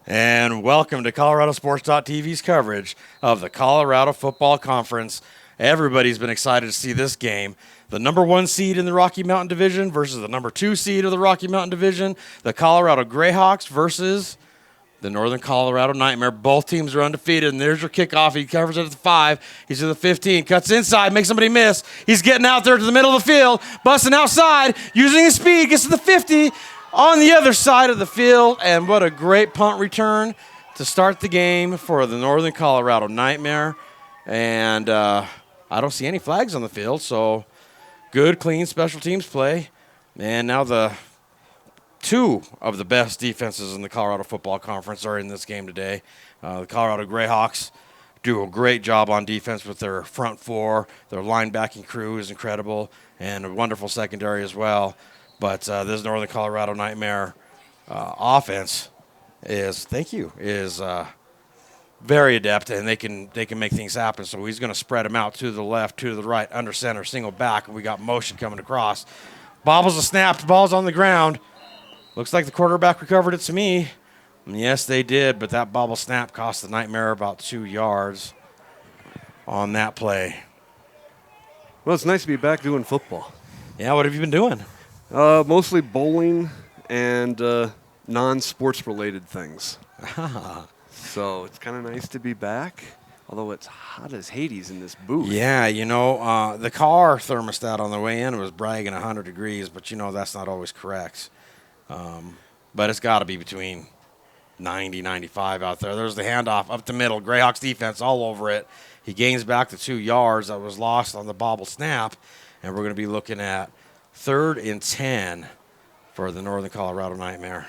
And welcome to ColoradoSports.TV's coverage of the Colorado Football Conference. Everybody's been excited to see this game. The number 1 seed in the Rocky Mountain Division versus the number 2 seed of the Rocky Mountain Division. The Colorado Greyhawks versus the Northern Colorado Nightmare. Both teams are undefeated, and there's your kickoff. He covers it at the 5. He's to the 15. Cuts inside, makes somebody miss. He's getting out there to the middle of the field, busting outside, using his speed, gets to the 50. On the other side of the field, and what a great punt return to start the game for the Northern Colorado Nightmare. And I don't see any flags on the field, so good, clean special teams play. And now the 2 of the best defenses in the Colorado Football Conference are in this game today. The Colorado Greyhawks do a great job on defense with their front 4. Their linebacking crew is incredible, and a wonderful secondary as well. But this Northern Colorado Nightmare offense is very adept, and they can make things happen. So he's going to spread them out to the left, to the right, under center, single back, and we got motion coming across. Bobbles a snap, the ball's on the ground. Looks like the quarterback recovered it to me. And yes, they did, but that bobble snap cost the Nightmare about 2 yards on that play. Well, it's nice to be back doing football. Yeah, what have you been doing? Mostly bowling and non-sports related things. So it's kind of nice to be back, although it's hot as Hades in this booth. Yeah, the car thermostat on the way in was bragging 100 degrees, but that's not always correct. But it's got to be between 90, 95 out there. There's the handoff up the middle. Greyhawks defense all over it. He gains back the 2 yards that was lost on the bobble snap, and we're going to be looking at 3rd and 10 for the Northern Colorado Nightmare.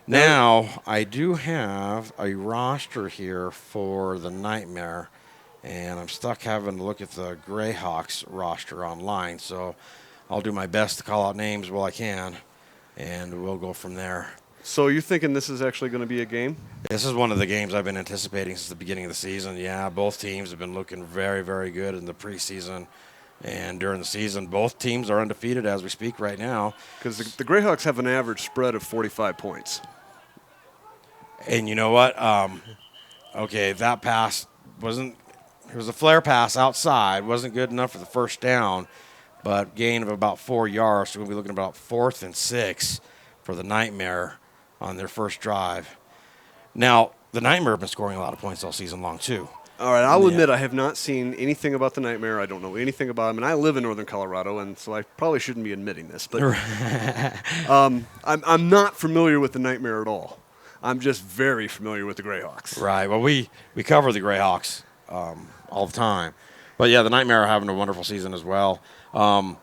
Now, I do have a roster here for the Nightmare, and I'm stuck having to look at the Greyhawks roster online, so I'll do my best to call out names while I can, and we'll go from there. So you're thinking this is actually going to be a game? This is one of the games I've been anticipating since the beginning of the season. Yeah, both teams have been looking very, very good in the preseason. And during the season, both teams are undefeated as we speak right now. Because the Greyhawks have an average spread of 45 points. And you know what? Okay, that pass it was a flare pass outside. Wasn't good enough for the first down, but gain of about 4 yards. So we'll be looking at about 4th and 6 for the Nightmare on their first drive. Now, the Nightmare have been scoring a lot of points all season long, too. All right, I'll admit I have not seen anything about the Nightmare. I don't know anything about him, and I live in Northern Colorado, and so I probably shouldn't be admitting this. But I'm not familiar with the Nightmare at all. I'm just very familiar with the Greyhawks. Right. Well, we cover the Greyhawks all the time. But, yeah, the Nightmare are having a wonderful season as well. I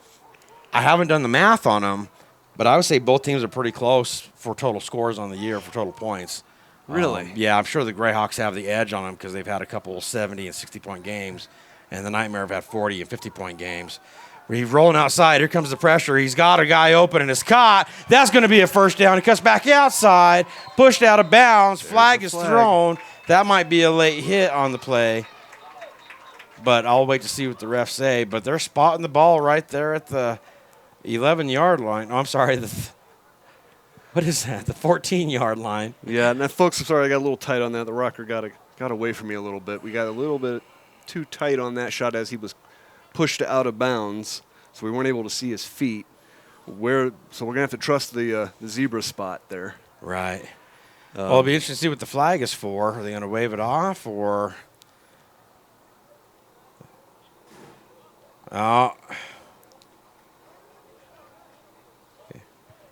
haven't done the math on them, but I would say both teams are pretty close for total scores on the year, for total points. Really? Yeah, I'm sure the Greyhawks have the edge on them because they've had a couple of 70 and 60-point games, and the Nightmare have had 40 and 50-point games. He's rolling outside. Here comes the pressure. He's got a guy open and it's caught. That's going to be a first down. He cuts back outside, pushed out of bounds. Flag is thrown. That might be a late hit on the play, but I'll wait to see what the refs say. But they're spotting the ball right there at the 11-yard line. Oh, I'm sorry. What is that? The 14-yard line. Yeah, and folks, I'm sorry, I got a little tight on that. The rocker got away from me a little bit. We got a little bit too tight on that shot as he was pushed out of bounds, so we weren't able to see his feet. So we're going to have to trust the zebra spot there. Right. Well, it'll be interesting to see what the flag is for. Are they going to wave it off or? Oh.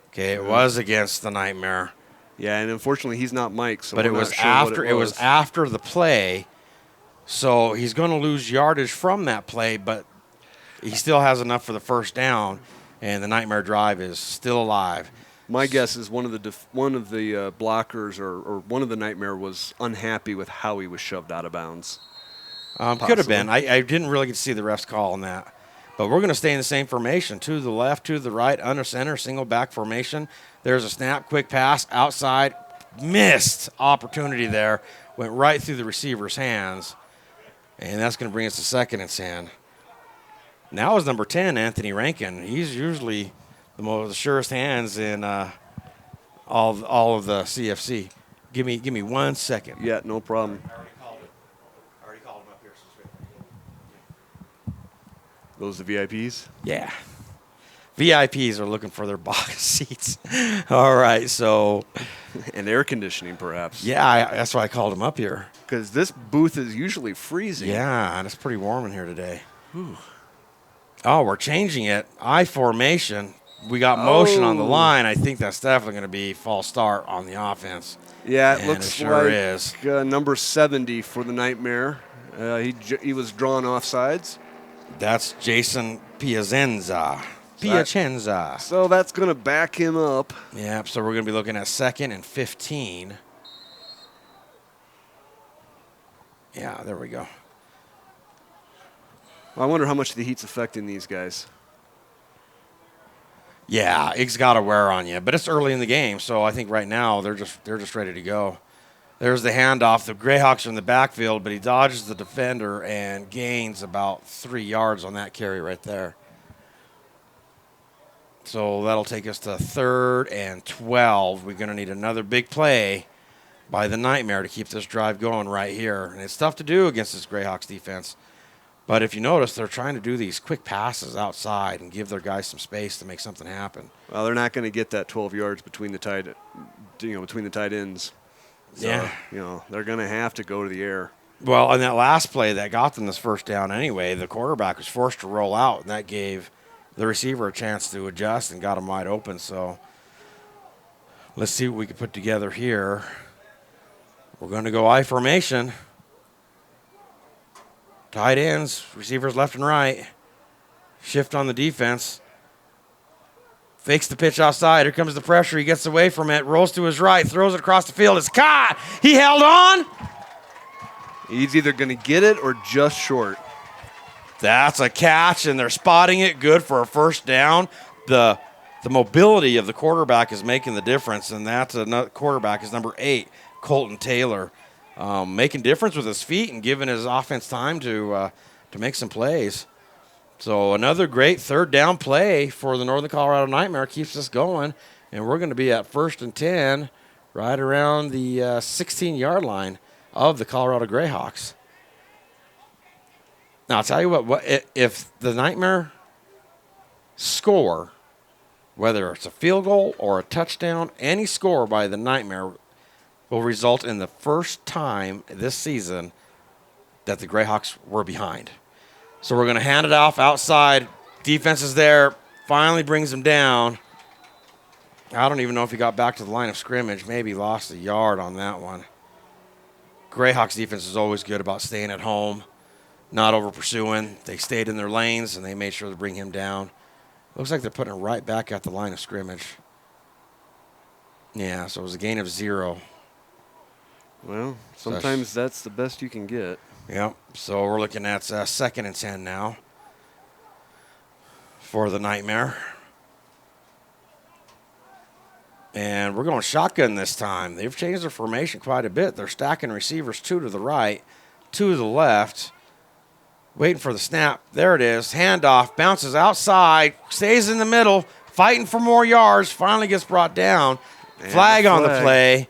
Okay, it was against the Nightmare. Yeah, and unfortunately he's not Mike, so but it was after the play. So he's going to lose yardage from that play, but he still has enough for the first down, and the Nightmare drive is still alive. My guess is one of the blockers or one of the Nightmare was unhappy with how he was shoved out of bounds. Could have been. I didn't really get to see the refs call on that. But we're going to stay in the same formation, to the left, to the right, under center, single back formation. There's a snap, quick pass, outside, missed opportunity there, went right through the receiver's hands, and that's going to bring us to 2nd and 10. Now is number 10, Anthony Rankin. He's usually the surest hands in all of the CFC. Give me 1 second. Yeah, no problem. I already called him up here. Those the VIPs? Yeah. VIPs are looking for their box seats. All right, so. And air conditioning, perhaps. Yeah, that's why I called him up here. Because this booth is usually freezing. Yeah, and it's pretty warm in here today. Whew. Oh, we're changing it. I formation. We got motion on the line. I think that's definitely going to be false start on the offense. Yeah, it and looks it sure like is. Number 70 for the Nightmare. He was drawn offsides. That's Jason Piacenza. So that's going to back him up. Yeah, so we're going to be looking at 2nd and 15. Yeah, there we go. Well, I wonder how much the heat's affecting these guys. Yeah, it's got to wear on you, but it's early in the game, so I think right now they're just ready to go. There's the handoff. The Greyhawks are in the backfield, but he dodges the defender and gains about 3 yards on that carry right there. So that'll take us to 3rd and 12. We're going to need another big play by the Nightmare to keep this drive going right here. And it's tough to do against this Greyhawks defense. But if you notice, they're trying to do these quick passes outside and give their guys some space to make something happen. Well, they're not going to get that 12 yards between the tight ends. So, yeah. They're going to have to go to the air. Well, on that last play that got them this first down anyway, the quarterback was forced to roll out, and that gave the receiver a chance to adjust and got him wide open. So let's see what we can put together here. We're going to go I formation. Tight ends, receivers left and right. Shift on the defense. Fakes the pitch outside. Here comes the pressure. He gets away from it. Rolls to his right. Throws it across the field. It's caught. He held on. He's either going to get it or just short. That's a catch, and they're spotting it. Good for a first down. The mobility of the quarterback is making the difference, and that's another quarterback is number 8, Colton Taylor, making difference with his feet and giving his offense time to make some plays. So another great 3rd down play for the Northern Colorado Nightmare keeps us going, and we're going to be at 1st and 10 right around the 16-yard line of the Colorado Greyhawks. Now, I'll tell you what, if the Nightmare score, whether it's a field goal or a touchdown, any score by the Nightmare will result in the first time this season that the Greyhawks were behind. So we're going to hand it off outside. Defense is there. Finally brings him down. I don't even know if he got back to the line of scrimmage. Maybe lost a yard on that one. Greyhawks defense is always good about staying at home, not over pursuing. They stayed in their lanes, and they made sure to bring him down. Looks like they're putting it right back at the line of scrimmage. Yeah, so it was a gain of 0. Well, sometimes that's the best you can get. Yep. So we're looking at 2nd and 10 now for the Nightmare. And we're going shotgun this time. They've changed their formation quite a bit. They're stacking receivers 2 to the right, 2 to the left. Waiting for the snap. There it is. Handoff. Bounces outside. Stays in the middle. Fighting for more yards. Finally gets brought down. Flag on the play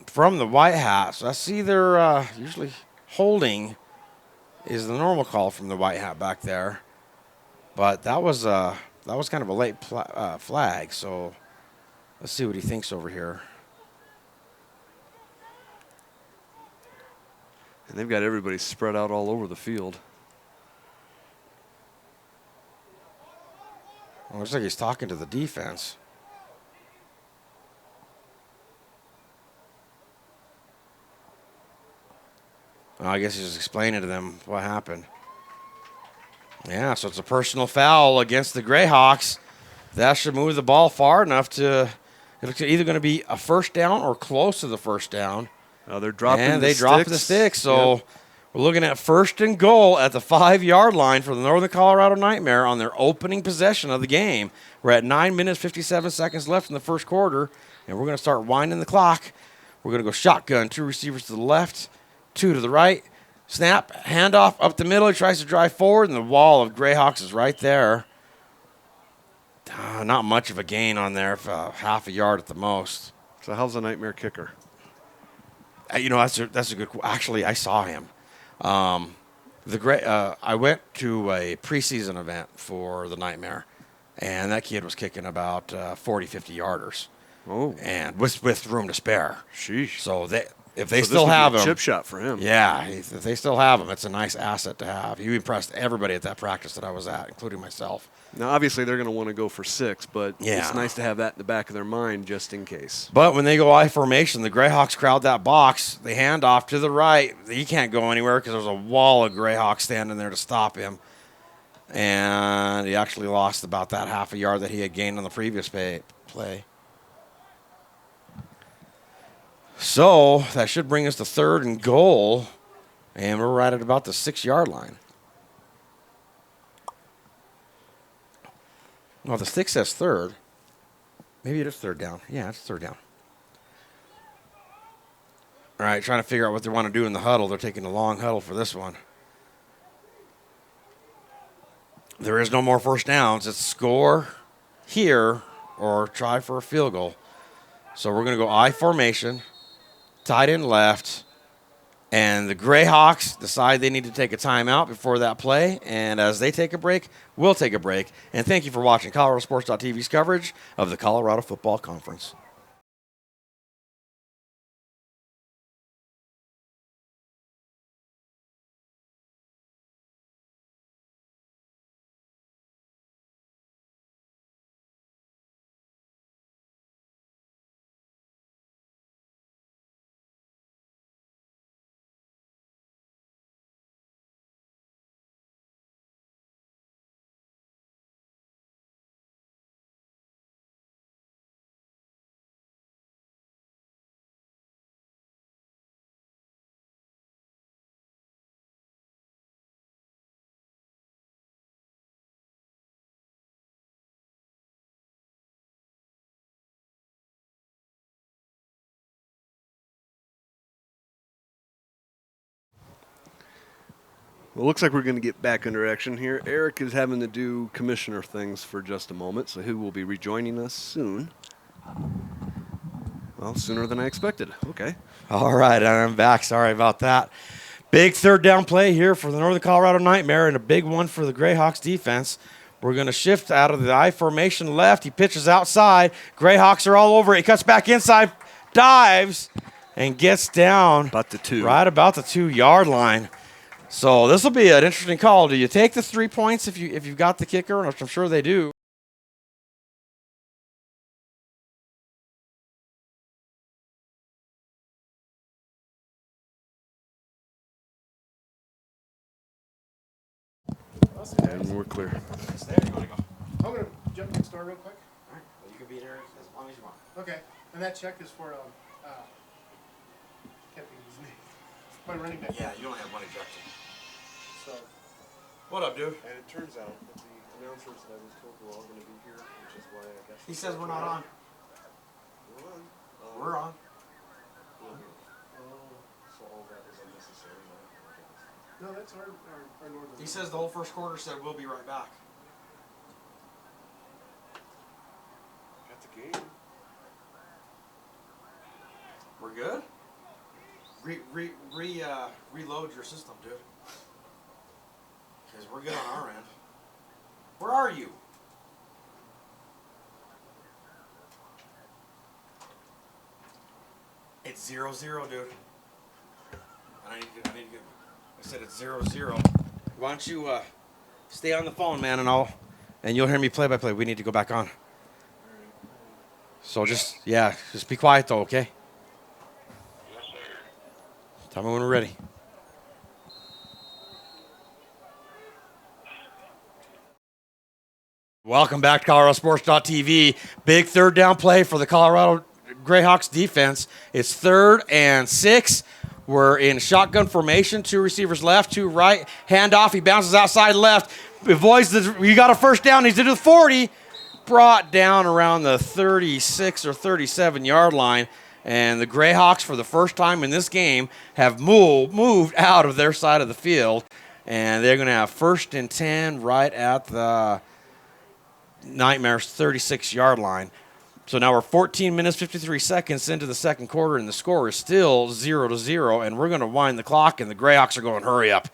from the White Hat. So that's either usually holding is the normal call from the White Hat back there. But that was kind of a late flag. So let's see what he thinks over here. And they've got everybody spread out all over the field. Well, looks like he's talking to the defense. Well, I guess he's just explaining to them what happened. Yeah, so it's a personal foul against the Greyhawks. That should move the ball far enough to – it's either going to be a first down or close to the first down. They're dropping and they drop the sticks. So we're looking at 1st and goal at the 5-yard line for the Northern Colorado Nightmare on their opening possession of the game. We're at 9 minutes, 57 seconds left in the first quarter, and we're going to start winding the clock. We're going to go shotgun, 2 receivers to the left, 2 to the right. Snap, handoff up the middle. He tries to drive forward, and the wall of Greyhawks is right there. Not much of a gain on there, half a yard at the most. So how's the Nightmare kicker? That's a good. Actually, I saw him. I went to a preseason event for the Nightmare, and that kid was kicking about 40, 50 yarders. Oh, and with room to spare. Sheesh. So if they this still would be have a him, chip shot for him. Yeah, if they still have him, it's a nice asset to have. He impressed everybody at that practice that I was at, including myself. Now, obviously, they're going to want to go for 6, but Yeah. it's nice to have that in the back of their mind just in case. But when they go I formation, the Greyhawks crowd that box. They hand off to the right. He can't go anywhere because there's a wall of Greyhawks standing there to stop him. And he actually lost about that half a yard that he had gained on the previous play. So that should bring us to 3rd and goal. And we're right at about the 6-yard line. Well, the stick says 3rd. Maybe it is 3rd down. Yeah, it's 3rd down. All right, trying to figure out what they want to do in the huddle. They're taking a long huddle for this one. There is no more first downs. It's score here or try for a field goal. So we're going to go I formation, tight end left, and the Greyhawks decide they need to take a timeout before that play. And as they take a break, we'll take a break. And thank you for watching ColoradoSports.TV's coverage of the Colorado Football Conference. Well, it looks like we're going to get back into action here. Eric is having to do commissioner things for just a moment, so he will be rejoining us soon. Well, sooner than I expected. Okay. All right, I'm back. Sorry about that. Big 3rd down play here for the Northern Colorado Nightmare and a big one for the Greyhawks defense. We're going to shift out of the I formation left. He pitches outside. Greyhawks are all over it. He cuts back inside, dives, and gets down About the 2. right about the 2-yard line. So this will be an interesting call. Do you take the 3 points if you've got the kicker? Which I'm sure they do. And we're clear. I'm going to jump next door real quick. All right. Well, you can be there as long as you want. Okay. And that check is for, can't think of his name. My running back. Yeah, you only have one ejection. So, What up, dude? And it turns out that the announcers that I was told were all going to be here, which is why I guess... He says we're not on. We're on. We're on. So all that is unnecessary. no, that's our northern. He says the whole first quarter said we'll be right back. Got the game. We're good? Reload your system, dude. Because we're good on our end. Where are you? It's 0-0, dude. I said it's 0-0. Why don't you stay on the phone, man, and you'll hear me play by play. We need to go back on. So just be quiet though, okay? Yes, sir. Tell me when we're ready. Welcome back to ColoradoSports.TV. Big 3rd down play for the Colorado Greyhawks defense. It's 3rd and 6. We're in shotgun formation. 2 receivers left, 2 right. Handoff. He bounces outside left. Avoids you got a first down. He's into the 40. Brought down around the 36 or 37-yard line. And the Greyhawks, for the first time in this game, have moved out of their side of the field. And they're going to have 1st and 10 right at the Nightmare's 36-yard line. So now we're 14 minutes, 53 seconds into the second quarter, and the score is still 0-0, and we're going to wind the clock, and the Greyhawks are going, hurry up.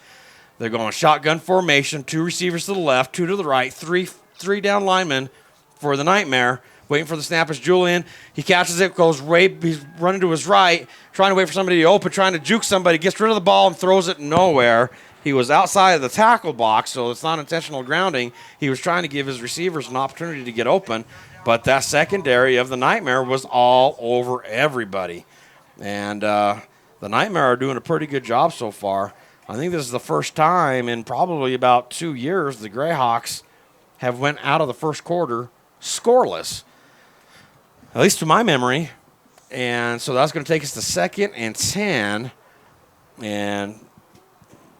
They're going shotgun formation, 2 receivers to the left, 2 to the right, three down linemen for the Nightmare. Waiting for the snap is Julian. He catches it, he's running to his right, trying to wait for somebody to open, trying to juke somebody, gets rid of the ball and throws it nowhere. He was outside of the tackle box, so it's not intentional grounding. He was trying to give his receivers an opportunity to get open, but that secondary of the Nightmare was all over everybody. And the Nightmare are doing a pretty good job so far. I think this is the first time in probably about 2 years the Greyhawks have went out of the first quarter scoreless, at least to my memory. And so that's going to take us to 2nd and 10. And,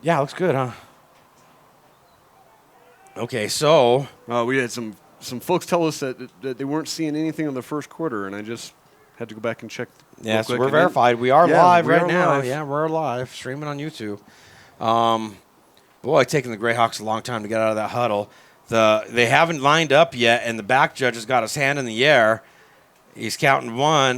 yeah, looks good, huh? Okay, so. We had some folks tell us that they weren't seeing anything in the first quarter, and I just had to go back and check. Yes, we're verified. We are live right now. Live. Yeah, we're live, streaming on YouTube. Boy, taking the Greyhawks a long time to get out of that huddle. They haven't lined up yet, and the back judge has got his hand in the air. He's counting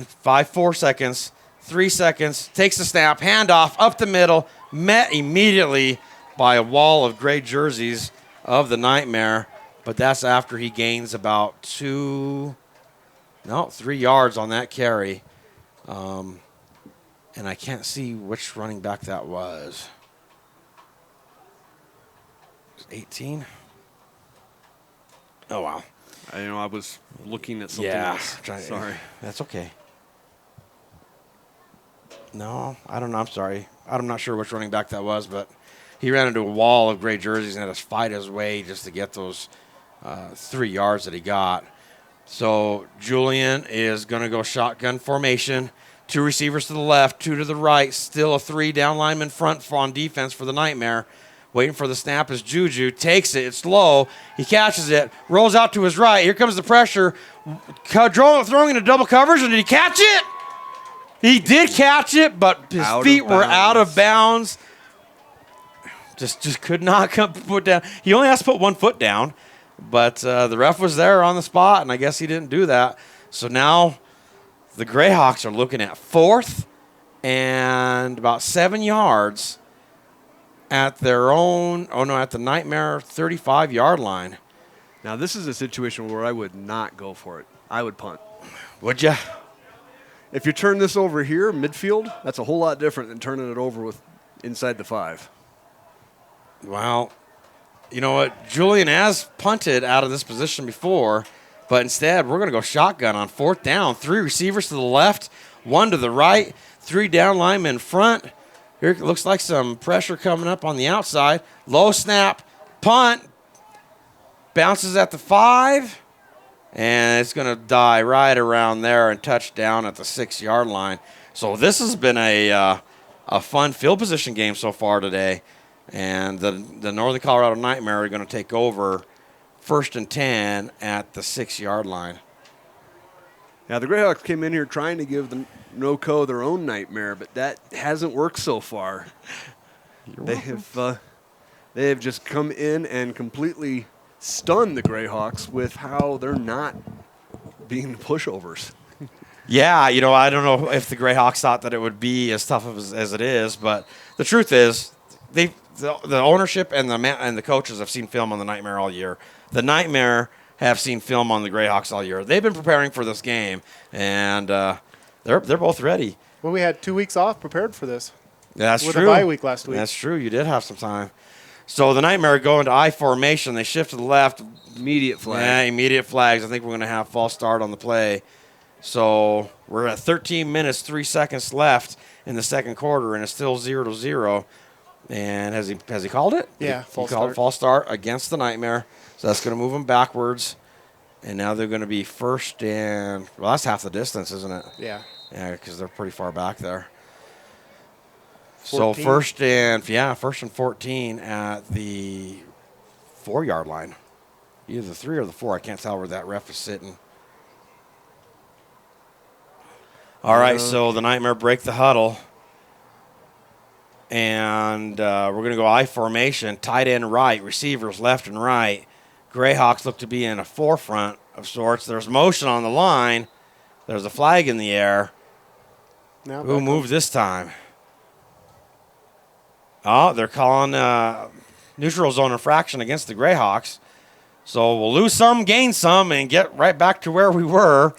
4 seconds, 3 seconds, takes the snap, handoff up the middle, met immediately by a wall of gray jerseys of the Nightmare, but that's after he gains about 3 yards on that carry. And I can't see which running back that was. 18? Oh, wow. I was looking at something Yeah. else. Sorry. That's okay. No, I don't know. I'm sorry. I'm not sure which running back that was, but he ran into a wall of gray jerseys and had to fight his way just to get those 3 yards that he got. So Julian is going to go shotgun formation. 2 receivers to the left, 2 to the right. Still a 3 down lineman front on defense for the Nightmare. Waiting for the snap is Juju. Takes it. It's low. He catches it. Rolls out to his right. Here comes the pressure. Throwing into double coverage. And did he catch it? He did catch it, but his feet were out of bounds. Just could not put down. He only has to put 1 foot down. But the ref was there on the spot, and I guess he didn't do that. So now the Greyhawks are looking at 4th and about 7 yards at their own, at the Nightmare 35-yard line. Now, this is a situation where I would not go for it. I would punt. Would you? If you turn this over here, midfield, that's a whole lot different than turning it over with inside the 5. Well, you know what? Julian has punted out of this position before, but instead we're going to go shotgun on 4th down. 3 receivers to the left, 1 to the right, 3 down linemen in front. Here it looks like some pressure coming up on the outside. Low snap, punt, bounces at the 5, and it's going to die right around there and touch down at the 6-yard line. So this has been a fun field position game so far today. And the Northern Colorado Nightmare are going to take over 1st and 10 at the 6-yard line. Now, the Greyhawks came in here trying to give the NoCo their own nightmare, but that hasn't worked so far. They have just come in and completely stunned the Greyhawks with how they're not being pushovers. Yeah, I don't know if the Greyhawks thought that it would be as tough as it is, but the truth is the ownership and the coaches have seen film on the Nightmare all year. The Nightmare have seen film on the Greyhawks all year. They've been preparing for this game, and they're both ready. Well, we had 2 weeks off prepared for this. That's with true. With a bye week last week. That's true. You did have some time. So the Nightmare go into I formation. They shift to the left. Immediate flag. Yeah, immediate flags. I think we're going to have false start on the play. So we're at 13 minutes, 3 seconds left in the second quarter, and it's still 0-0. And has he called it? Yeah, he called it false start against the Nightmare. So that's going to move them backwards. And now they're going to be 1st and, well, that's half the distance, isn't it? Yeah. Yeah, because they're pretty far back there. 14. So 1st and 14 at the 4-yard line. Either the 3 or the 4. I can't tell where that ref is sitting. All right, so the Nightmare break the huddle. And we're going to go I formation, tight end right, receivers left and right. Greyhawks look to be in a forefront of sorts. There's motion on the line. There's a flag in the air. Now Who back moved this time? Oh, they're calling neutral zone infraction against the Greyhawks. So we'll lose some, gain some, and get right back to where we were.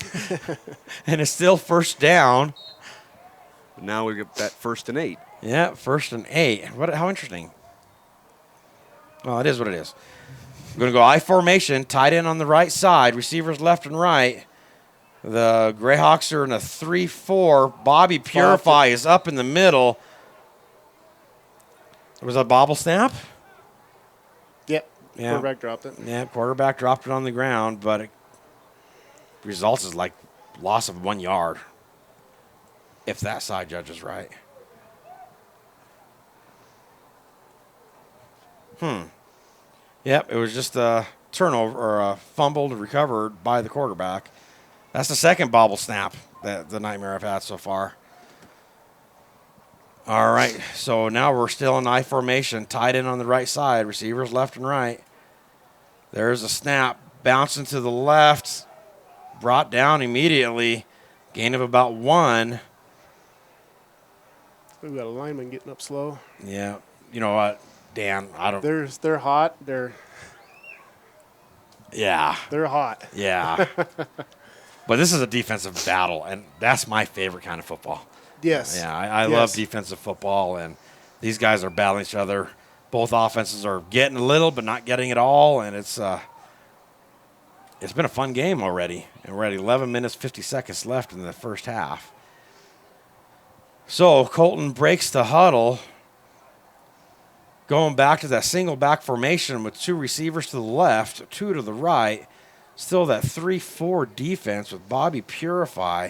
And it's still first down. Now we get that 1st and 8. Yeah, 1st and 8. How interesting. Well, it is what it is. We're going to go I formation, tight end on the right side, receivers left and right. The Greyhawks are in a 3-4. Bobby Purify is up in the middle. Was that a bobble snap? Yep. Yeah. Quarterback dropped it. Yeah, quarterback dropped it on the ground, but it results is like loss of 1 yard. If that side judge is right. Yep, it was just a turnover or a fumbled recovered by the quarterback. That's the second bobble snap that the Nightmare I've had so far. All right, so now we're still in I formation, tight end on the right side, receivers left and right. There's a snap, bouncing to the left, brought down immediately, gain of about 1. We've got a lineman getting up slow. Yeah, you know what, Dan, I don't. They're hot. They're hot. Yeah. But this is a defensive battle, and that's my favorite kind of football. Yes. Yeah, I love defensive football, and these guys are battling each other. Both offenses are getting a little, but not getting it all, and it's been a fun game already. And we're at 11 minutes, 50 seconds left in the first half. So Colton breaks the huddle, going back to that single back formation with 2 receivers to the left, 2 to the right. Still that 3-4 defense with Bobby Purify.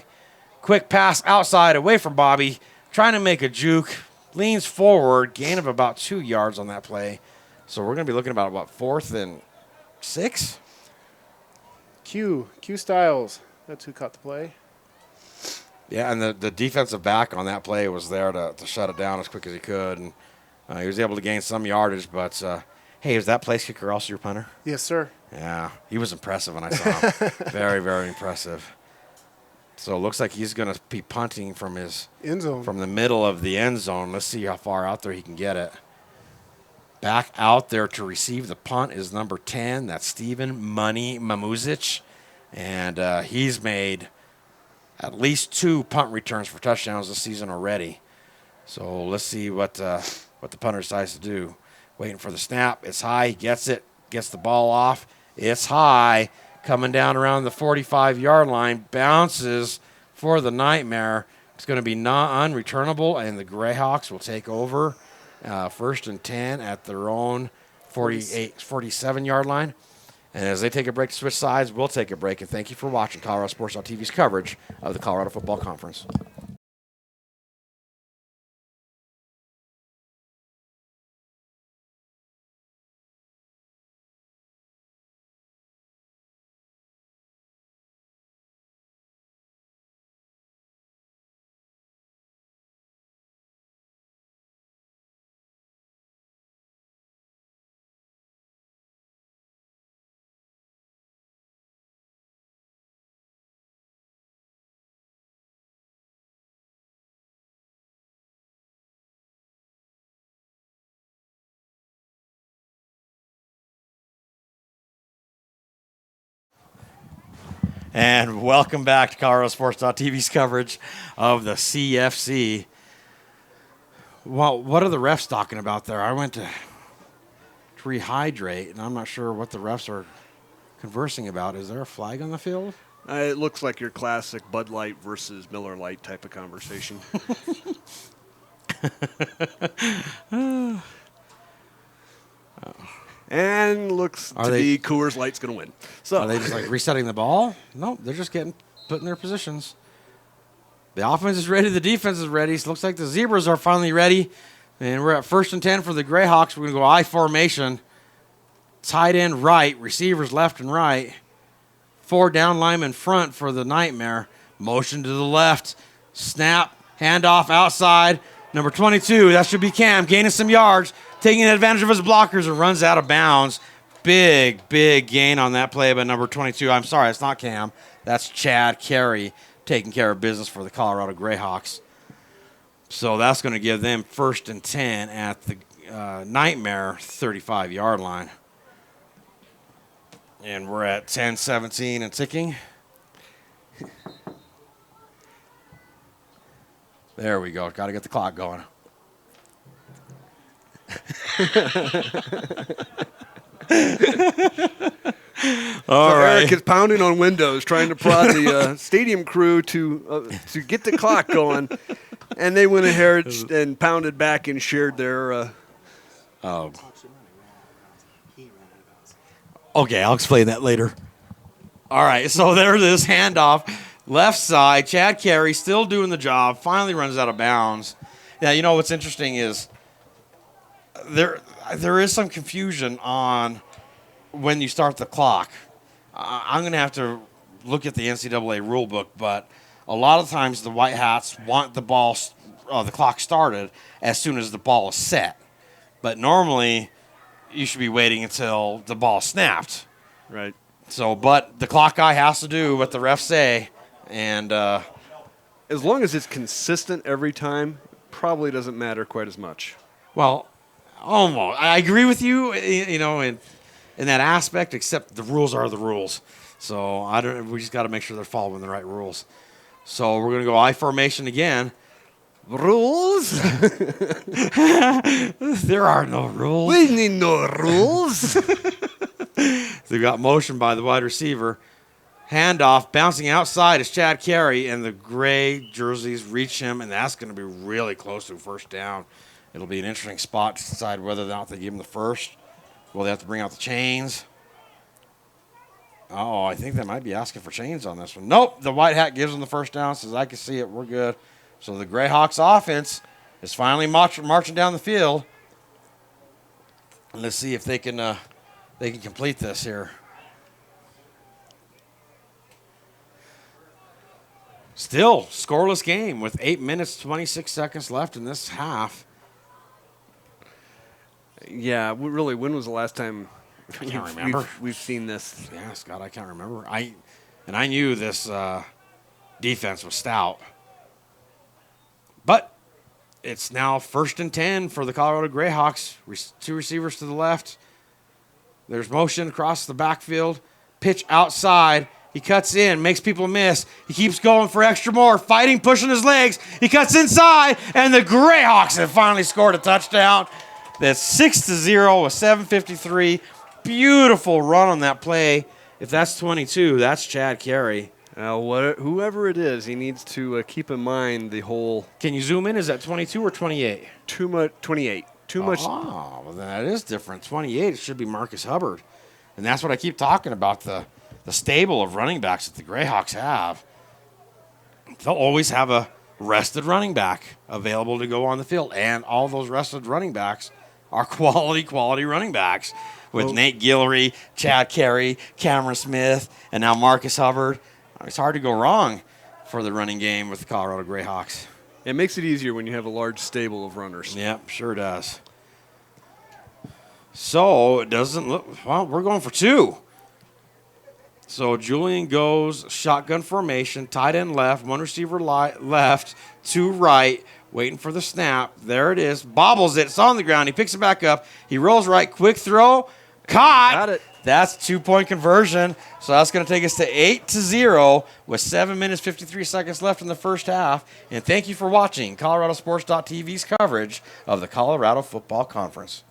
Quick pass outside away from Bobby, trying to make a juke. Leans forward, gain of about 2 yards on that play. So we're going to be looking about, 4th and 6? Q Styles. That's who caught the play. Yeah, and the defensive back on that play was there to shut it down as quick as he could. And he was able to gain some yardage. But, hey, is that place kicker also your punter? Yes, sir. Yeah, he was impressive when I saw him. Very, very impressive. So it looks like he's going to be punting from his End zone. from the middle of the end zone. Let's see how far out there he can get it. Back out there to receive the punt is number 10. That's Steven Money Mamuzic. And he's made at least 2 punt returns for touchdowns this season already. So let's see what the punter decides to do. Waiting for the snap. It's high. He gets it. Gets the ball off. It's high. Coming down around the 45-yard line. Bounces for the Nightmare. It's going to be unreturnable, and the Greyhawks will take over 1st and 10 at their own 47-yard line. And as they take a break to switch sides, we'll take a break. And thank you for watching ColoradoSports.TV's coverage of the Colorado Football Conference. And welcome back to ColoradoSports.TV's coverage of the CFC. Well, what are the refs talking about there? I went to rehydrate, and I'm not sure what the refs are conversing about. Is there a flag on the field? It looks like your classic Bud Light versus Miller Light type of conversation. And looks to be Coors Light's going to win. So are they just like resetting the ball? No, they're just getting put in their positions. The offense is ready. The defense is ready. So it looks like the Zebras are finally ready. And we're at 1st and 10 for the Greyhawks. We're going to go I formation. Tight end right. Receivers left and right. 4 down linemen front for the Nightmare. Motion to the left. Snap. Handoff outside. Number 22. That should be Cam. Gaining some yards. Taking advantage of his blockers and runs out of bounds. Big gain on that play by number 22. I'm sorry, it's not Cam. That's Chad Carey. taking care of business for the Colorado Greyhawks. So that's going to give them 1st and 10 at the Nightmare 35-yard line. And we're at 10-17 and ticking. There we go. Got to get the clock going. All right. Eric is pounding on windows trying to prod the stadium crew to get the clock going, and they went ahead and pounded back and shared their. Okay, I'll explain that later. All right, so there's this handoff. Left side, Chad Carey still doing the job, finally runs out of bounds. Now, you know what's interesting is there is some confusion on when you start the clock. I'm going to have to look at the NCAA rule book, but a lot of times the White Hats want the clock started as soon as the ball is set. But normally you should be waiting until the ball snapped. Right. So, but the clock guy has to do what the refs say, and as long as it's consistent every time, probably doesn't matter quite as much. Well, almost. I agree with you, you know, in that aspect, except the rules are the rules. So we just got to make sure they're following the right rules. So we're going to go I formation again. Rules? There are no rules. We need no rules. They've got motion by the wide receiver. Handoff, bouncing outside is Chad Carey, and the gray jerseys reach him, and that's going to be really close to a first down. It'll be an interesting spot to decide whether or not they give him the first. Will they have to bring out the chains? Oh, I think they might be asking for chains on this one. Nope, the white hat gives them the first down, says, I can see it, we're good. So the Greyhawks offense is finally marching down the field. And let's see if they can complete this here. Still, scoreless game with 8 minutes, 26 seconds left in this half. Yeah, really, when was the last time I can't remember. We've seen this? Yeah, Scott, I can't remember. I knew this defense was stout. But it's now 1st and 10 for the Colorado Greyhawks. 2 receivers to the left. There's motion across the backfield. Pitch outside. He cuts in, makes people miss. He keeps going for extra more, fighting, pushing his legs. He cuts inside, and the Greyhawks have finally scored a touchdown. That's 6-0 with 7:53. Beautiful run on that play. If that's 22, that's Chad Carey. Whoever it is, he needs to keep in mind the whole. Can you zoom in? Is that 22 or 28? Too much. 28. Too much. Oh, well, then that is different. 28, it should be Marcus Hubbard. And that's what I keep talking about, the stable of running backs that the Greyhawks have. They'll always have a rested running back available to go on the field. And all those rested running backs are quality running backs. With Nate Guillory, Chad Carey, Cameron Smith, and now Marcus Hubbard. It's hard to go wrong for the running game with the Colorado Greyhawks. It makes it easier when you have a large stable of runners. Yep, sure does. So it doesn't look, well, we're going for 2. So Julian goes shotgun formation, tight end left, 1 receiver left, 2 right, waiting for the snap. There it is. Bobbles it. It's on the ground. He picks it back up. He rolls right. Quick throw. Caught. Got it. That's 2-point conversion. So that's going to take us to 8-0 with 7 minutes, 53 seconds left in the first half. And thank you for watching ColoradoSports.TV's coverage of the Colorado Football Conference.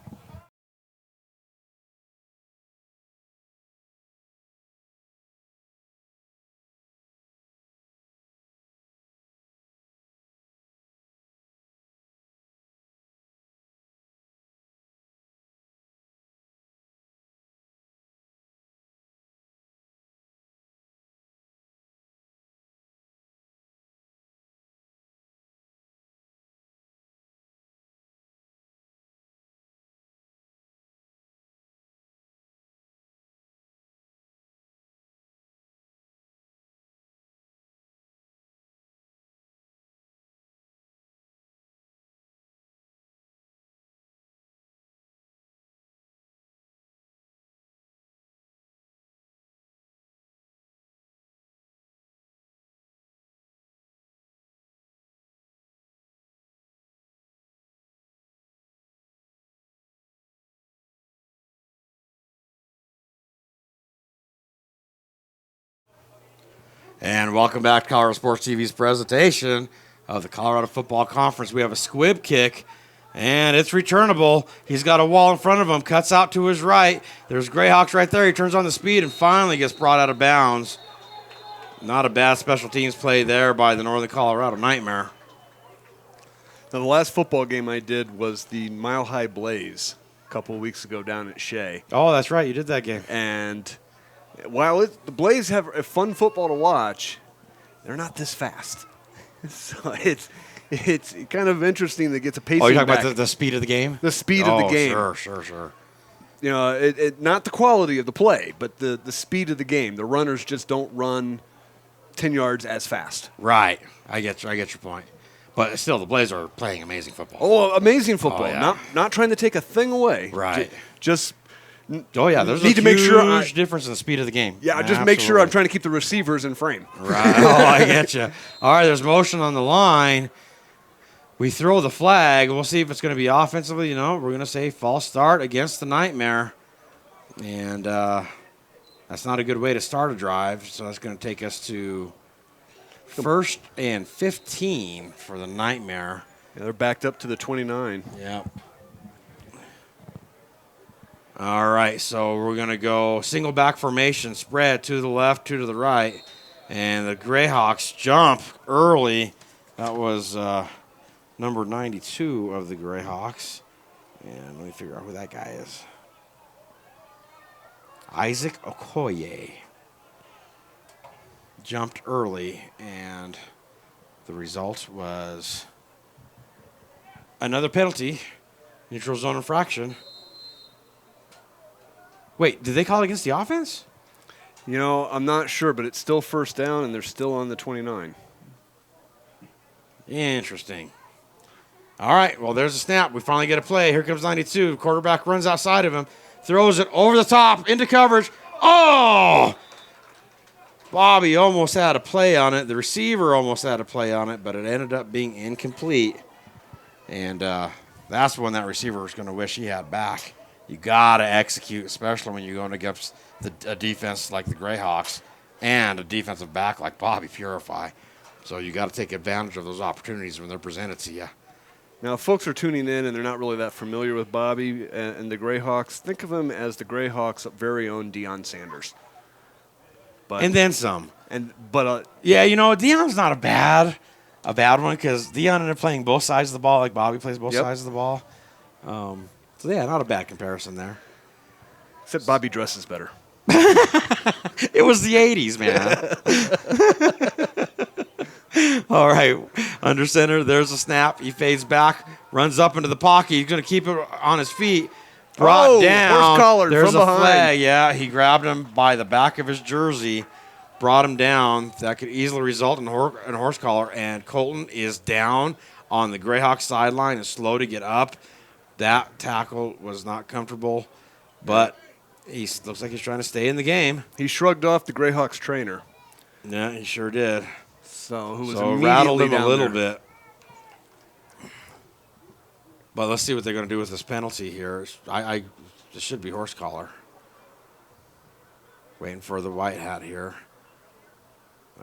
And welcome back to Colorado Sports TV's presentation of the Colorado Football Conference. We have a squib kick, and it's returnable. He's got a wall in front of him, cuts out to his right. There's Greyhawks right there. He turns on the speed and finally gets brought out of bounds. Not a bad special teams play there by the Northern Colorado Nightmare. Now, the last football game I did was the Mile High Blaze a couple of weeks ago down at Shea. Oh, that's right. You did that game. And while the Blaze have a fun football to watch, they're not this fast. So it's kind of interesting to get to pacing. Oh, you're talking back. about the speed of the game? The speed of the game. Sure. You know, not the quality of the play, but the speed of the game. The runners just don't run 10 yards as fast. Right. I get your point. But still, the Blaze are playing amazing football. Oh, amazing football. Oh, yeah. Not trying to take a thing away. Right. Just Oh, yeah, there's need a to make sure huge difference in the speed of the game. Yeah, just make sure I'm trying to keep the receivers in frame. Right. Oh, I get you. All right, there's motion on the line. We throw the flag. We'll see if it's going to be offensively. You know, we're going to say false start against the Nightmare. And that's not a good way to start a drive, so that's going to take us to 1st and 15 for the Nightmare. Yeah, they're backed up to the 29. Yep. All right, so we're going to go single back formation, spread to the left, two to the right. And the Greyhawks jump early. That was number 92 of the Greyhawks. And let me figure out who that guy is. Isaac Okoye jumped early, and the result was another penalty, neutral zone infraction. Wait, did they call it against the offense? You know, I'm not sure, but it's still first down, and they're still on the 29. Interesting. All right, well, there's a snap. We finally get a play. Here comes 92. Quarterback runs outside of him, throws it over the top into coverage. Oh! Bobby almost had a play on it. The receiver almost had a play on it, but it ended up being incomplete. And that's when that receiver was going to wish he had back. You got to execute, especially when you're going against a defense like the Greyhawks and a defensive back like Bobby Purify. So you got to take advantage of those opportunities when they're presented to you. Now, if folks are tuning in and they're not really that familiar with Bobby and the Greyhawks, think of him as the Greyhawks' very own Deion Sanders. And then some. Yeah, you know, Deion's not a bad one because Deion ended up playing both sides of the ball like Bobby plays both sides of the ball. So, yeah, not a bad comparison there. Except Bobby dresses better. It was the 80s, man. All right, under center, there's a snap. He fades back, runs up into the pocket. He's going to keep it on his feet. Brought down. Horse collared there's from a behind. flag. Yeah, he grabbed him by the back of his jersey, brought him down. That could easily result in a horse collar. And Colton is down on the Greyhawk sideline and slow to get up. That tackle was not comfortable, but he looks like he's trying to stay in the game. He shrugged off the Greyhawks trainer. Yeah, he sure did. Who was rattled him a little bit. But let's see what they're going to do with this penalty here. This should be horse collar. Waiting for the white hat here.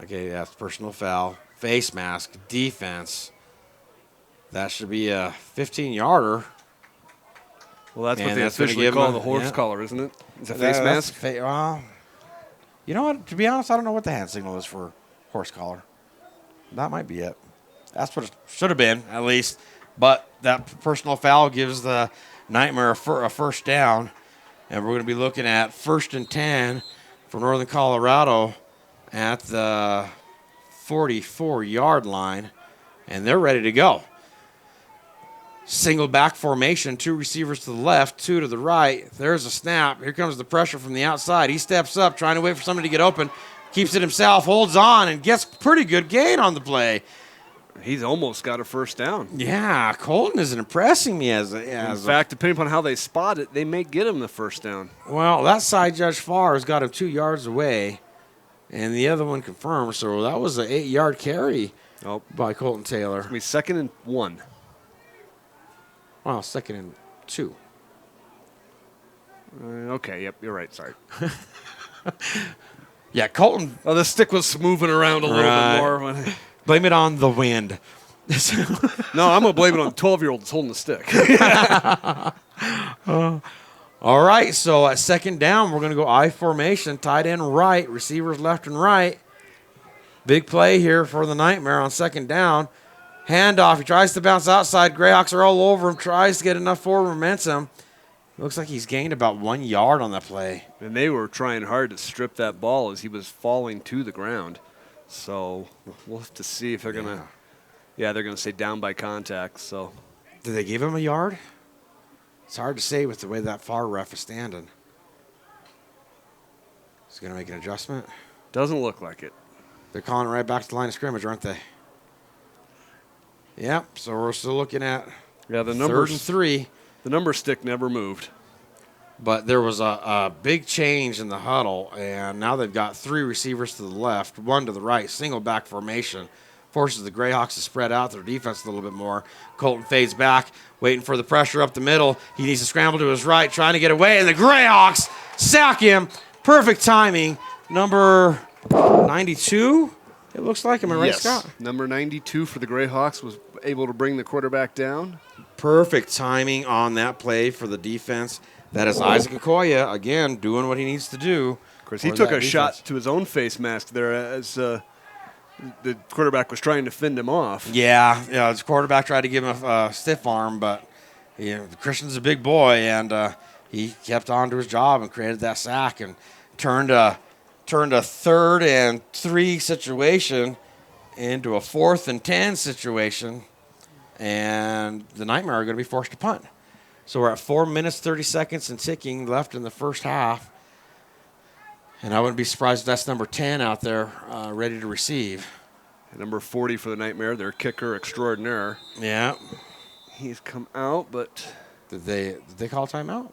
Okay, that's personal foul. Face mask, defense. That should be a 15-yarder. Well, that's what And they that's gonna officially give call him the horse collar, isn't it? It's a face mask? Well, you know what? To be honest, I don't know what the hand signal is for horse collar. That might be it. That's what it should have been, at least. But that personal foul gives the Nightmare a first down. And we're going to be looking at 1st and 10 for Northern Colorado at the 44-yard line. And they're ready to go. Single back formation, 2 receivers to the left, 2 to the right. There's a snap. Here comes the pressure from the outside. He steps up, trying to wait for somebody to get open. Keeps it himself, holds on, and gets pretty good gain on the play. He's almost got a first down. Yeah, Colton isn't impressing me as In fact, depending upon how they spot it, they may get him the first down. Well, that side judge far has got him 2 yards away, and the other one confirmed. So that was an 8-yard carry by Colton Taylor. It's going to be 2nd and 1. Well, 2nd and 2. Okay, yep, you're right. Sorry. Yeah, Colton, Oh, the stick was moving around a little Right. bit more. When blame it on the wind. no, I'm going to blame it on the 12-year-old that's holding the stick. All right, so at second down, we're going to go I formation, tight end right, receivers left and right. Big play here for the Nightmare on second down. Handoff, he tries to bounce outside. Greyhawks are all over him, tries to get enough forward momentum. Looks like he's gained about 1 yard on that play. And they were trying hard to strip that ball as he was falling to the ground. So we'll have to see if they're going to, they're going to say down by contact. So Did they give him a yard? It's hard to say with the way that far ref is standing. He's going to make an adjustment. doesn't look like it. They're calling it right back to the line of scrimmage, aren't they? Yep, so we're still looking at Yeah, the third and 3. The number stick never moved. But there was a big change in the huddle, and now they've got 3 receivers to the left, 1 to the right, single back formation. Forces the Greyhawks to spread out their defense a little bit more. Colton fades back, waiting for the pressure up the middle. He needs to scramble to his right, trying to get away, and the Greyhawks sack him. Perfect timing. Number 92, it looks like. Am I right, Scott? Number 92 for the Greyhawks was able to bring the quarterback down. Perfect timing on that play for the defense. That is Isaac Okoye, again, doing what he needs to do. Of course, he took a shot to his own face mask there as the quarterback was trying to fend him off. Yeah, his quarterback tried to give him a stiff arm, but Christian's a big boy, and he kept on to his job and created that sack and turned a 3rd and 3 situation into a 4th and 10 situation, and the Nightmare are going to be forced to punt. So we're at 4 minutes, 30 seconds and ticking left in the first half. And I wouldn't be surprised if that's number 10 out there ready to receive. And number 40 for the Nightmare, their kicker extraordinaire. Yeah. He's come out, but Did they call timeout?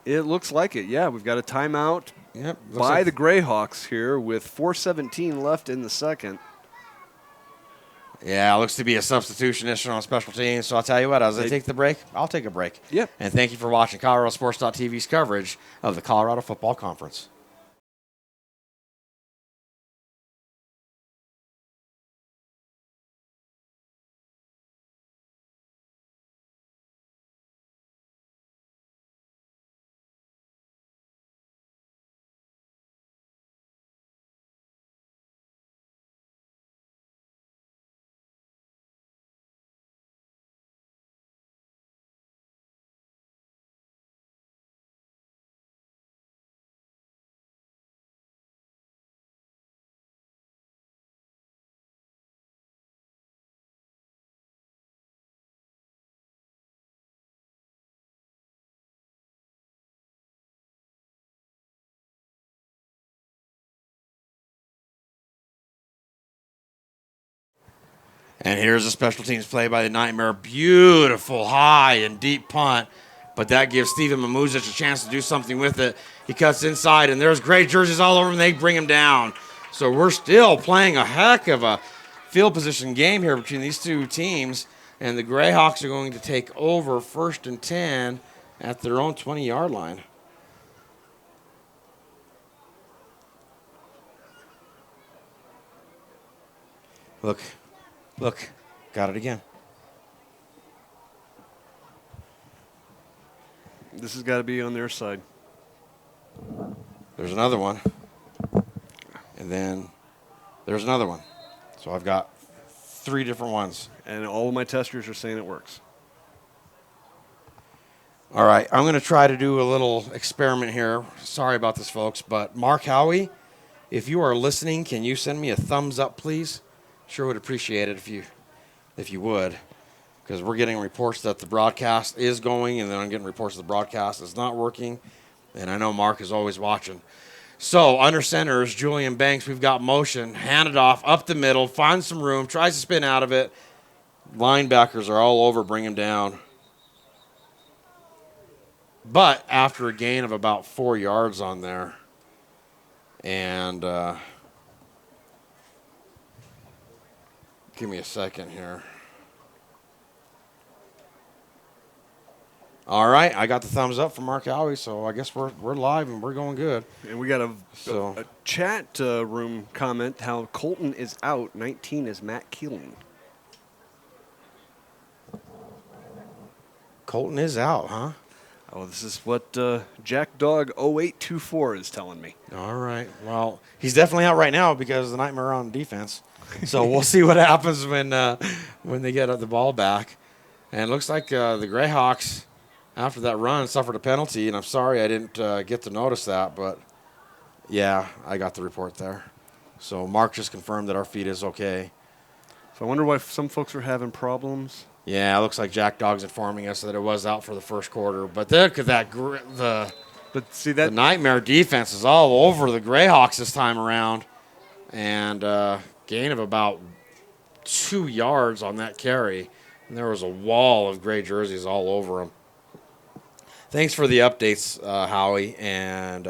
it looks like it. Yeah, we've got a timeout Yep. by the Greyhawks here with 4:17 left in the second. Yeah, it looks to be a substitution issue on special teams. So I'll tell you what, as I take the break, I'll take a break. Yep. And thank you for watching ColoradoSports.TV's coverage of the Colorado Football Conference. And here's a special teams play by the Nightmare. Beautiful high and deep punt. But that gives Steven Mamuzic a chance to do something with it. He cuts inside, and there's gray jerseys all over him. They bring him down. So we're still playing a heck of a field position game here between these two teams. And the Greyhawks are going to take over 1st and 10 at their own 20-yard line. Look, got it again. This has got to be on their side. There's another one. And then there's another one. So I've got 3 different ones. And all of my testers are saying it works. All right, I'm going to try to do a little experiment here. Sorry about this, folks, but Mark Howie, if you are listening, can you send me a thumbs up, please? Sure would appreciate it if you would, because we're getting reports that the broadcast is going, and then I'm getting reports that the broadcast is not working, and I know Mark is always watching. So under center is Julian Banks. We've got motion, hand it off, up the middle, finds some room, tries to spin out of it. Linebackers are all over, bring him down. But after a gain of about 4 yards on there, and give me a second here. All right, I got the thumbs up from Mark Howie, so I guess we're live and we're going good. And we got a So- chat room comment how Colton is out. 19 is Matt Keeling. Colton is out, huh? Oh, this is what JackDog0824 is telling me. All right. Well, he's definitely out right now because of the nightmare on defense. So we'll see what happens when they get the ball back. And it looks like the Greyhawks, after that run, suffered a penalty. And I'm sorry I didn't get to notice that, but yeah, I got the report there. So Mark just confirmed that our feed is okay. So I wonder why some folks are having problems. Yeah, it looks like Jack Dog's informing us that it was out for the first quarter. But then, the nightmare defense is all over the Greyhawks this time around. And gain of about 2 yards on that carry. And there was a wall of gray jerseys all over them. Thanks for the updates, Howie and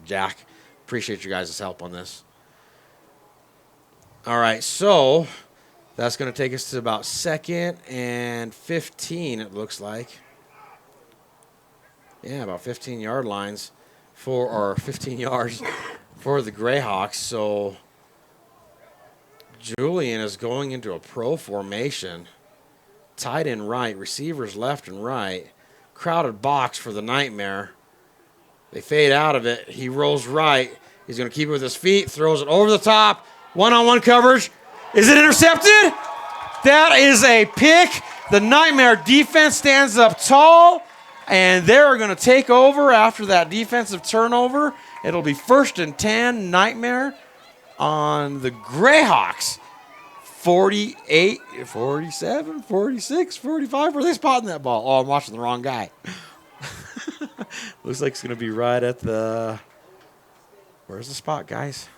Jack. Appreciate you guys' help on this. All right, so that's going to take us to about 2nd and 15, it looks like. Yeah, about 15-yard lines 15 yards for the Greyhawks. So Julian is going into a pro formation. Tight end right, receivers left and right. Crowded box for the nightmare. They fade out of it. He rolls right. He's going to keep it with his feet, throws it over the top. One-on-one coverage. Is it intercepted? That is a pick. The nightmare defense stands up tall, and they're going to take over after that defensive turnover. It'll be 1st and 10, nightmare on the Greyhawks. 48, 47, 46, 45. Where are they spotting that ball? Oh, I'm watching the wrong guy. Looks like it's going to be right at the... Where's the spot, guys?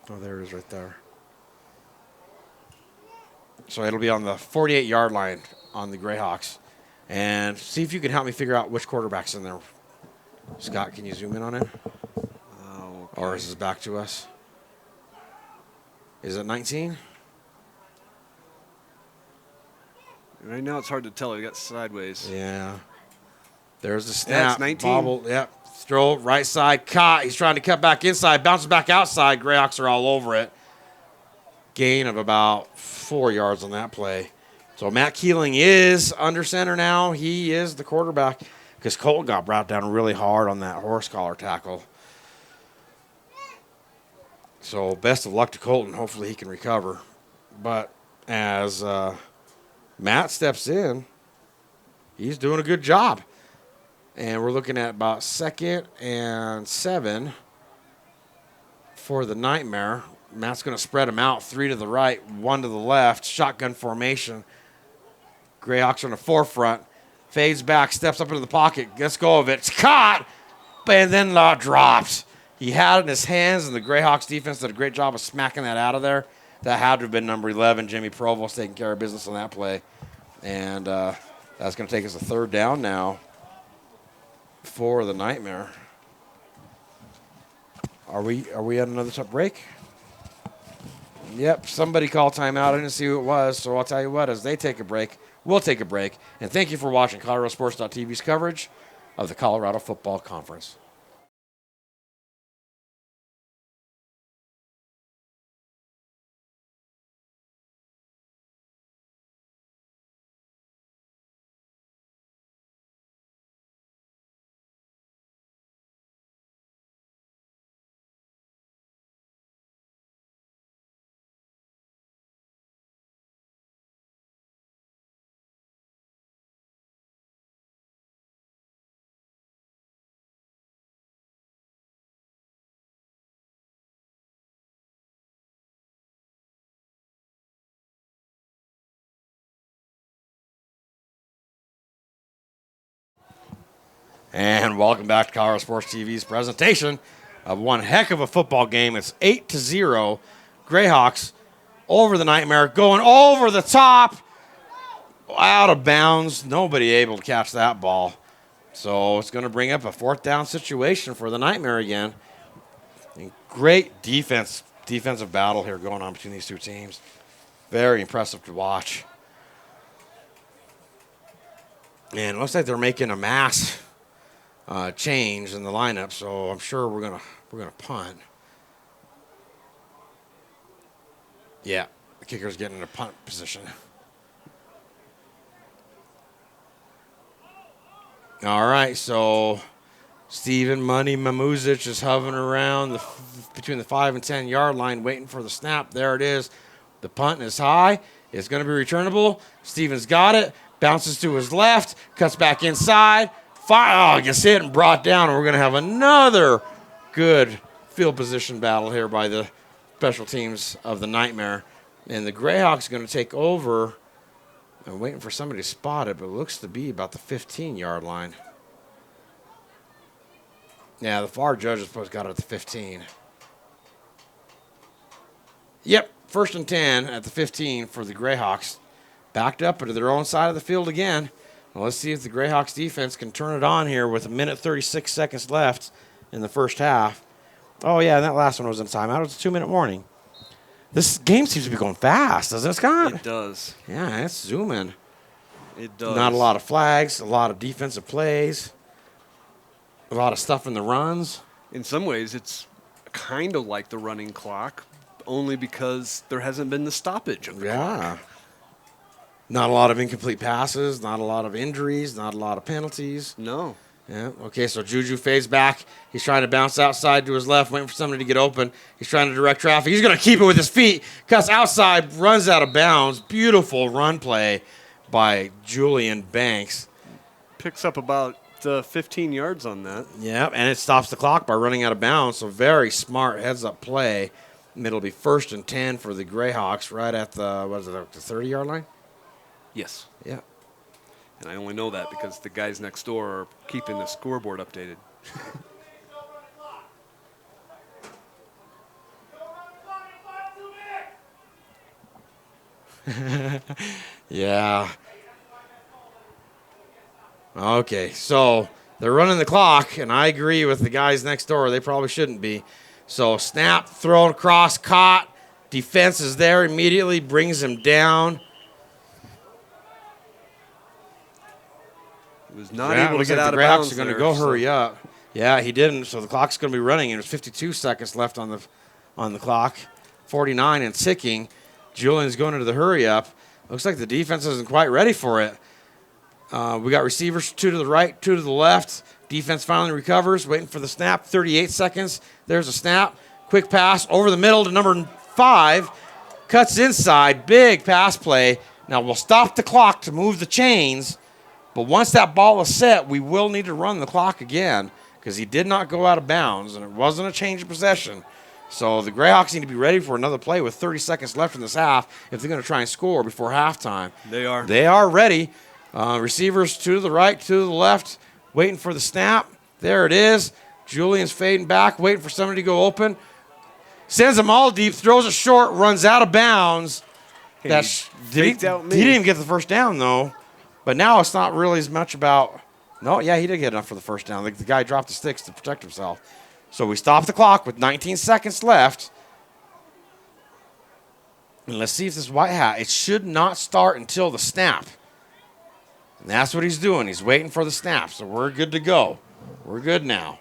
Oh, there it is right there. So it'll be on the 48-yard line on the Greyhawks. And see if you can help me figure out which quarterback's in there. Scott, can you zoom in on it? Oh, okay. Or is this back to us? Is it 19? Right now it's hard to tell. It got sideways. Yeah. There's the snap. Yeah, it's 19. Bobble, yep. Throw, right side, caught. He's trying to cut back inside. Bounces back outside. Greyhawks are all over it. Gain of about 4 yards on that play. So Matt Keeling is under center now. He is the quarterback because Colton got brought down really hard on that horse collar tackle. So best of luck to Colton. Hopefully he can recover. But as Matt steps in, he's doing a good job. And we're looking at about 2nd and 7 for the nightmare. Matt's going to spread them out, 3 to the right, 1 to the left. Shotgun formation. Greyhawks on the forefront. Fades back, steps up into the pocket, gets go of it. It's caught, and then dropped. He had it in his hands, and the Greyhawks defense did a great job of smacking that out of there. That had to have been number 11, Jimmy Provost, taking care of business on that play. And that's going to take us a 3rd down now for the nightmare. Are we at another break? Yep, somebody called timeout. I didn't see who it was, so I'll tell you what, as they take a break, we'll take a break. And thank you for watching ColoradoSports.TV's coverage of the Colorado Football Conference. And welcome back to Colorado Sports TV's presentation of one heck of a football game. It's 8-0. Greyhawks over the nightmare, going over the top, out of bounds. Nobody able to catch that ball. So it's going to bring up a 4th down situation for the nightmare again. And great defensive battle here going on between these two teams. Very impressive to watch. And it looks like they're making a mass change in the lineup, so I'm sure we're gonna punt. Yeah, the kicker's getting in a punt position. All right, so Steven Money Mamuzic is hovering around between the 5 and 10 yard line, waiting for the snap. There it is. The punt is high. It's going to be returnable. Steven's got it. Bounces to his left. Cuts back inside. Fire! Oh, gets hit and brought down. And we're going to have another good field position battle here by the special teams of the Nightmare. And the Greyhawks are going to take over. I'm waiting for somebody to spot it, but it looks to be about the 15-yard line. Yeah, the far judge is supposed to got it at the 15. Yep, 1st and 10 at the 15 for the Greyhawks. Backed up into their own side of the field again. Well, let's see if the Greyhawks defense can turn it on here with 1:36 seconds left in the first half. Oh, yeah, and that last one was in timeout. It was a 2-minute warning. This game seems to be going fast, doesn't it, Scott? It does. Yeah, it's zooming. It does. Not a lot of flags, a lot of defensive plays, a lot of stuff in the runs. In some ways, it's kind of like the running clock, only because there hasn't been the stoppage of the clock. Not a lot of incomplete passes, not a lot of injuries, not a lot of penalties. No. Yeah, okay, so Juju fades back. He's trying to bounce outside to his left, waiting for somebody to get open. He's trying to direct traffic. He's going to keep it with his feet. Cuts outside, runs out of bounds. Beautiful run play by Julian Banks. Picks up about 15 yards on that. Yeah, and it stops the clock by running out of bounds, so very smart heads-up play. It'll be 1st and 10 for the Greyhawks right at the, what is it, the 30-yard line? Yes. Yeah. And I only know that because the guys next door are keeping the scoreboard updated. Yeah. Okay, so they're running the clock, and I agree with the guys next door. They probably shouldn't be. So snap, thrown across, caught. Defense is there immediately, brings him down. Was not able to get out of bounds. The Greyhawks are going to go hurry up. Yeah, he didn't. So the clock's going to be running, and there's 52 seconds left on the clock. 49 and ticking. Julian's going into the hurry up. Looks like the defense isn't quite ready for it. We got receivers 2 to the right, 2 to the left. Defense finally recovers, waiting for the snap. 38 seconds. There's a snap. Quick pass over the middle to number 5. Cuts inside. Big pass play. Now we'll stop the clock to move the chains. But once that ball is set, we will need to run the clock again because he did not go out of bounds, and it wasn't a change of possession. So the Greyhawks need to be ready for another play with 30 seconds left in this half if they're going to try and score before halftime. They are. They are ready. Receivers 2 to the right, 2 to the left, waiting for the snap. There it is. Julian's fading back, waiting for somebody to go open. Sends them all deep, throws it short, runs out of bounds. Hey, He didn't even get the first down, though. But now it's not really as much about – no, yeah, he did get enough for the first down. The guy dropped the sticks to protect himself. So we stop the clock with 19 seconds left. And let's see if this white hat – it should not start until the snap. And that's what he's doing. He's waiting for the snap. So we're good to go. We're good now.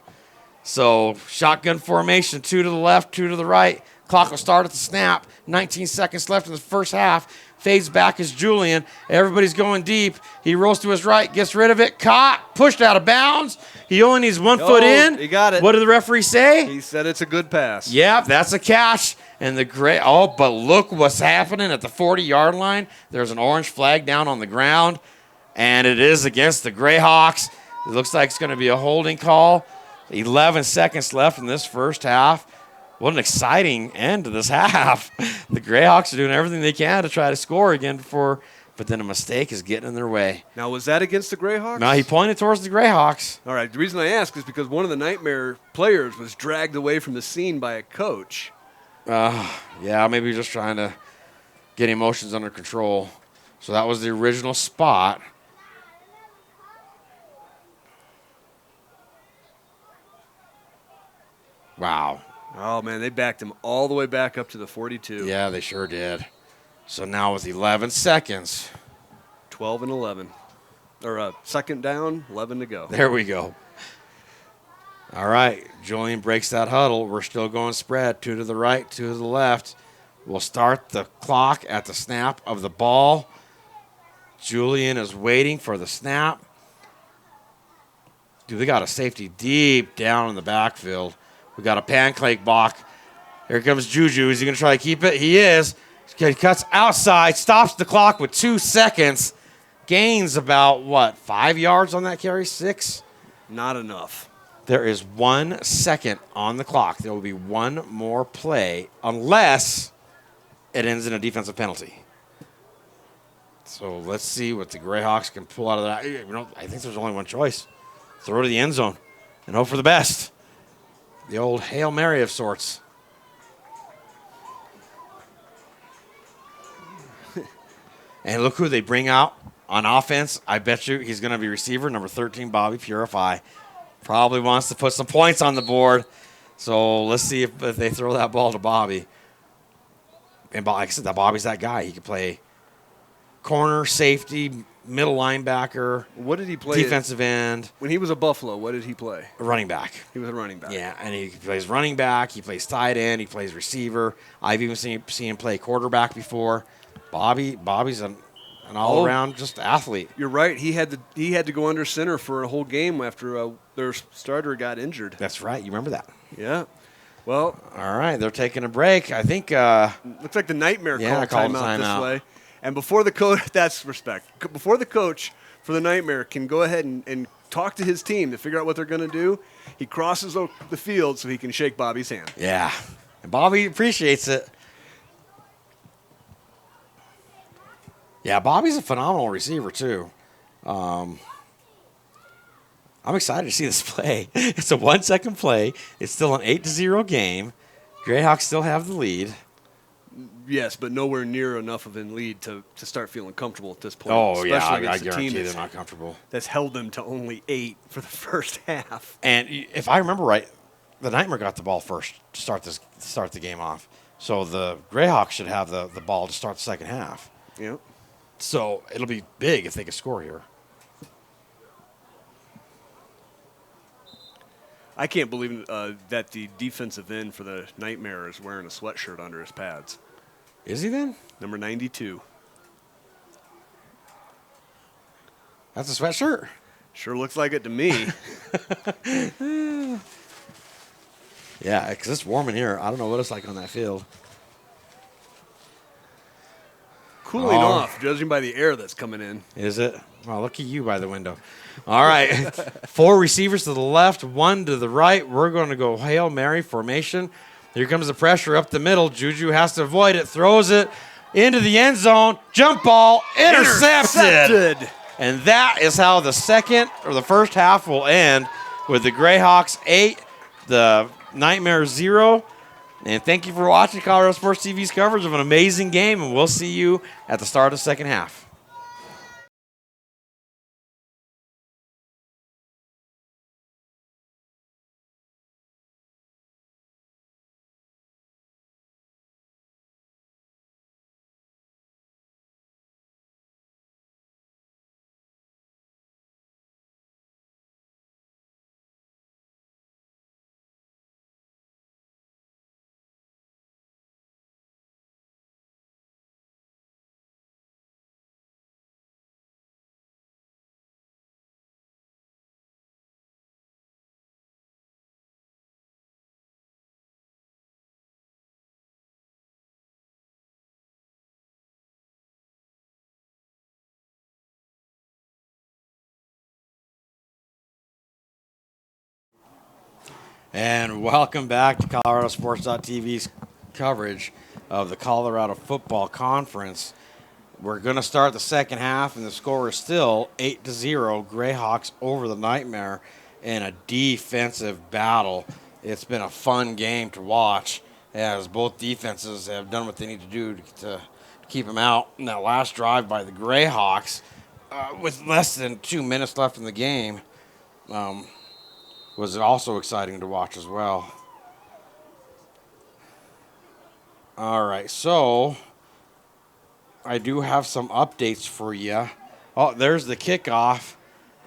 So shotgun formation, 2 to the left, 2 to the right. Clock will start at the snap. 19 seconds left in the first half. Fades back is Julian. Everybody's going deep. He rolls to his right, gets rid of it. Caught, pushed out of bounds. He only needs 1 foot in. He got it. What did the referee say? He said it's a good pass. Yeah, that's a catch. And but look what's happening at the 40-yard line. There's an orange flag down on the ground, and it is against the Greyhawks. It looks like it's going to be a holding call. 11 seconds left in this first half. What an exciting end to this half. The Greyhawks are doing everything they can to try to score again but then a mistake is getting in their way. Now, was that against the Greyhawks? No, he pointed towards the Greyhawks. All right, the reason I ask is because one of the Nightmare players was dragged away from the scene by a coach. Yeah, maybe just trying to get emotions under control. So that was the original spot. Wow. Oh, man, they backed him all the way back up to the 42. Yeah, they sure did. So now with 11 seconds. 12 and 11. second down, 11 to go. There we go. All right, Julian breaks that huddle. We're still going spread, 2 to the right, 2 to the left. We'll start the clock at the snap of the ball. Julian is waiting for the snap. Dude, we got a safety deep down in the backfield. We got a pancake block. Here comes Juju. Is he going to try to keep it? He is. He cuts outside, stops the clock with 2 seconds. Gains about, 5 yards on that carry? 6? Not enough. There is 1 second on the clock. There will be one more play unless it ends in a defensive penalty. So let's see what the Greyhawks can pull out of that. I think there's only one choice. Throw to the end zone and hope for the best. The old Hail Mary of sorts. And look who they bring out on offense. I bet you he's going to be receiver number 13, Bobby Purify. Probably wants to put some points on the board. So let's see if they throw that ball to Bobby. And like I said, Bobby's that guy. He could play corner, safety, middle linebacker. What did he play? Defensive end. When he was a Buffalo, what did he play? Running back. He was a running back. Yeah, and he plays running back. He plays tight end. He plays receiver. I've even seen him play quarterback before. Bobby's an all-around just athlete. You're right. He had to go under center for a whole game after their starter got injured. That's right. You remember that? Yeah. Well, all right. They're taking a break. I think. Looks like the Nightmare called timeout this way. And before the coach, that's respect. Before the coach for the Nightmare can go ahead and talk to his team to figure out what they're going to do, he crosses the field so he can shake Bobby's hand. Yeah, and Bobby appreciates it. Yeah, Bobby's a phenomenal receiver too. I'm excited to see this play. It's a 1-second play. It's still an 8-0 game. Greyhawks still have the lead. Yes, but nowhere near enough of a lead to start feeling comfortable at this point. Oh, yeah, Especially I against a guarantee team they're not comfortable. That's held them to only 8 for the first half. And if I remember right, the Nightmare got the ball first to start the game off. So the Greyhawks should have the ball to start the second half. Yep. So it'll be big if they can score here. I can't believe that the defensive end for the Nightmare is wearing a sweatshirt under his pads. Is he then? Number 92. That's a sweatshirt? Sure looks like it to me. Yeah, because it's warm in here. I don't know what it's like on that field. Cooling off, judging by the air that's coming in. Is it? Well, look at you by the window. All right. 4 receivers to the left, 1 to the right. We're going to go Hail Mary formation. Here comes the pressure up the middle. Juju has to avoid it, throws it into the end zone. Jump ball, intercepted. And that is how the first half will end, with the Greyhawks 8, the Nightmare 0. And thank you for watching Colorado Sports TV's coverage of an amazing game, and we'll see you at the start of the second half. And welcome back to ColoradoSports.TV's coverage of the Colorado Football Conference. We're going to start the second half, and the score is still 8-0, Greyhawks over the Nightmare in a defensive battle. It's been a fun game to watch, as both defenses have done what they need to do to keep them out. In that last drive by the Greyhawks, with less than 2 minutes left in the game, was also exciting to watch as well. All right, so I do have some updates for you. Oh, there's the kickoff,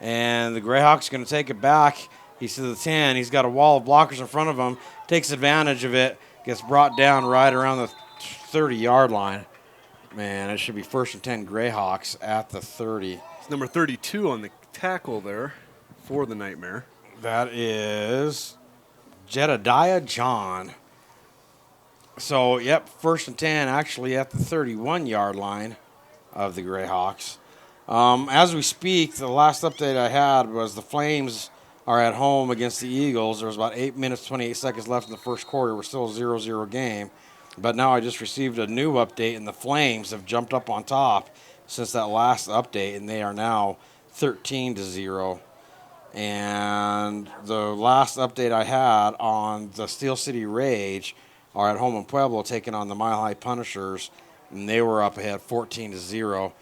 and the Greyhawks going to take it back. He's to the 10. He's got a wall of blockers in front of him. Takes advantage of it. Gets brought down right around the 30-yard line. Man, it should be 1st and 10 Greyhawks at the 30. It's number 32 on the tackle there for the Nightmare. That is Jedediah John. So, yep, 1st and 10 actually at the 31-yard line of the Greyhawks. As we speak, the last update I had was the Flames are at home against the Eagles. There was about 8 minutes, 28 seconds left in the first quarter. We're still a 0-0 game. But now I just received a new update, and the Flames have jumped up on top since that last update, and they are now 13-0. And the last update I had on the Steel City Rage are at home in Pueblo taking on the Mile High Punishers, and they were up ahead 14-0.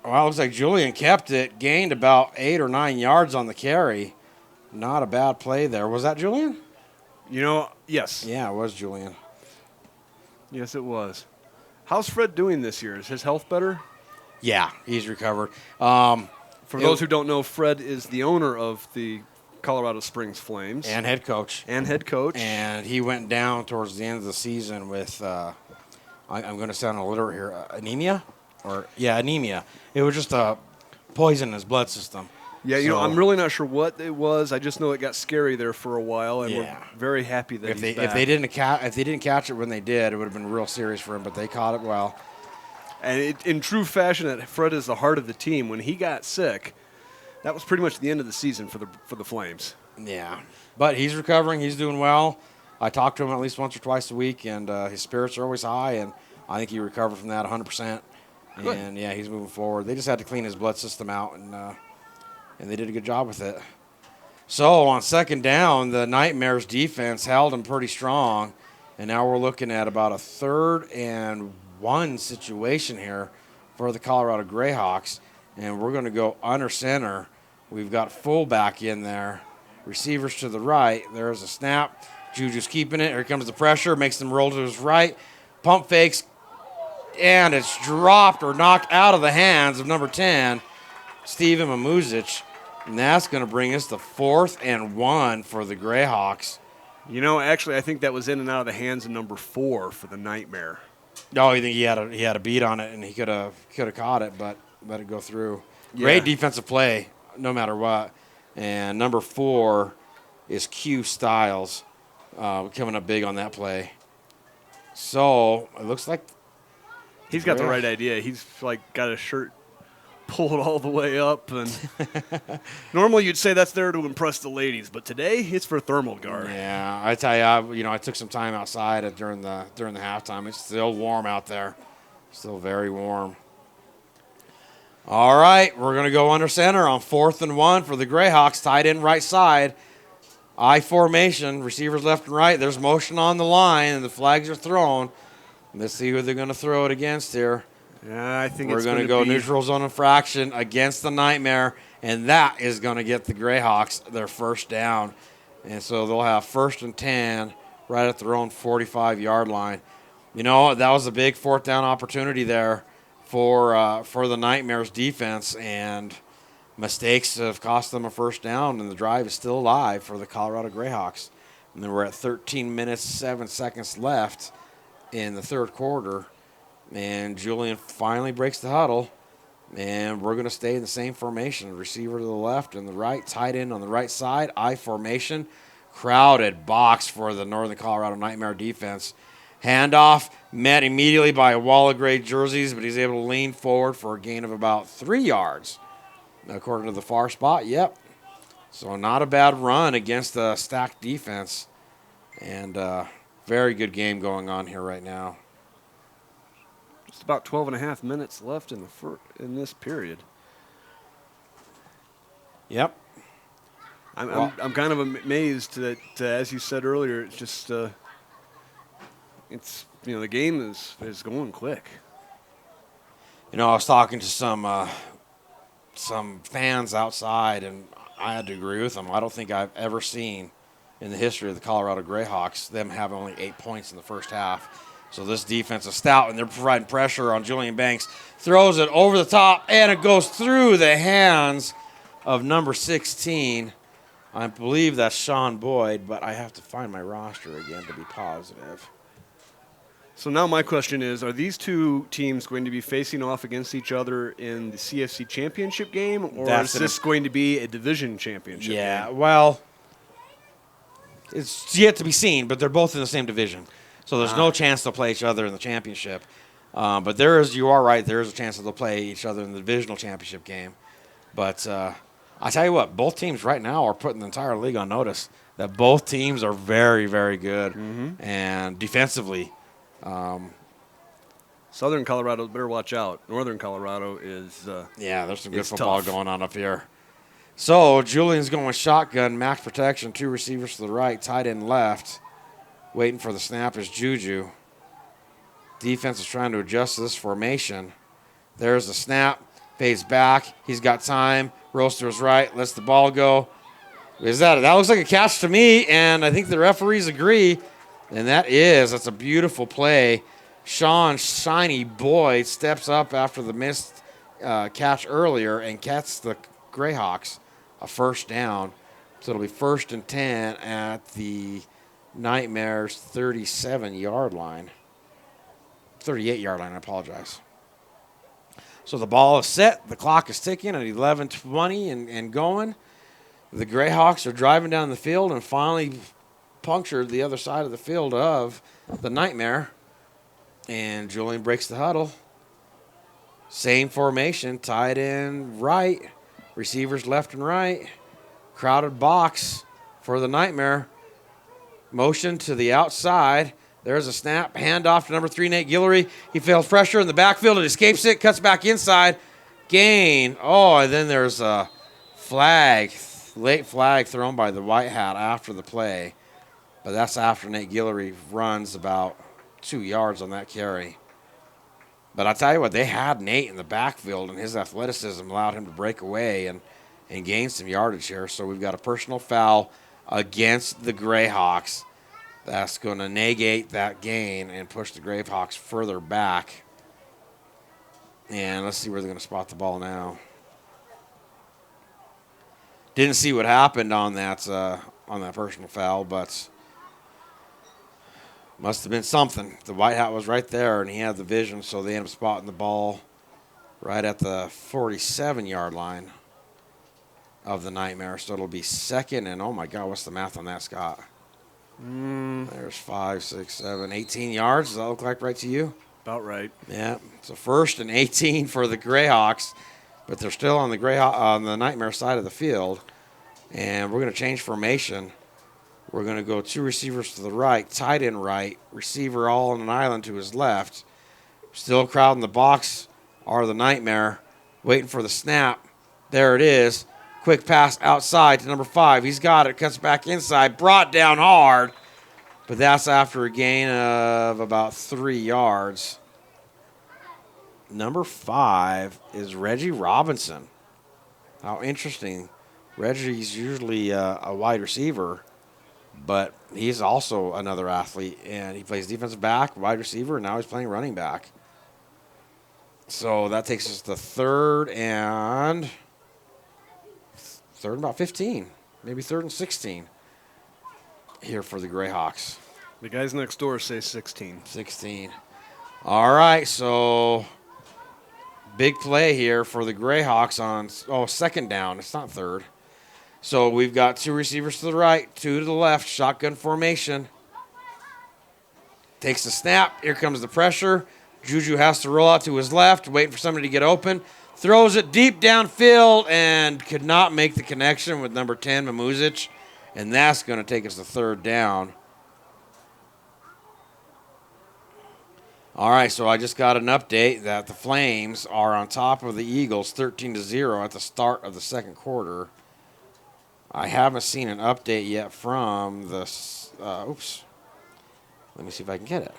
Well, it looks like Julian kept it, gained about 8 or 9 yards on the carry. Not a bad play there. Was that Julian? Yes. Yeah, it was Julian. Yes, it was. How's Fred doing this year? Is his health better? Yeah, he's recovered. For those who don't know, Fred is the owner of the Colorado Springs Flames. And head coach. And he went down towards the end of the season with, I'm going to sound illiterate here, anemia? Anemia. It was just a poison in his blood system. Yeah, I'm really not sure what it was. I just know it got scary there for a while, and we're very happy that he's back. If they didn't catch it when they did, it would have been real serious for him. But they caught it well. And in true fashion, that Fred is the heart of the team. When he got sick, that was pretty much the end of the season for the Flames. Yeah, but he's recovering. He's doing well. I talk to him at least once or twice a week, and his spirits are always high. And I think he recovered from that 100%. Good. And yeah, he's moving forward. They just had to clean his blood system out, and they did a good job with it. So on 2nd down, the Nightmares defense held him pretty strong, and now we're looking at about a 3rd and 1 situation here for the Colorado Greyhawks, and we're going to go under center. We've got fullback in there, receivers to the right. There's a snap. Juju's keeping it. Here comes the pressure, makes them roll to his right. Pump fakes, and it's dropped or knocked out of the hands of number 10, Steven Mamuzic. And that's going to bring us to 4th and 1 for the Greyhawks. Actually, I think that was in and out of the hands of number 4 for the Nightmare. Oh, you think he had a beat on it, and he could have caught it, but let it go through. Yeah. Great defensive play, no matter what. And number 4 is Q Styles, coming up big on that play. So it looks like he's got the right idea. He's got his shirt pulled all the way up, and normally you'd say that's there to impress the ladies, but today it's for thermal guard. Yeah, I tell you, I took some time outside during the halftime. It's still warm out there, still very warm. All right, we're going to go under center on 4th and 1 for the Greyhawks, tight end right side. I formation, receivers left and right. There's motion on the line, and the flags are thrown. Let's see who they're going to throw it against here. Yeah, I think we're going to go neutral zone infraction against the Nightmare, and that is going to get the Greyhawks their 1st down. And so they'll have 1st and 10 right at their own 45-yard line. That was a big 4th down opportunity there for the Nightmares defense, and mistakes have cost them a 1st down, and the drive is still alive for the Colorado Greyhawks. And then we're at 13 minutes, 7 seconds left in the 3rd quarter. And Julian finally breaks the huddle, and we're going to stay in the same formation. Receiver to the left and the right, tight end on the right side, I formation. Crowded box for the Northern Colorado Nightmare defense. Handoff met immediately by a wall of gray jerseys, but he's able to lean forward for a gain of about 3 yards. According to the far spot, yep. So not a bad run against the stacked defense. And very good game going on here right now. Just about 12 and a half minutes left in this period. Yep. I'm kind of amazed that, as you said earlier, it's just the game is going quick. I was talking to some fans outside, and I had to agree with them. I don't think I've ever seen in the history of the Colorado Greyhawks them have only 8 points in the first half. So this defense is stout, and they're providing pressure on Julian Banks. Throws it over the top, and it goes through the hands of number 16. I believe that's Sean Boyd, but I have to find my roster again to be positive. So now my question is, are these two teams going to be facing off against each other in the CFC championship game, or is this going to be a division championship game? Yeah, well, it's yet to be seen, but they're both in the same division. So there's no chance they'll play each other in the championship. But you are right, there is a chance that they'll play each other in the divisional championship game. But I tell you what, both teams right now are putting the entire league on notice that both teams are very, very good. And defensively. Southern Colorado better watch out. Northern Colorado is there's some good football tough. going on up here. So Julian's going shotgun, max protection, 2 receivers to the right, tight end left. Waiting for the snap is Juju. Defense is trying to adjust to this formation. There's the snap, fades back. He's got time, rolls to his right, lets the ball go. That looks like a catch to me, and I think the referees agree. And that's a beautiful play. Sean Shiny Boyd steps up after the missed catch earlier and catches the Greyhawks a first down. So it'll be 1st and 10 at the Nightmares 37-yard line. 38-yard line, I apologize. So the ball is set. The clock is ticking at 11:20 and going. The Greyhawks are driving down the field and finally punctured the other side of the field of the Nightmare. And Julian breaks the huddle. Same formation, tight end right, receivers left and right. Crowded box for the Nightmare. Motion to the outside. There's a snap. Handoff to number 3, Nate Guillory. He fails pressure in the backfield. It escapes it. Cuts back inside. Gain. Oh, and then there's a flag. Late flag thrown by the white hat after the play. But that's after Nate Guillory runs about 2 yards on that carry. But I tell you what, they had Nate in the backfield, and his athleticism allowed him to break away and gain some yardage here. So we've got a personal foul against the Greyhawks. That's going to negate that gain and push the Greyhawks further back. And let's see where they're going to spot the ball now. Didn't see what happened on that personal foul, but must have been something. The white hat was right there, and he had the vision, so they ended up spotting the ball right at the 47-yard line of the Nightmare. So it'll be 2nd and, oh, my God, what's the math on that, Scott? There's 5, 6, 7, 18 yards. Does that look like right to you? about right. Yeah, so 1st and 18 for the Greyhawks, but they're still on the Nightmare side of the field. And we're going to change formation. We're going to go 2 receivers to the right, tight end right, receiver all on an island to his left. Still crowding the box are the Nightmare, waiting for the snap. There it is. Quick pass outside to number 5. He's got it, cuts back inside, brought down hard. But that's after a gain of about 3 yards. Number 5 is Reggie Robinson. How interesting. Reggie's usually a wide receiver, but he's also another athlete, and he plays defensive back, wide receiver, and now he's playing running back. So that takes us to 3rd and about 15, maybe 3rd and 16 here for the Greyhawks. The guys next door say 16. 16. All right, so big play here for the Greyhawks on 2nd down. It's not 3rd. So we've got 2 receivers to the right, 2 to the left, shotgun formation. Takes the snap. Here comes the pressure. Juju has to roll out to his left, waiting for somebody to get open. Throws it deep downfield and could not make the connection with number 10, Mamuzic. And that's going to take us to 3rd down. All right, so I just got an update that the Flames are on top of the Eagles 13-0 at the start of the 2nd quarter. I haven't seen an update yet from the let me see if I can get it.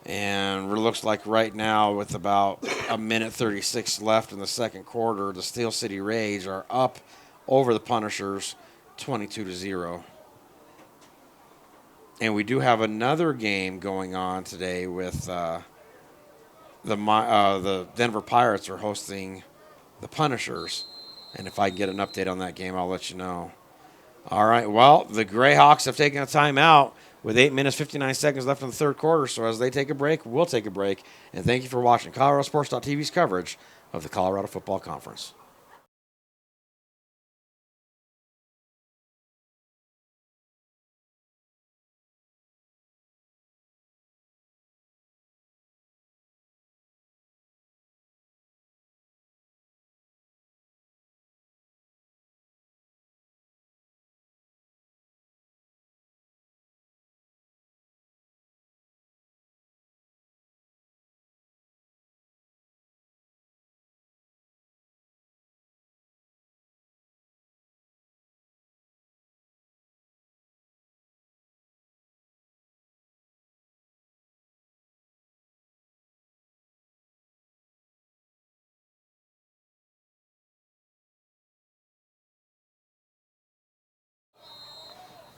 And it looks like right now with about a minute 36 left in the 2nd quarter, the Steel City Rage are up over the Punishers 22-0. And we do have another game going on today with the Denver Pirates are hosting the Punishers. And if I get an update on that game, I'll let you know. All right, well, the Greyhawks have taken a timeout with 8 minutes, 59 seconds left in the third quarter. So as they take a break, we'll take a break. And thank you for watching ColoradoSports.TV's coverage of the Colorado Football Conference.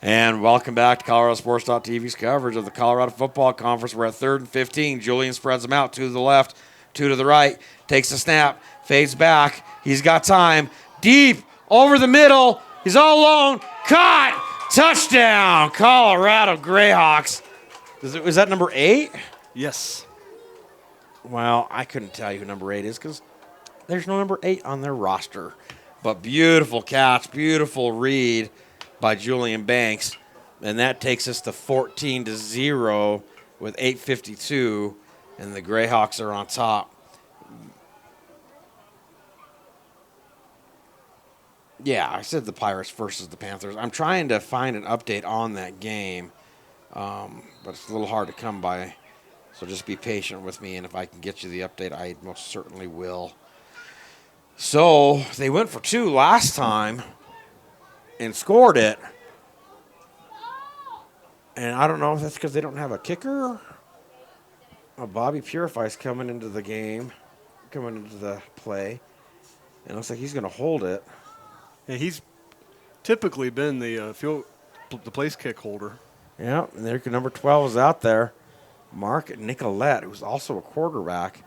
And welcome back to ColoradoSports.TV's coverage of the Colorado Football Conference. We're at 3rd and 15. Julian spreads them out, 2 to the left, 2 to the right. Takes a snap, fades back. He's got time. Deep, over the middle. He's all alone. Caught! Touchdown! Colorado Greyhawks. Is that number 8? Yes. Well, I couldn't tell you who number 8 is because there's no number 8 on their roster. But beautiful catch, beautiful read by Julian Banks, and that takes us to 14-0 with 8:52, and the Greyhawks are on top. Yeah, I said the Pirates versus the Panthers. I'm trying to find an update on that game, but it's a little hard to come by, so just be patient with me, and if I can get you the update, I most certainly will. So they went for 2 last time and scored it. And I don't know if that's because they don't have a kicker. Bobby Purify's coming into the game, coming into the play. And it looks like he's going to hold it. And he's typically been the place kick holder. Yeah, and there number 12 is out there. Mark Nicolette, who's also a quarterback.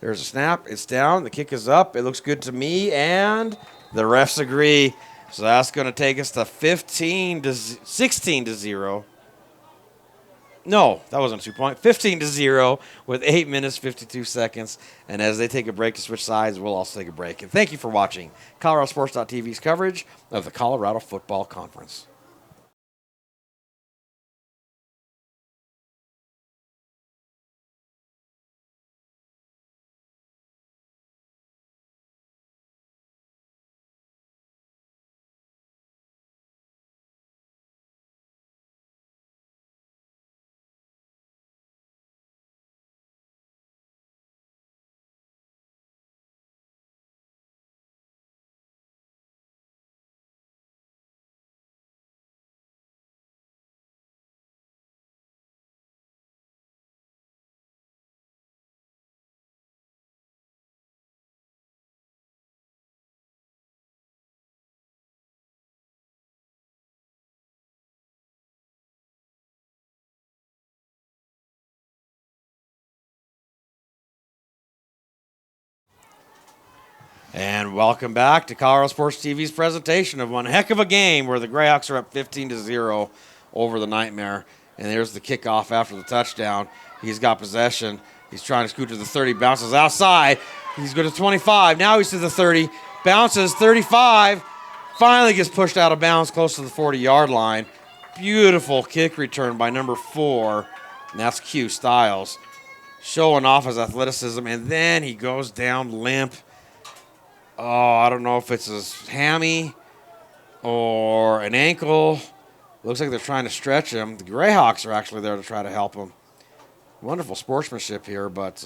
There's a snap. It's down. The kick is up. It looks good to me. And the refs agree. So that's going to take us to 16-0. No, that wasn't a 2-point. 15-0 with 8 minutes, 52 seconds. And as they take a break to switch sides, we'll also take a break. And thank you for watching ColoradoSports.TV's coverage of the Colorado Football Conference. And welcome back to Colorado Sports TV's presentation of one heck of a game where the Greyhawks are up 15-0 over the Nightmare. And there's the kickoff after the touchdown. He's got possession. He's trying to scoot to the 30, bounces outside. He's going to 25. Now he's to the 30, bounces 35. Finally gets pushed out of bounds close to the 40-yard line. Beautiful kick return by number 4, and that's Q Styles, showing off his athleticism. And then he goes down limp. Oh, I don't know if it's his hammy or an ankle. Looks like they're trying to stretch him. The Greyhawks are actually there to try to help him. Wonderful sportsmanship here, but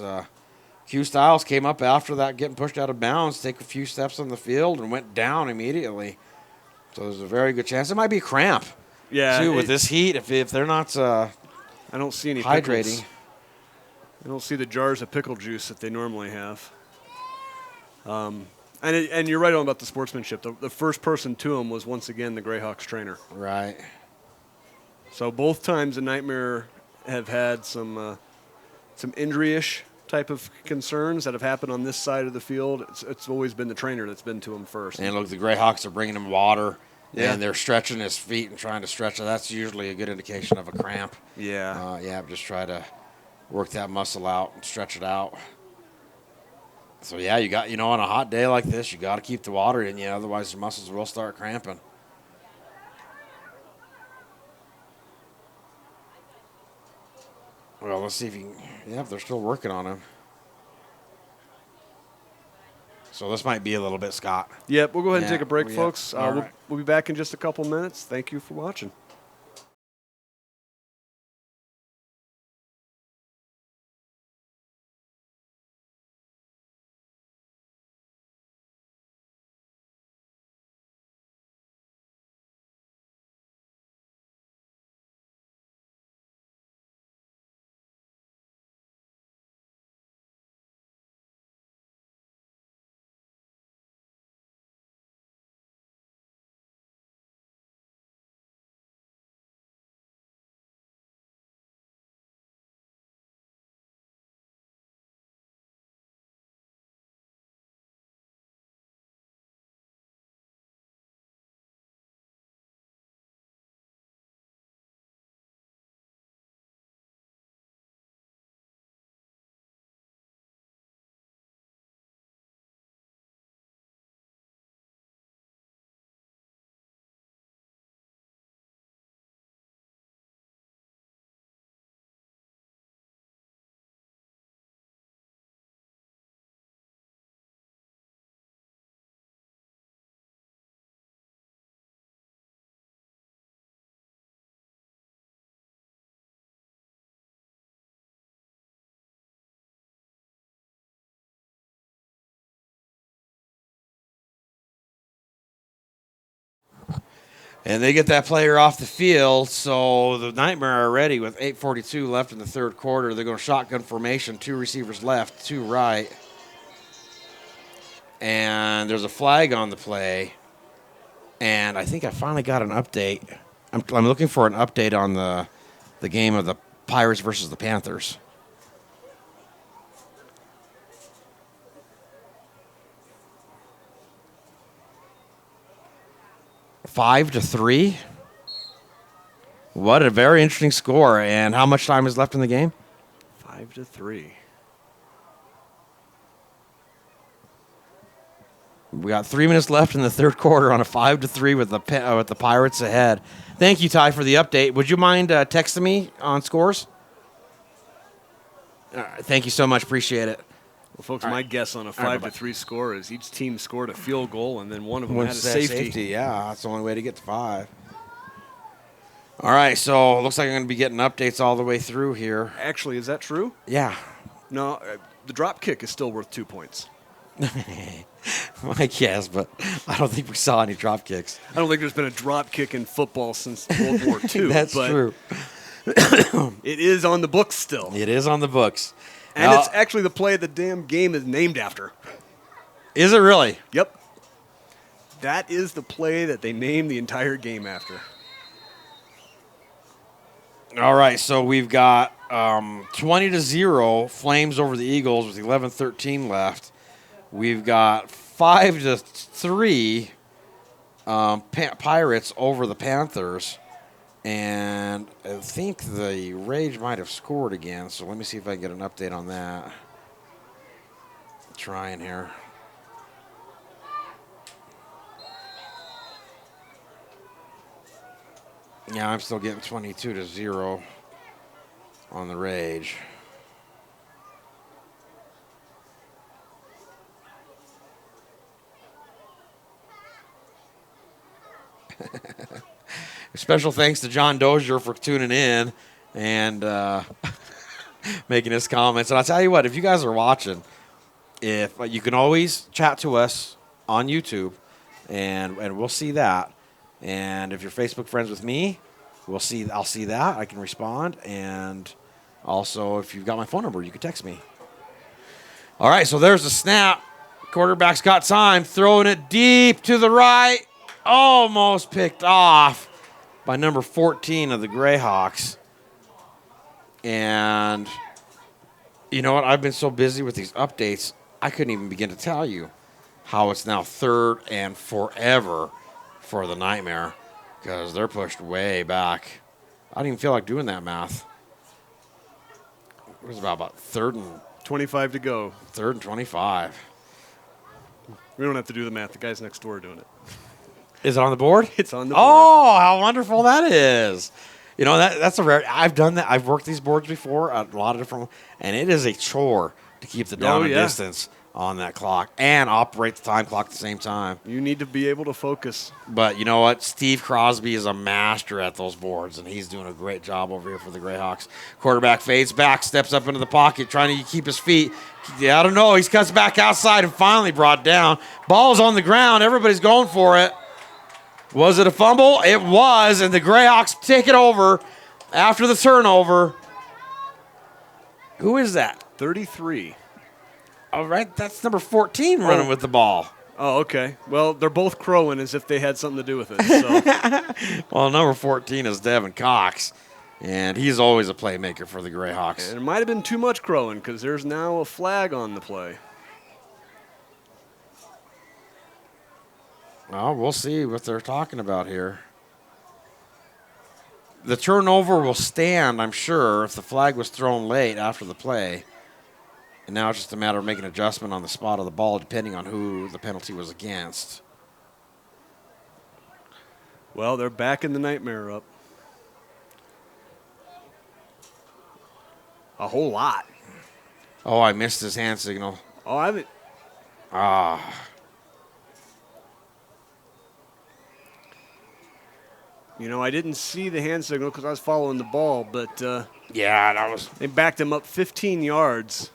Q Styles came up after that, getting pushed out of bounds, take a few steps on the field, and went down immediately. So there's a very good chance. It might be cramp, too, with this heat, if they're not I don't see any hydrating. Pickles. I don't see the jars of pickle juice that they normally have. And you're right on about the sportsmanship. The first person to him was, once again, the Greyhawks trainer. Right. So both times the Nightmare have had some injury-ish type of concerns that have happened on this side of the field. It's always been the trainer that's been to him first. And look, the Greyhawks are bringing him water, Yeah. and they're stretching his feet and trying to stretch it. That's usually a good indication of a cramp. Yeah. Just try to work that muscle out and stretch it out. So, yeah, you got, on a hot day like this, you got to keep the water in you, otherwise your muscles will start cramping. Well, let's see if they're still working on him. So this might be a little bit, Scott. Yep, we'll go ahead and Yeah, take a break, yeah. folks. All right. We'll be back in just a couple minutes. Thank you for watching. And they get that player off the field, so the Nightmare are ready with 8:42 left in the third quarter. They're going shotgun formation, 2 receivers left, 2 right. And there's a flag on the play. And I think I finally got an update. I'm looking for an update on the game of the Pirates versus the Panthers. Five to 3. What a very interesting score. And how much time is left in the game? 5-3. We got 3 minutes left in the third quarter on a 5-3 with the Pirates ahead. Thank you, Ty, for the update. Would you mind texting me on scores? Thank you so much. Appreciate it. Well, folks, my guess on a 5-3 score is each team scored a field goal and then one of them had a safety. Yeah, that's the only way to get to 5. All right, so it looks like I'm going to be getting updates all the way through here. Actually, is that true? Yeah. No, the drop kick is still worth 2 points. I guess, but I don't think we saw any drop kicks. I don't think there's been a drop kick in football since World War II. That's true. It is on the books still. It is on the books. And it's actually the play the damn game is named after. Is it really? Yep. That is the play that they named the entire game after. All right, so we've got 20-0 Flames over the Eagles with 11:13 left. We've got 5-3 Pirates over the Panthers. And I think the Rage might have scored again, so let me see if I can get an update on that. Trying here. Yeah, I'm still getting 22-0 on the Rage. Special thanks to John Dozier for tuning in and making his comments. And I'll tell you what, if you guys are watching, if you can always chat to us on YouTube, and we'll see that. And if you're Facebook friends with me, I'll see that. I can respond. And also, if you've got my phone number, you can text me. All right, so there's the snap. Quarterback's got time, throwing it deep to the right. Almost picked off. by number 14 of the Greyhawks. And you know what? I've been so busy with these updates, I couldn't even begin to tell you how it's now 3rd and forever for the Nightmare because they're pushed way back. I didn't even feel like doing that math. It was about 3rd and 25 to go. 3rd and 25. We don't have to do the math. The guy's next door are doing it. Is it on the board? It's on the board. Oh, how wonderful that is. You know, that's a rare. I've done that. I've worked these boards before, a lot of different, and it is a chore to keep the down and distance on that clock and operate the time clock at the same time. You need to be able to focus. But you know what? Steve Crosby is a master at those boards, and he's doing a great job over here for the Greyhawks. Quarterback fades back, steps up into the pocket, trying to keep his feet. I don't know. He cuts back outside and finally brought down. Ball's on the ground. Everybody's going for it. Was it a fumble? It was, and the Greyhawks take it over after the turnover. Who is that? 33. All right, that's number 14 running with the ball. Oh, okay. Well, they're both crowing as if they had something to do with it. So. Well, number 14 is Devin Cox, and he's always a playmaker for the Greyhawks. And it might have been too much crowing because there's now a flag on the play. Well, we'll see what they're talking about here. The turnover will stand, I'm sure, if the flag was thrown late after the play. And now it's just a matter of making an adjustment on the spot of the ball depending on who the penalty was against. Well, they're backing the Nightmare up. A whole lot. Oh, I missed his hand signal. Oh, I haven't. You know, I didn't see the hand signal because I was following the ball, but Yeah, that was. they backed him up 15 yards.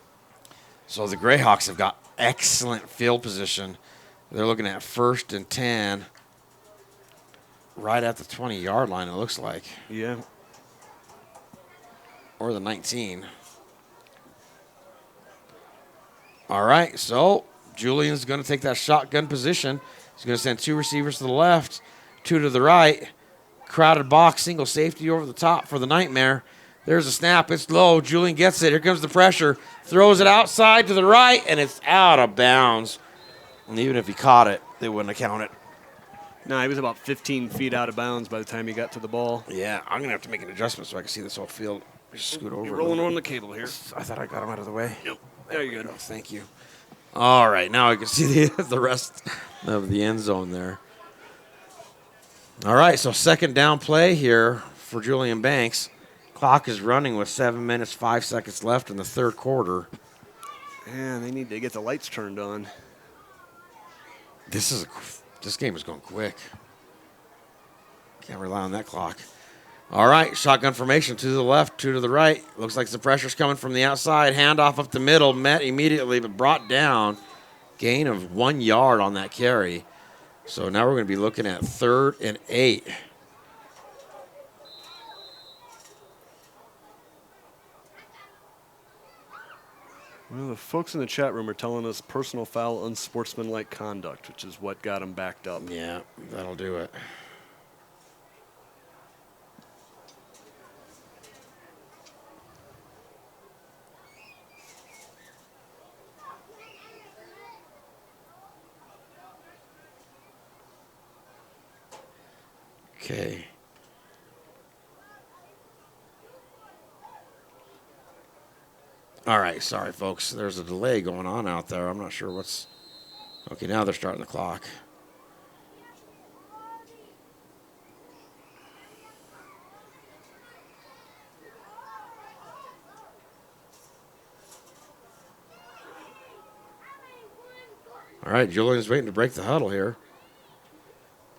So the Greyhawks have got excellent field position. They're looking at 1st and 10, right at the 20-yard line, it looks like. Yeah. Or the 19. All right, so Julian's going to take that shotgun position. He's going to send 2 receivers to the left, 2 to the right. Crowded box, single safety over the top for the Nightmare. There's a snap. It's low. Julian gets it. Here comes the pressure. Throws it outside to the right, and it's out of bounds. And even if he caught it, they wouldn't have counted. No, he was about 15 feet out of bounds by the time he got to the ball. Yeah, I'm going to have to make an adjustment so I can see this whole field. Just scoot over. You're rolling on the cable here. I thought I got him out of the way. Yep. There you go. Thank you. All right, now I can see the rest of the end zone there. All right, so 2nd down play here for Julian Banks. Clock is running with 7 minutes, 5 seconds left in the 3rd quarter. Man, they need to get the lights turned on. This game is going quick. Can't rely on that clock. All right, shotgun formation, 2 to the left, 2 to the right. Looks like the pressure's coming from the outside. Handoff up the middle, met immediately, but brought down. Gain of 1 yard on that carry. So now we're going to be looking at 3rd and 8. Well, the folks in the chat room are telling us personal foul, unsportsmanlike conduct, which is what got him backed up. Yeah, that'll do it. Okay. All right, sorry, folks. There's a delay going on out there. I'm not sure what's... Okay, now they're starting the clock. All right, Julian's waiting to break the huddle here.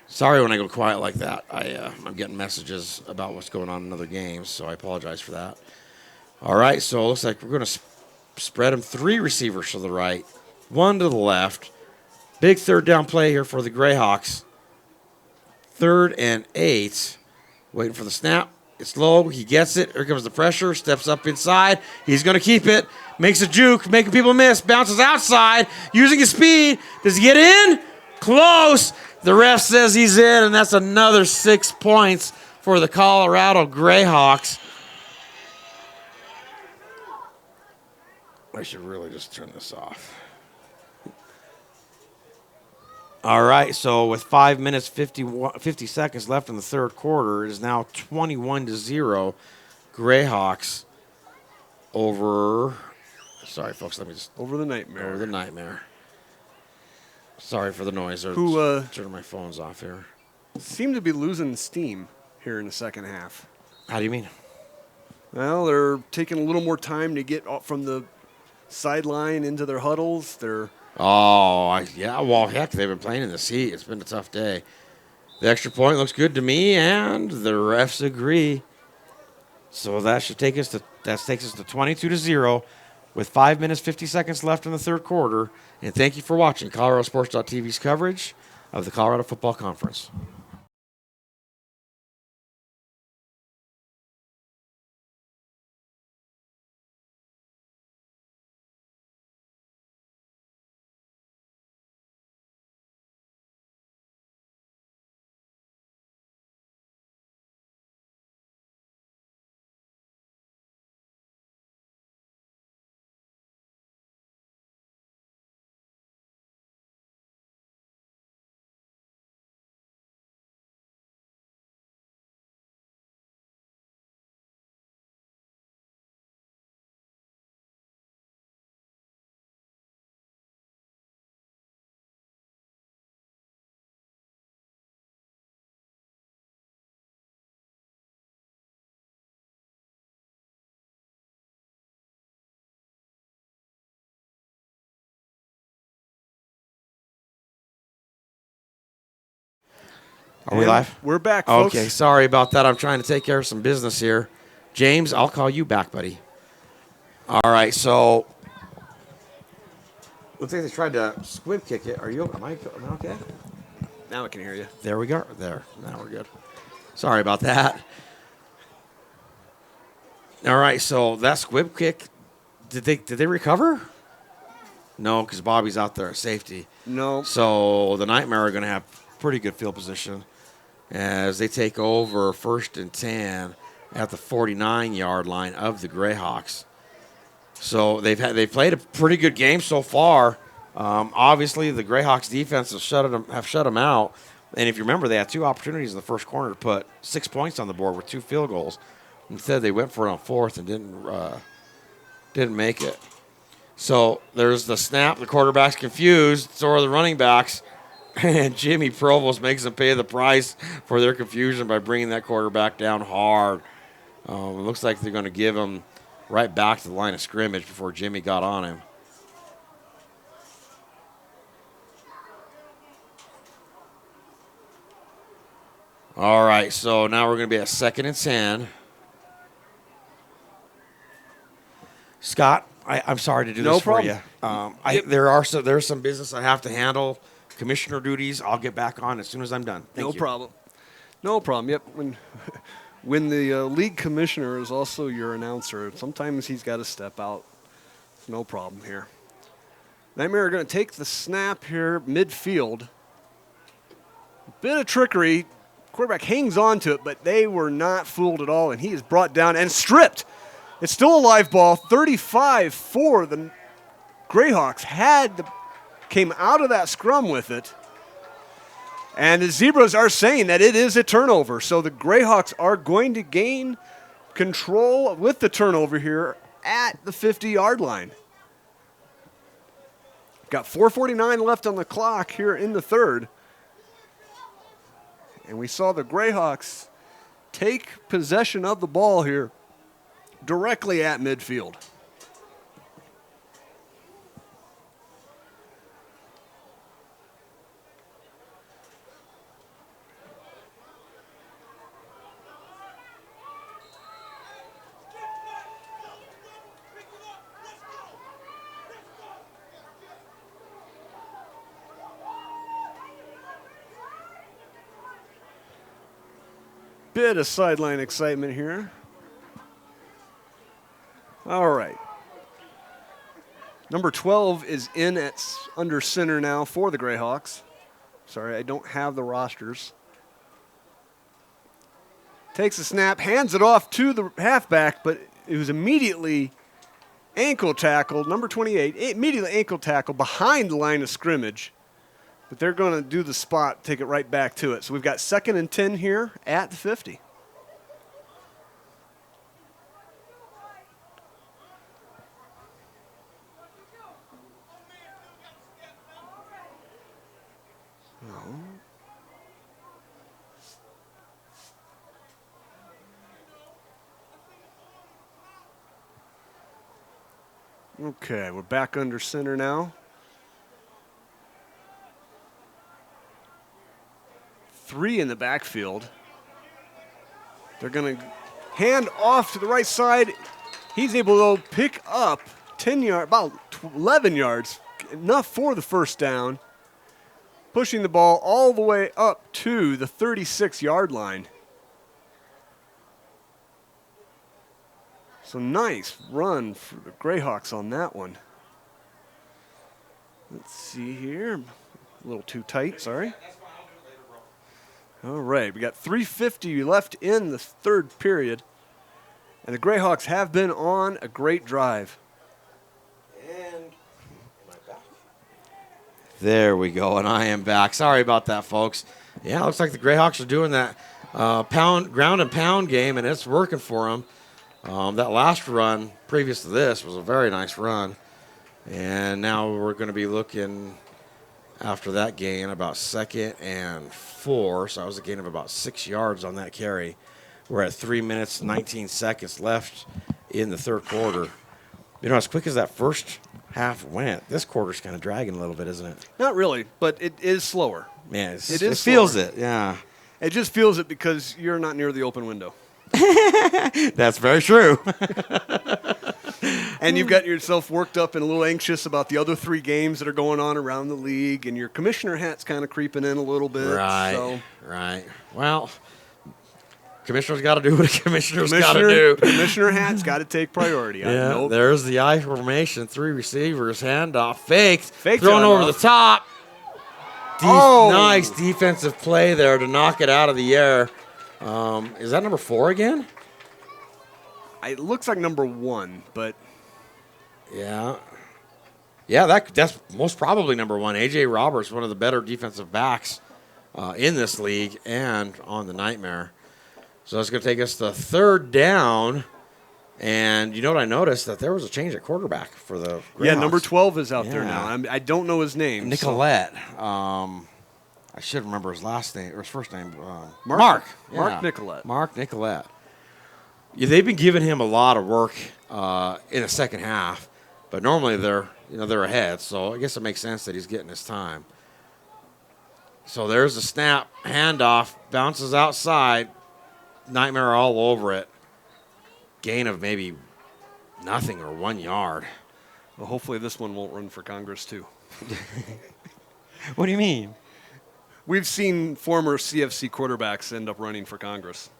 Sorry when I go quiet like that. I'm getting messages about what's going on in other games, so I apologize for that. All right, so it looks like we're going to spread them 3 receivers to the right, 1 to the left. Big 3rd down play here for the Greyhawks. 3rd and 8. Waiting for the snap. It's low. He gets it. Here comes the pressure. Steps up inside. He's going to keep it. Makes a juke, making people miss. Bounces outside, using his speed. Does he get in? Close. The ref says he's in, and that's another 6 points for the Colorado Greyhawks. I should really just turn this off. All right, so with 5 minutes 50 seconds left in the third quarter, it is now 21-0. Greyhawks over. Sorry, folks. Let me just Over the Nightmare. over the Nightmare. Sorry for the noise. Turning my phones off here. Seem to be losing steam here in the second half. How do you mean? Well, they're taking a little more time to get off from the sideline into their huddles. They're Yeah. Well, heck, they've been playing in the heat. It's been a tough day. The extra point looks good to me, and the refs agree. So that takes us to 22-0 with 5 minutes 50 seconds left in the third quarter. And thank you for watching ColoradoSports.TV's coverage of the Colorado Football Conference. Are we live? We're back, folks. Okay, sorry about that. I'm trying to take care of some business here. James, I'll call you back, buddy. All right, so looks like they tried to squib kick it. Am I okay? Now I can hear you. There we go. There. Now we're good. Sorry about that. All right, so that squib kick, did they recover? No, because Bobby's out there at safety. No. So the Nightmare are going to have pretty good field position as they take over 1st and 10 at the 49-yard line of the Greyhawks. So they've played a pretty good game so far. Obviously, the Greyhawks defense have shut them out. And if you remember, they had 2 opportunities in the first quarter to put 6 points on the board with 2 field goals. Instead, they went for it on 4th and didn't make it. So there's the snap. The quarterback's confused. So are the running backs. And Jimmy Provost makes them pay the price for their confusion by bringing that quarterback down hard. It looks like they're going to give him right back to the line of scrimmage before Jimmy got on him. All right, so now we're going to be at 2nd and 10. Scott, I'm sorry to do this for you. There's some business I have to handle. Commissioner duties, I'll get back on as soon as I'm done. Thank you. No problem. Yep. When the league commissioner is also your announcer, sometimes he's got to step out. No problem here. Nightmare are going to take the snap here midfield. Bit of trickery. Quarterback hangs on to it, but they were not fooled at all, and he is brought down and stripped. It's still a live ball. 35 for the Greyhawks came out of that scrum with it. And the Zebras are saying that it is a turnover. So the Greyhawks are going to gain control with the turnover here at the 50-yard line. Got 4:49 left on the clock here in the third. And we saw the Greyhawks take possession of the ball here directly at midfield. Bit of sideline excitement here. All right. Number 12 is in at under center now for the Greyhawks. Sorry, I don't have the rosters. takes a snap, hands it off to the halfback, but it was immediately ankle tackled. Number 28, immediately ankle tackled behind the line of scrimmage. But they're going to do the spot, take it right back to it. So we've got 2nd and 10 here at the 50. Okay, we're back under center now. 3 in the backfield. They're going to hand off to the right side. He's able to pick up 10 yards, about 11 yards, enough for the first down, pushing the ball all the way up to the 36-yard line. So nice run for the Greyhawks on that one. Let's see here. A little too tight, sorry. All right, we got 3:50 left in the 3rd period. And the Greyhawks have been on a great drive. And there we go, and I am back. Sorry about that, folks. Yeah, it looks like the Greyhawks are doing that ground and pound game, and it's working for them. That last run previous to this was a very nice run. And now we're going to be looking after that gain about 2nd and 4. So that was a gain of about 6 yards on that carry. We're at 3 minutes, 19 seconds left in the 3rd quarter. You know, as quick as that first half went, this quarter's kind of dragging a little bit, isn't it? Not really, but it is slower. Man, It is it feels slower. it, yeah. It just feels it because you're not near the open window. That's very true. And you've got yourself worked up and a little anxious about the other 3 games that are going on around the league, and your commissioner hat's kind of creeping in a little bit. Right, So. right. Well, commissioner's got to do what a commissioner's got to do. Commissioner hat's got to take priority. Yeah, there's the I formation. 3 receivers, handoff, faked, Fake thrown over handoff. the top. Nice defensive play there to knock it out of the air. Is that number 4 again? It looks like number 1, but Yeah. Yeah, that's most probably number 1. A.J. Roberts, one of the better defensive backs in this league and on the Nightmare. So that's going to take us to 3rd down. And you know what I noticed? That there was a change at quarterback for the Greyhawks. yeah, number 12 is out there Yeah. now. I don't know his name. Nicolette. I should remember his last name or his first name. Mark. Yeah. Mark Nicolette. Mark Nicolette. Yeah, they've been giving him a lot of work in the second half, but normally they're ahead. So I guess it makes sense that he's getting his time. So there's the snap, handoff, bounces outside, Nightmare all over it. Gain of maybe nothing or 1 yard. Well, hopefully this one won't run for Congress, too. What do you mean? We've seen former CFC quarterbacks end up running for Congress.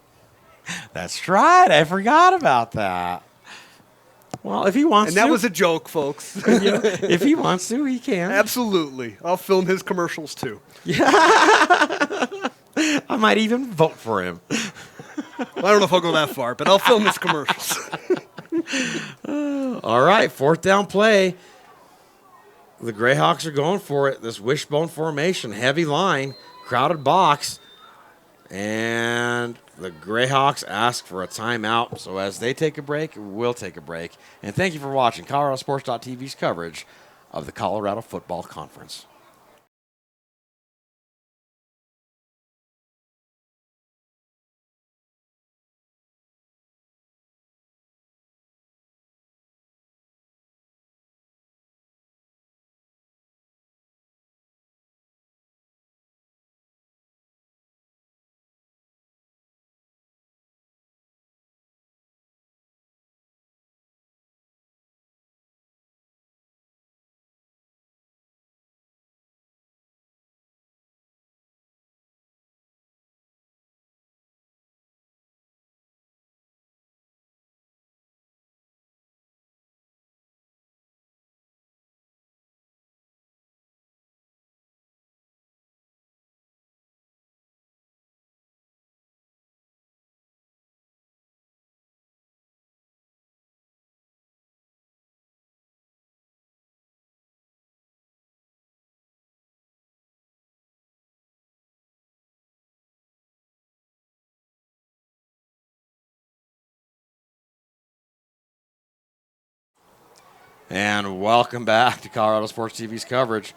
That's right. I forgot about that. Well, if he wants And to. that was a joke, folks. If he wants to, he can. Absolutely. I'll film his commercials, too. I might even vote for him. I don't know if I'll go that far, but I'll film his commercials. All right, 4th down play. The Greyhawks are going for it. This wishbone formation, heavy line, crowded box. And the Greyhawks ask for a timeout. So as they take a break, we'll take a break. And thank you for watching ColoradoSports.TV's coverage of the Colorado Football Conference. And welcome back to Colorado Sports TV's coverage.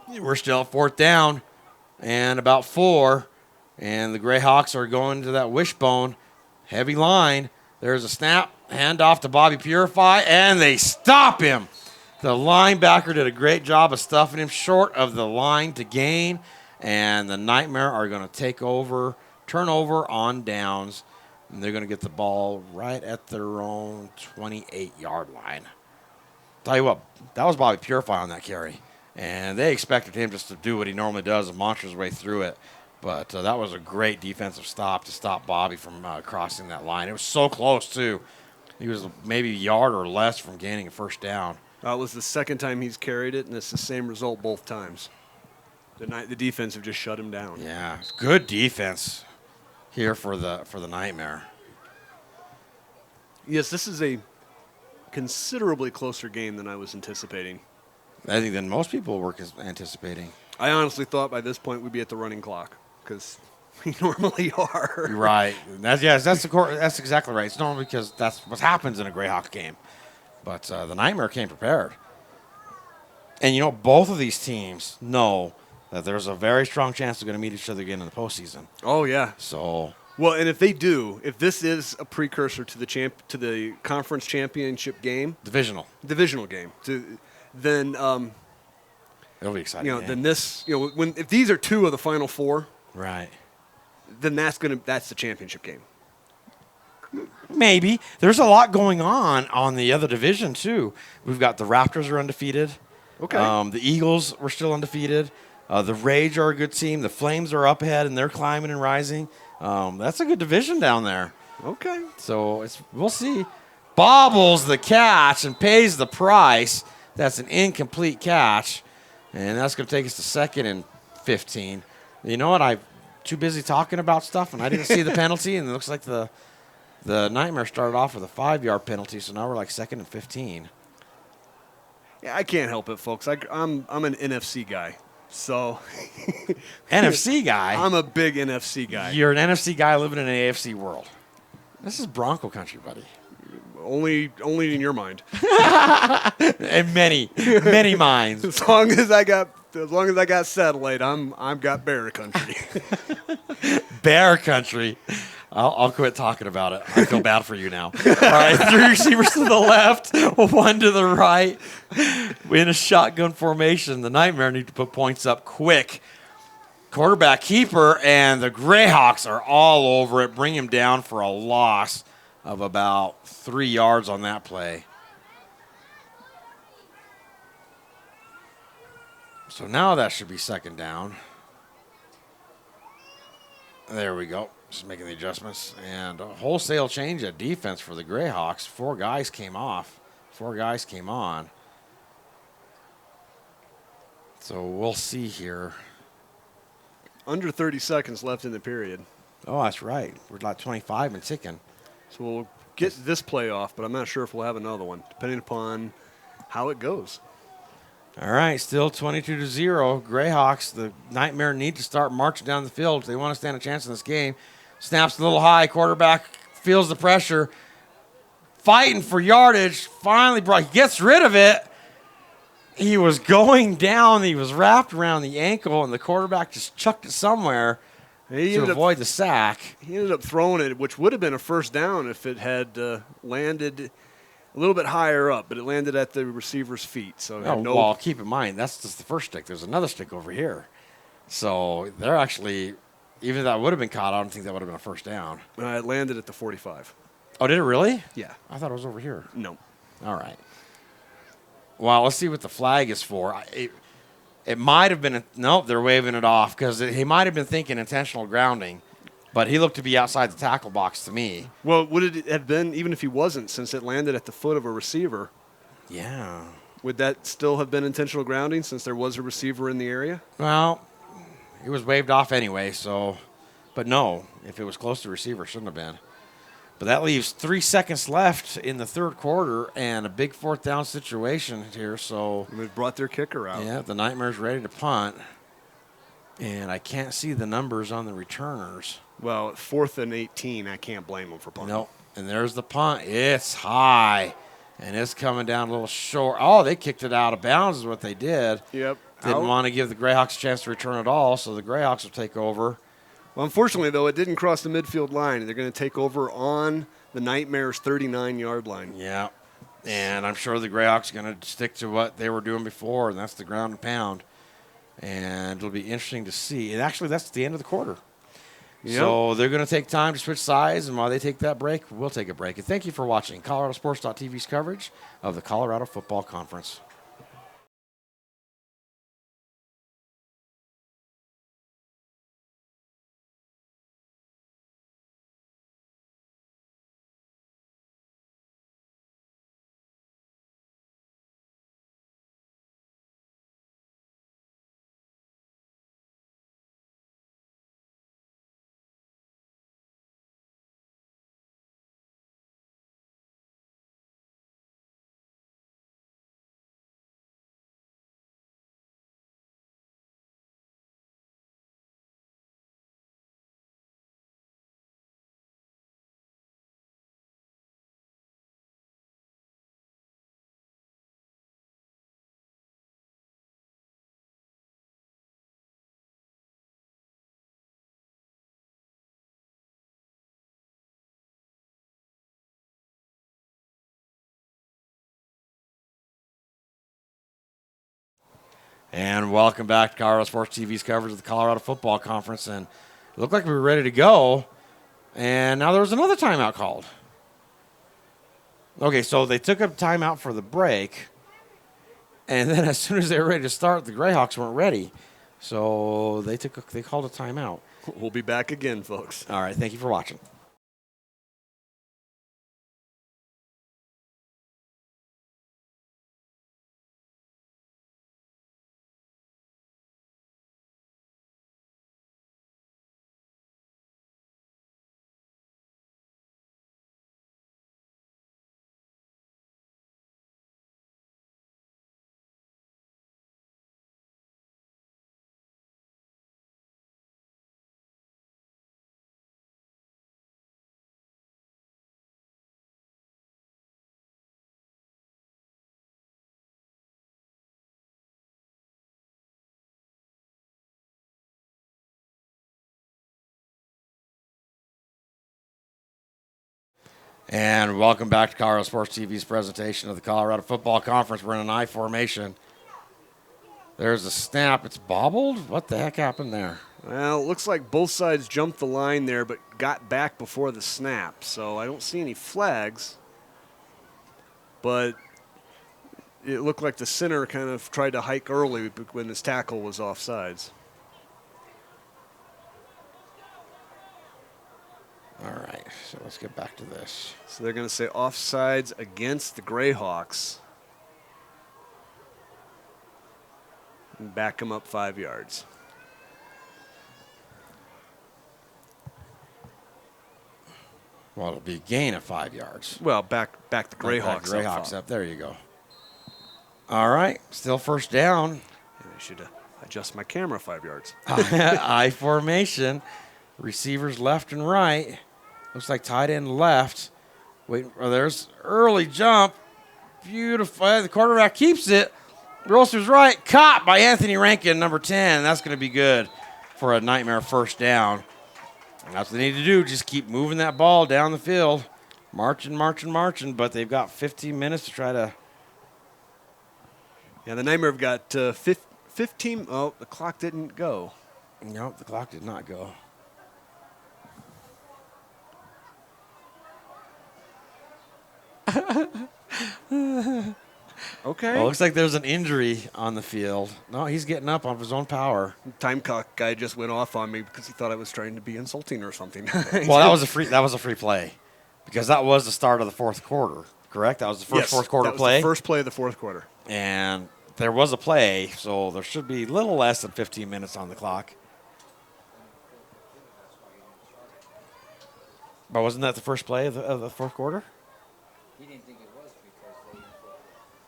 We're still at 4th down and about 4. And the Greyhawks are going to that wishbone. Heavy line. There's a snap. Hand off to Bobby Purify. And they stop him. The linebacker did a great job of stuffing him short of the line to gain. And the Nightmare are going to take over, turn over on downs. And they're going to get the ball right at their own 28-yard line. Tell you what, that was Bobby Purify on that carry. And they expected him just to do what he normally does and launch his way through it. But that was a great defensive stop to stop Bobby from crossing that line. It was so close, too. He was maybe a yard or less from gaining a first down. It was the second time he's carried it, and it's the same result both times. The defense have just shut him down. Yeah, good defense here for the Nightmare. Yes, this is a considerably closer game than I was anticipating. I think than most people were anticipating. I honestly thought by this point we'd be at the running clock because we normally are. You're right. That's exactly right. It's normally because that's what happens in a Greyhawk game. But the Nightmare came prepared. And, both of these teams know that there's a very strong chance they're going to meet each other again in the postseason. Oh, yeah. So, well, and if they do, if this is a precursor to the conference championship game, divisional game, then it'll be exciting. Then this, if these are 2 of the final 4, right, then that's the championship game. Maybe. There's a lot going on the other division, too. We've got the Raptors are undefeated. Okay. The Eagles were still undefeated. The Rage are a good team. The Flames are up ahead, and they're climbing and rising. That's a good division down there. Okay. So we'll see. Bobbles the catch and pays the price. That's an incomplete catch, and that's going to take us to 2nd and 15. You know what? I'm too busy talking about stuff, and I didn't see the penalty, and it looks like the Nightmare started off with a 5-yard penalty, so now we're like 2nd and 15. Yeah, I can't help it, folks. I'm an NFC guy, so NFC guy? I'm a big NFC guy. You're an NFC guy living in an AFC world. This is Bronco country, buddy. Only in your mind. And many minds. As long as I got satellite, I've got bear country. Bear country. I'll quit talking about it. I feel bad for you now. All right, 3 receivers to the left, 1 to the right. In a shotgun formation, the Nightmare need to put points up quick. Quarterback keeper, and the Greyhawks are all over it. Bring him down for a loss of about 3 yards on that play. So now that should be 2nd down. There we go. Just making the adjustments. And a wholesale change at defense for the Greyhawks. 4 guys came off. 4 guys came on. So we'll see here. Under 30 seconds left in the period. Oh, that's right. We're like 25 and ticking. So we'll get this play off, but I'm not sure if we'll have another one, depending upon how it goes. All right, still 22-0. Greyhawks, the Nightmare need to start marching down the field if they want to stand a chance in this game. Snaps a little high. Quarterback feels the pressure. Fighting for yardage. Finally, he gets rid of it. He was going down. He was wrapped around the ankle, and the quarterback just chucked it somewhere to avoid the sack. He ended up throwing it, which would have been a first down if it had landed a little bit higher up, but it landed at the receiver's feet. So well, keep in mind, that's just the first stick. There's another stick over here. So they're actually, even if that would have been caught, I don't think that would have been a first down. It landed at the 45. Oh, did it really? Yeah. I thought it was over here. No. All right. Well, let's see what the flag is for. It might have been nope, they're waving it off because he might have been thinking intentional grounding, but he looked to be outside the tackle box to me. Well, would it have been, even if he wasn't, since it landed at the foot of a receiver? Yeah. Would that still have been intentional grounding since there was a receiver in the area? Well, it was waved off anyway, so. But no, if it was close to the receiver, shouldn't have been. But that leaves 3 seconds left in the third quarter and a big 4th down situation here. So they've brought their kicker out. Yeah, the Nightmare's ready to punt. And I can't see the numbers on the returners. Well, 4th and 18, I can't blame them for punting. Nope. And there's the punt. It's high. And it's coming down a little short. Oh, they kicked it out of bounds is what they did. Yep. Didn't want to give the Greyhawks a chance to return at all, so the Greyhawks will take over. Well, unfortunately, though, it didn't cross the midfield line. They're going to take over on the Nightmares' 39-yard line. Yeah. And I'm sure the Greyhawks are going to stick to what they were doing before, and that's the ground and pound. And it'll be interesting to see. And actually, that's the end of the quarter. Yep. So they're going to take time to switch sides, and while they take that break, we'll take a break. And thank you for watching ColoradoSports.TV's coverage of the Colorado Football Conference. And welcome back to Colorado Sports TV's coverage of the Colorado Football Conference. And it looked like we were ready to go. And now there was another timeout called. Okay, so they took a timeout for the break. And then as soon as they were ready to start, the Greyhawks weren't ready. So they called a timeout. We'll be back again, folks. All right, thank you for watching. And welcome back to Colorado Sports TV's presentation of the Colorado Football Conference. We're in an I formation. There's a snap. It's bobbled? What the heck happened there? Well, it looks like both sides jumped the line there but got back before the snap. So I don't see any flags. But it looked like the center kind of tried to hike early when his tackle was offsides. All right, so let's get back to this. So they're going to say offsides against the Greyhawks. And back them up 5 yards. Well, it'll be a gain of 5 yards. Well, back the Greyhawks up. Greyhawks up. There you go. All right, still first down. And I should adjust my camera 5 yards. I formation. Receivers left and right. Looks like tight end left. Wait, there's early jump. Beautiful. The quarterback keeps it. Rolster's right. Caught by Anthony Rankin, number 10. That's going to be good for a nightmare first down. And that's what they need to do. Just keep moving that ball down the field. Marching. But they've got 15 minutes to try to. Yeah, the Nightmare have got 15. Oh, the clock didn't go. Nope, the clock did not go. Okay. Well, it looks like there's an injury on the field. No, he's getting up on his own power. Time clock guy just went off on me because he thought I was trying to be insulting or something. Well, that was a free play, because that was the start of the fourth quarter. Correct? That was the first fourth quarter that was play. The first play of the fourth quarter. And there was a play, so there should be a little less than 15 minutes on the clock. But wasn't that the first play of the fourth quarter? He didn't think it was because they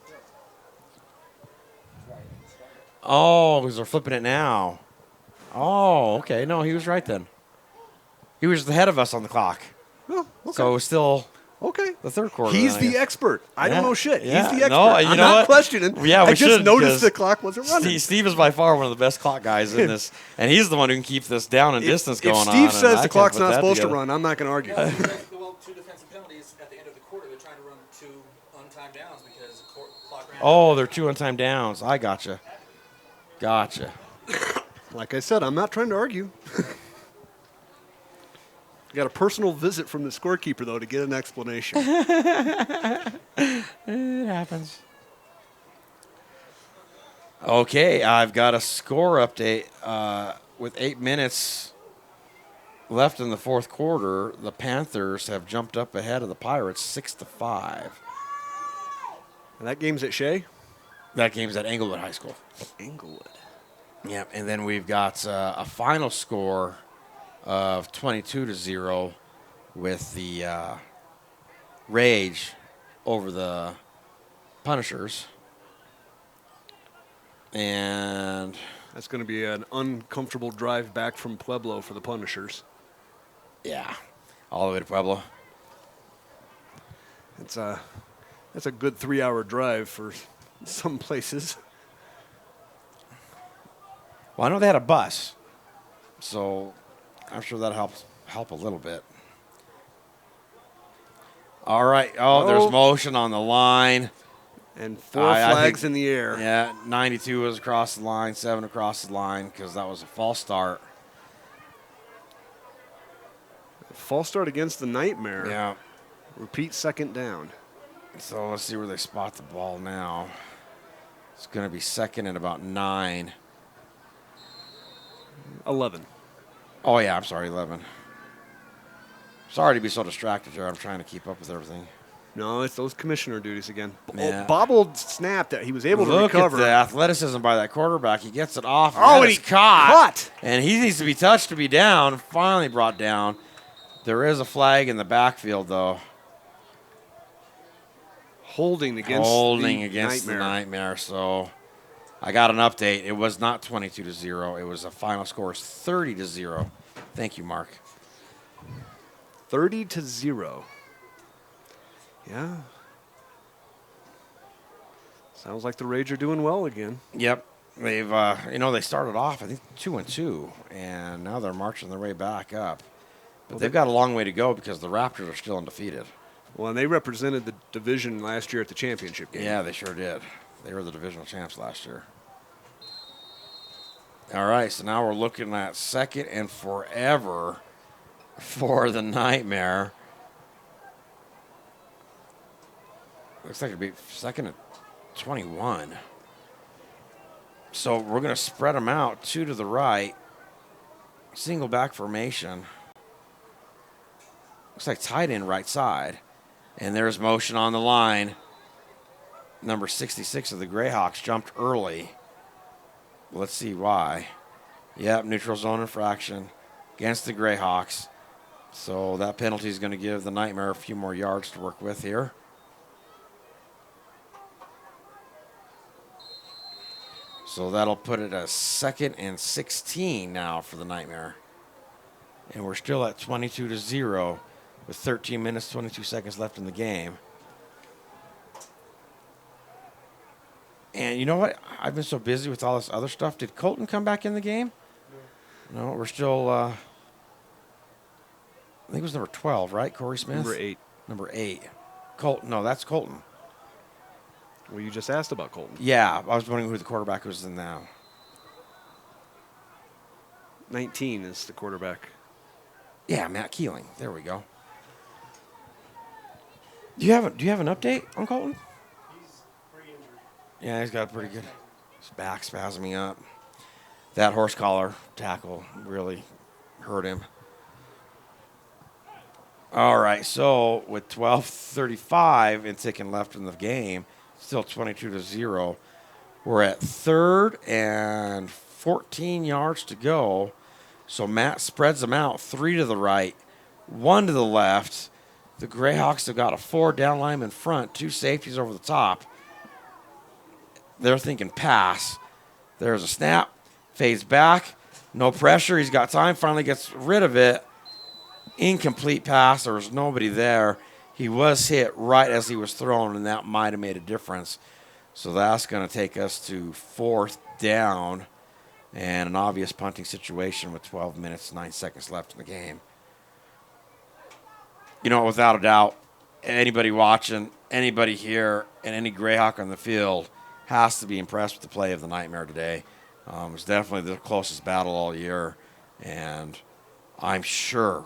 That's why he didn't start it. Oh, because they're flipping it now. Oh, okay. No, he was right then. He was ahead of us on the clock. Oh, okay. So it was still Okay. The third quarter. He's I the guess. expert. I don't Yeah, know shit. yeah. He's the expert. No, you I'm know not what? questioning. Yeah, we I just should, noticed because the clock wasn't running. Steve is by far one of the best clock guys in this, and he's the one who can keep this down and distance going on. If Steve and says I the can't clock's put not that supposed to together. run, I'm not going to argue. Well, 2 defensive penalties at the end of the quarter. They're trying to run 2 untimed downs because the clock ran out. Oh, they're 2 untimed downs. I gotcha. Gotcha. Like I said, I'm not trying to argue. Got a personal visit from the scorekeeper, though, to get an explanation. It happens. Okay, I've got a score update. With 8 minutes left in the fourth quarter, the Panthers have jumped up ahead of the Pirates 6-5. And that game's at Shea? That game's at Englewood High School. Englewood. Yep, and then we've got a final score of 22-0 with the Rage over the Punishers. And That's going to be an uncomfortable drive back from Pueblo for the Punishers. yeah, all the way to Pueblo. That's a good 3-hour drive for some places. Well, I know they had a bus, so I'm sure that help a little bit. All right. Oh, there's motion on the line. And 4 I flags think- in the air. Yeah, 92 was across the line, 7 across the line because that was a false start. False start against the Nightmare. Yeah. Repeat second down. So let's see where they spot the ball now. It's going to be second and about 9. 11. Oh, yeah, I'm sorry, 11. Sorry to be so distracted here. I'm trying to keep up with everything. No, it's those commissioner duties again. Yeah. Bobbled snap that he was able to Look recover. at the athleticism by that quarterback. He gets it off. Oh, and and it's he caught. caught. And he needs to be touched to be down. Finally brought down. There is a flag in the backfield, though. Holding against the Nightmare. So I got an update. It was not 22-0. It was a final score is 30-0. Thank you, Mark. 30-0. Yeah. Sounds like the Rage are doing well again. Yep. They've, they started off, I think, 2-2, and now they're marching their way back up. But they've got a long way to go because the Raptors are still undefeated. Well, and they represented the division last year at the championship game. Yeah, they sure did. They were the divisional champs last year. All right, so now we're looking at second and forever for the Nightmare. Looks like it'd be second and 21. So we're going to spread them out, 2 to the right, single back formation. Looks like tight end right side. And there's motion on the line. Number 66 of the Greyhawks jumped early. Let's see why. Yep, neutral zone infraction against the Greyhawks. So that penalty is going to give the Nightmare a few more yards to work with here. So that'll put it as second and 16 now for the Nightmare. And we're still at 22-0 with 13 minutes, 22 seconds left in the game. And you know what? I've been so busy with all this other stuff. Did Colton come back in the game? No, we're still, I think it was number 12, right? Corey Smith? Number 8. Number 8. Colton. No, that's Colton. Well, you just asked about Colton. Yeah, I was wondering who the quarterback was in now. 19 is the quarterback. Yeah, Matt Keeling. There we go. Do you have an update on Colton? He's pretty injured. Yeah, he's got pretty good. His back spasming up. That horse collar tackle really hurt him. All right, so with 12:35 and ticking left in the game, still 22-0. We're at 3rd and 14 yards to go. So Matt spreads them out, 3 to the right, 1 to the left. The Greyhawks have got a 4 down line in front, 2 safeties over the top. They're thinking pass. There's a snap, fades back, no pressure. He's got time, finally gets rid of it. Incomplete pass. There was nobody there. He was hit right as he was thrown, and that might have made a difference. So that's going to take us to 4th down and an obvious punting situation with 12 minutes, 9 seconds left in the game. You know, without a doubt, anybody watching, anybody here, and any Greyhawk on the field has to be impressed with the play of the Nightmare today. It's definitely the closest battle all year, and I'm sure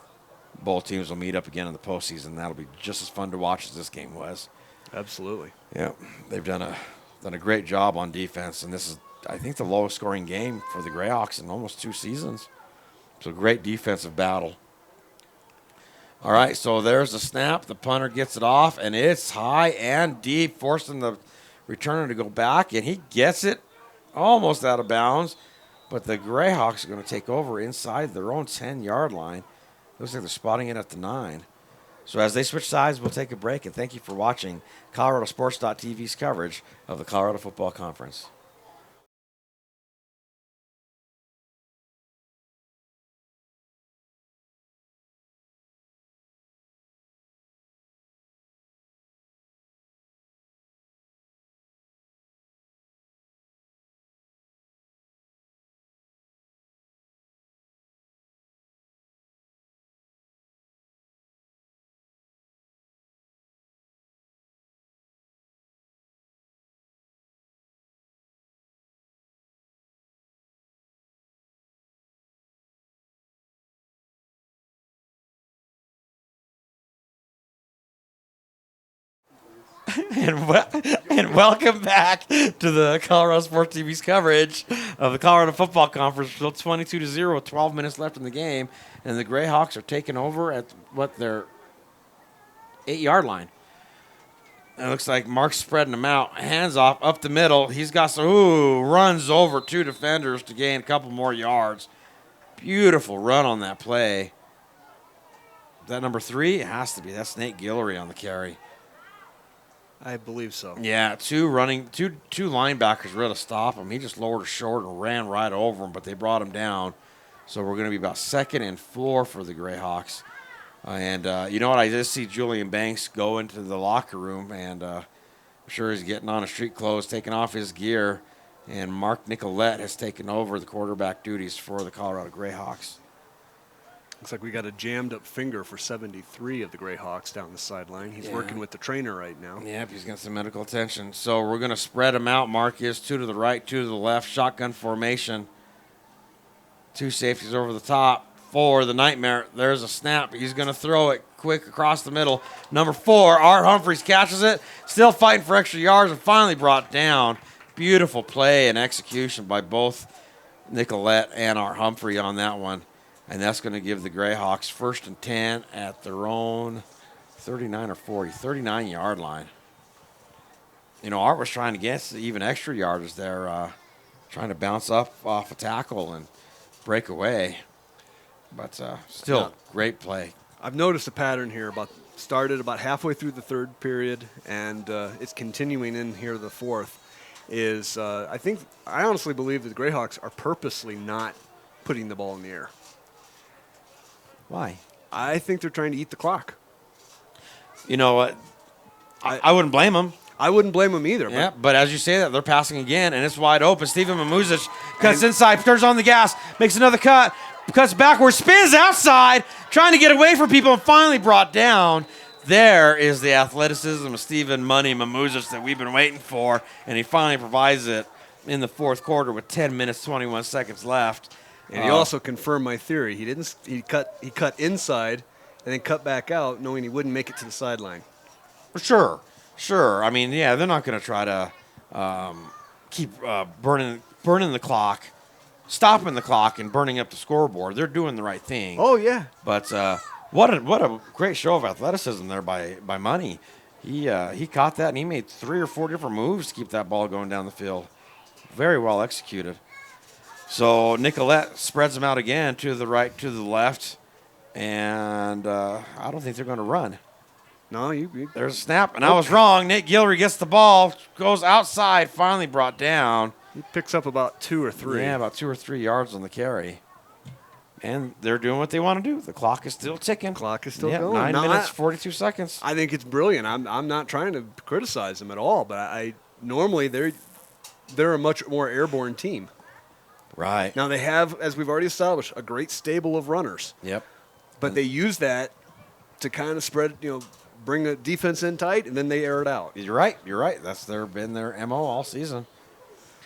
both teams will meet up again in the postseason. That'll be just as fun to watch as this game was. Absolutely. Yeah, they've done a great job on defense, and this is, I think, the lowest scoring game for the Greyhawks in almost 2 seasons. So great defensive battle. All right, so there's the snap. The punter gets it off, and it's high and deep, forcing the returner to go back, and he gets it almost out of bounds. But the Greyhawks are going to take over inside their own 10-yard line. Looks like they're spotting it at the 9. So as they switch sides, we'll take a break, and thank you for watching ColoradoSports.TV's coverage of the Colorado Football Conference. And welcome back to the Colorado Sports TV's coverage of the Colorado Football Conference. Still 22-0 with 12 minutes left in the game, and the Greyhawks are taking over at their 8-yard line. And it looks like Mark's spreading them out. Hands off up the middle. He's got runs over 2 defenders to gain a couple more yards. Beautiful run on that play. Is that number 3? It has to be. That's Nate Guillory on the carry. I believe so. Yeah, two linebackers were able to stop him. He just lowered his shoulder and ran right over him, but they brought him down. So we're going to be about 2nd and 4 for the Greyhawks. And you know what? I just see Julian Banks go into the locker room, and I'm sure he's getting on his street clothes, taking off his gear. And Mark Nicolette has taken over the quarterback duties for the Colorado Greyhawks. Looks like we got a jammed up finger for 73 of the Greyhawks down the sideline. He's working with the trainer right now. Yep, he's got some medical attention. So we're going to spread him out. Mark is 2 to the right, 2 to the left. Shotgun formation. 2 safeties over the top for the Nightmare. There's a snap. He's going to throw it quick across the middle. Number 4, Art Humphreys catches it. Still fighting for extra yards and finally brought down. Beautiful play and execution by both Nicolette and Art Humphrey on that one. And that's going to give the Greyhawks 1st and 10 at their own 39 or 39-yard line. You know, Art was trying to get even extra yardage there, trying to bounce up off a tackle and break away. But still, great play. I've noticed a pattern here. Started about halfway through the 3rd period, and it's continuing in here the 4th. I honestly believe that the Greyhawks are purposely not putting the ball in the air. Why? I think they're trying to eat the clock. You know what? I wouldn't blame them. I wouldn't blame them either. Yeah, but as you say that, they're passing again, and it's wide open. Steven Mamuzic cuts inside, turns on the gas, makes another cut, cuts backwards, spins outside, trying to get away from people, and finally brought down. There is the athleticism of Steven Money Mamuzic that we've been waiting for, and he finally provides it in the 4th quarter with 10 minutes, 21 seconds left. And he also confirmed my theory. He cut inside and then cut back out, knowing he wouldn't make it to the sideline. Sure. I mean, yeah, they're not going to try to keep burning the clock, stopping the clock, and burning up the scoreboard. They're doing the right thing. Oh yeah. But what a great show of athleticism there by Money. He caught that and he made 3 or 4 different moves to keep that ball going down the field. Very well executed. So Nicolette spreads them out again to the right, to the left, and I don't think they're going to run. No, There's a snap, and I was wrong. Nate Guillory gets the ball, goes outside, finally brought down. He picks up about 2 or 3. Yeah, about 2 or 3 yards on the carry. And they're doing what they want to do. The clock is still ticking. Clock is still Yep, going. 9 No, minutes, 42 seconds. I think it's brilliant. I'm not trying to criticize them at all, but I normally they're a much more airborne team. Right. Now they have, as we've already established, a great stable of runners. Yep. But they use that to kind of spread, bring the defense in tight, and then they air it out. You're right. You're right. That's been their MO all season.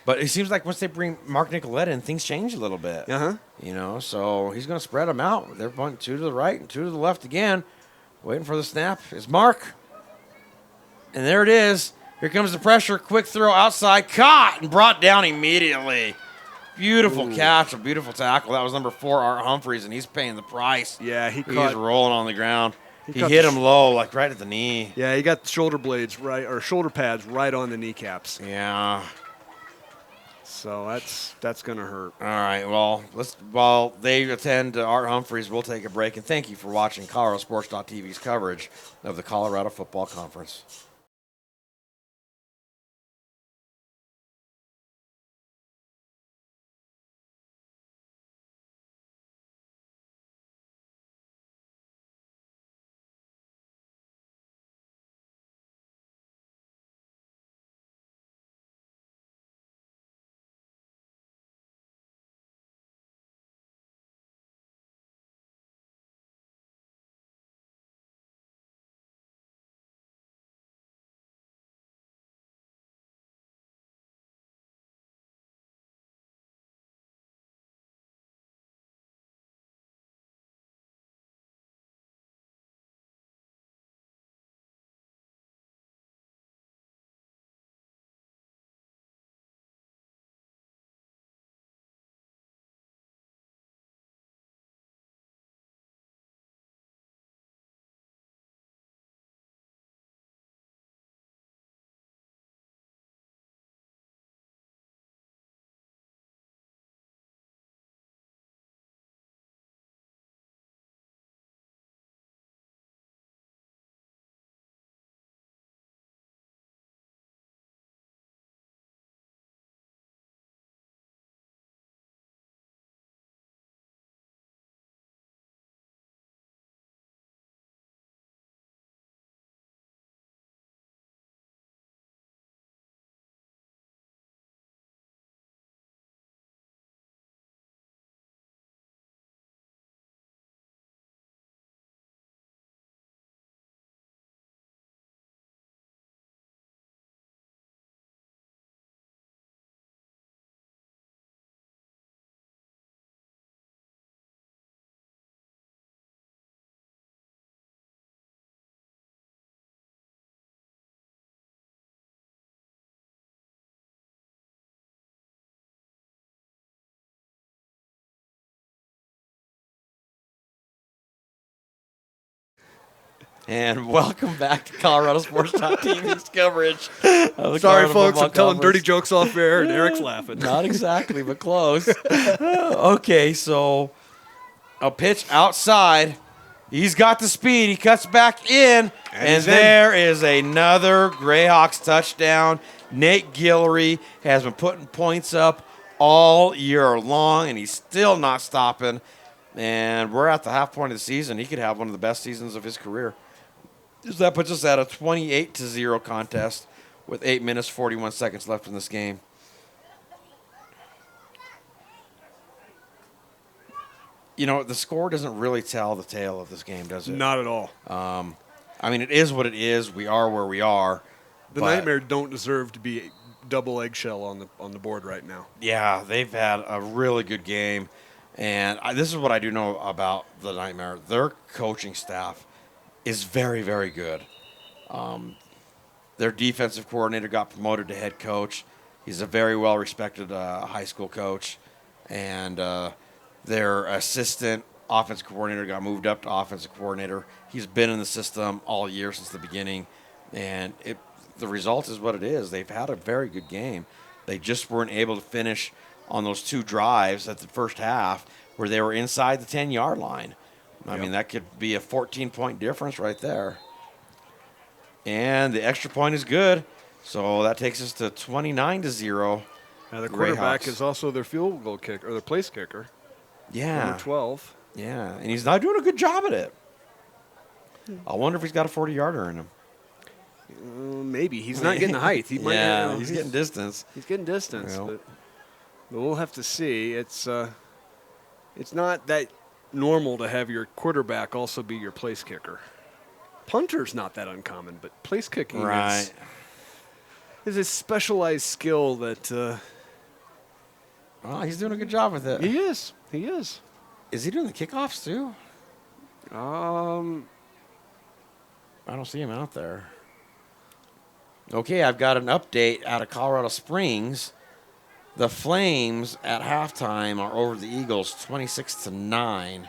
But it seems like once they bring Mark Nicoletta in, things change a little bit. Uh-huh. So he's going to spread them out. They're punting 2 to the right and 2 to the left again. Waiting for the snap is Mark. And there it is. Here comes the pressure. Quick throw outside. Caught and brought down immediately. Beautiful catch, a beautiful tackle. That was number 4, Art Humphreys, and he's paying the price. Yeah, He's caught. rolling on the ground. He caught hit the him low, like right at the knee. Yeah, he got the shoulder blades or shoulder pads right on the kneecaps. Yeah. So that's gonna hurt. All right. Well, while they attend to Art Humphreys, we'll take a break. And thank you for watching ColoradoSports.TV's coverage of the Colorado Football Conference. And welcome back to ColoradoSports.TV's coverage of the Sorry, Colorado folks. Football I'm telling dirty Conference. jokes off air, and Eric's laughing. Not exactly, but close. Okay, so a pitch outside. He's got the speed. He cuts back in, and he's in. there is another Greyhawks touchdown. Nate Guillory has been putting points up all year long, and he's still not stopping. And we're at the half point of the season. He could have one of the best seasons of his career. That puts us at a 28-0 contest with 8 minutes, 41 seconds left in this game. The score doesn't really tell the tale of this game, does it? Not at all. I mean, it is what it is. We are where we are. The but, Nightmare don't deserve to be double eggshell on the board right now. Yeah, they've had a really good game. And this is what I do know about the Nightmare. Their coaching staff is very, very good. Their defensive coordinator got promoted to head coach. He's a very well-respected high school coach. And their assistant offensive coordinator got moved up to offensive coordinator. He's been in the system all year since the beginning. And the result is what it is. They've had a very good game. They just weren't able to finish on those 2 drives at the first half where they were inside the 10-yard line. I mean, that could be a 14-point difference right there. And the extra point is good. So that takes us to 29-0. Now, the quarterback Greyhawks. is also their field goal kicker, or their place kicker. Yeah. Number 12. Yeah, and he's not doing a good job at it. I wonder if he's got a 40-yarder in him. Maybe. He's not getting the height. He might. Yeah, he's getting distance. He's getting distance, Well. but we'll have to see. It's not that normal to have your quarterback also be your place kicker. Punter's not that uncommon, but place kicking is a specialized skill that Oh, he's doing a good job with it. he is. He is. Is he doing the kickoffs too? I don't see him out there. Okay, I've got an update out of Colorado Springs. The Flames at halftime are over the Eagles 26-9.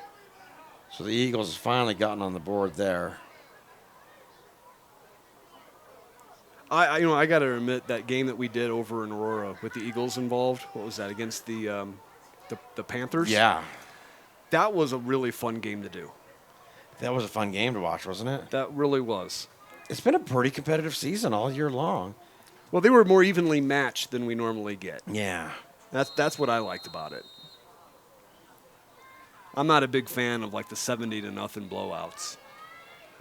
So the Eagles have finally gotten on the board there. I got to admit that game that we did over in Aurora with the Eagles involved. What was that against the Panthers? Yeah, That was a really fun game to do. that was a fun game to watch, wasn't it? That really was. It's been a pretty competitive season all year long. Well, they were more evenly matched than we normally get. Yeah. That's what I liked about it. I'm not a big fan of like the 70-0 blowouts.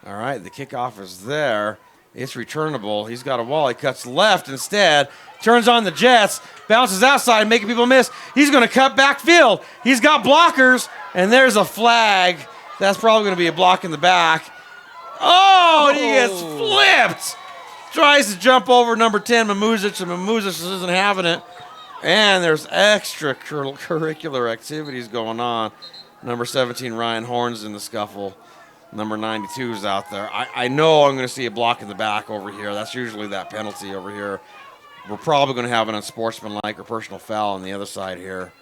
All right, the kickoff is there. It's returnable. He's got a wall. He cuts left instead. Turns on the Jets. Bounces outside, making people miss. He's going to cut backfield. He's got blockers, and there's a flag. That's probably going to be a block in the back. Oh, and he gets flipped. Tries to jump over number 10, Mamuzic, and Mamuzic isn't having it. And there's extracurricular activities going on. Number 17, Ryan Horn's in the scuffle. Number 92 is out there. I know I'm going to see a block in the back over here. That's usually that penalty over here. We're probably going to have an unsportsmanlike or personal foul on the other side here.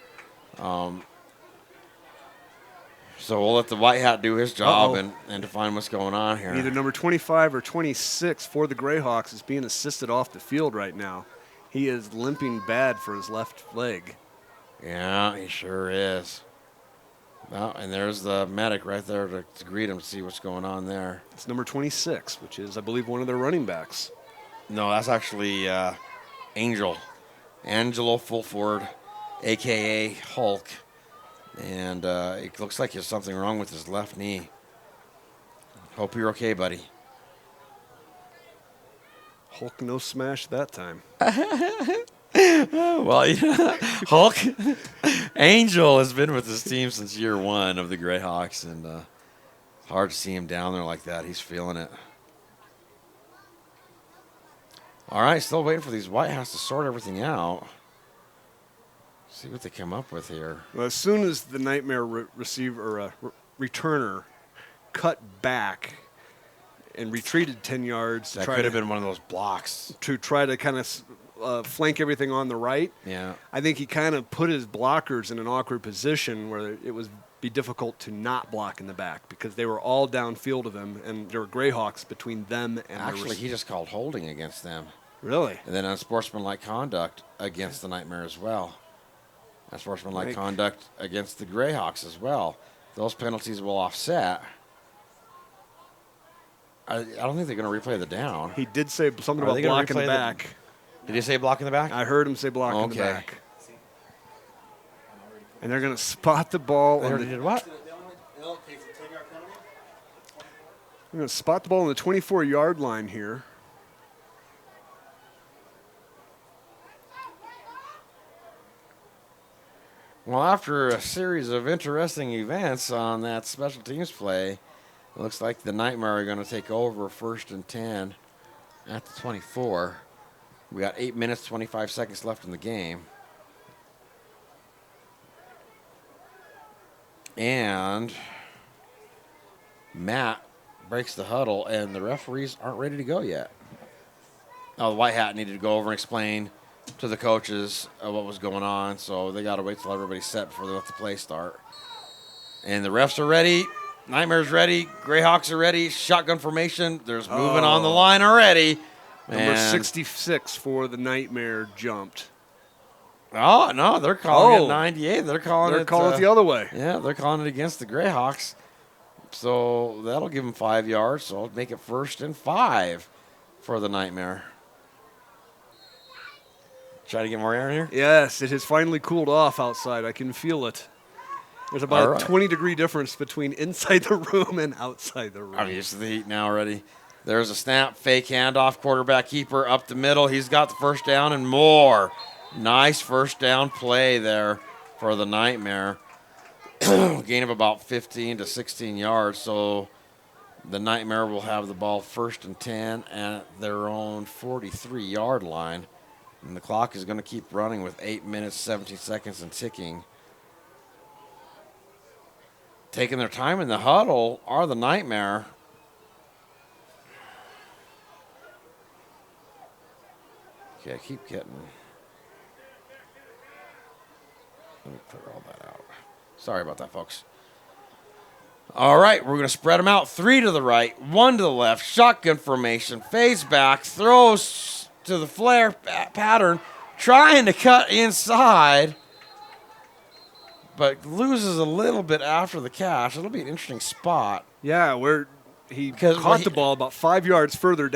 So we'll let the white hat do his job and define what's going on here. Either number 25 or 26 for the Greyhawks is being assisted off the field right now. He is limping bad for his left leg. Yeah, he sure is. Well, and there's the medic right there to greet him to see what's going on there. It's number 26, which is, I believe, one of their running backs. No, that's actually Angelo Fulford, a.k.a. Hulk. And it looks like there's something wrong with his left knee. Hope you're okay, buddy. Hulk no smash that time. Well, yeah, Hulk, Angel has been with this team since year one of the Greyhawks, and it's hard to see him down there like that. He's feeling it. All right, still waiting for these White House to sort everything out. See what they come up with here. Well, as soon as the Nightmare returner cut back and retreated 10 yards, That could have been one of those blocks. to try to kind of flank everything on the right. Yeah. I think he kind of put his blockers in an awkward position where it would be difficult to not block in the back because they were all downfield of him, and there were Greyhawks between them and Actually, he just called holding against them. Really? And then unsportsmanlike conduct against the Nightmare as well. Unsportsmanlike Right. conduct against the Greyhawks as well. Those penalties will offset. I don't think they're going to replay the down. He did say something Are about they gonna block in the replay back. Did he say block in the back? I heard him say block in the Okay. back. And they're going to spot the ball. They already did what? They're going to spot the ball on the 24-yard line here. Well, after a series of interesting events on that special teams play, it looks like the Nightmare are going to take over 1st and 10 at the 24. We got 8 minutes, 25 seconds left in the game. And Matt breaks the huddle, and the referees aren't ready to go yet. Now, the White Hat needed to go over and explain to the coaches what was going on, so they got to wait till everybody's set before they let the play start. And the refs are ready. Nightmare's ready. Greyhawks are ready. Shotgun formation. There's moving on the line already. Number And- 66 for the Nightmare jumped. Oh, no, they're calling it 98. They're calling They're calling it the other way. Yeah, they're calling it against the Greyhawks. So that'll give them 5 yards. So it'll make it 1st and 5 for the Nightmare. Try to get more air in here? Yes, it has finally cooled off outside. I can feel it. There's about All right. a 20-degree difference between inside the room and outside the room. I'm used to the heat now already. There's a snap, fake handoff, quarterback keeper up the middle. He's got the first down and more. Nice first down play there for the Nightmare. Gain of about 15 to 16 yards. So the Nightmare will have the ball 1st and 10 at their own 43-yard line. And the clock is going to keep running with 8 minutes, 17 seconds and ticking. Taking their time in the huddle are the Nightmare. Okay, I keep getting. Let me clear all that out. Sorry about that, folks. All right, we're going to spread them out. 3 to the right, 1 to the left. Shotgun formation, fades back, throws to the flare pattern, trying to cut inside, but loses a little bit after the catch. It'll be an interesting spot. Yeah, where he Because caught the ball about 5 yards further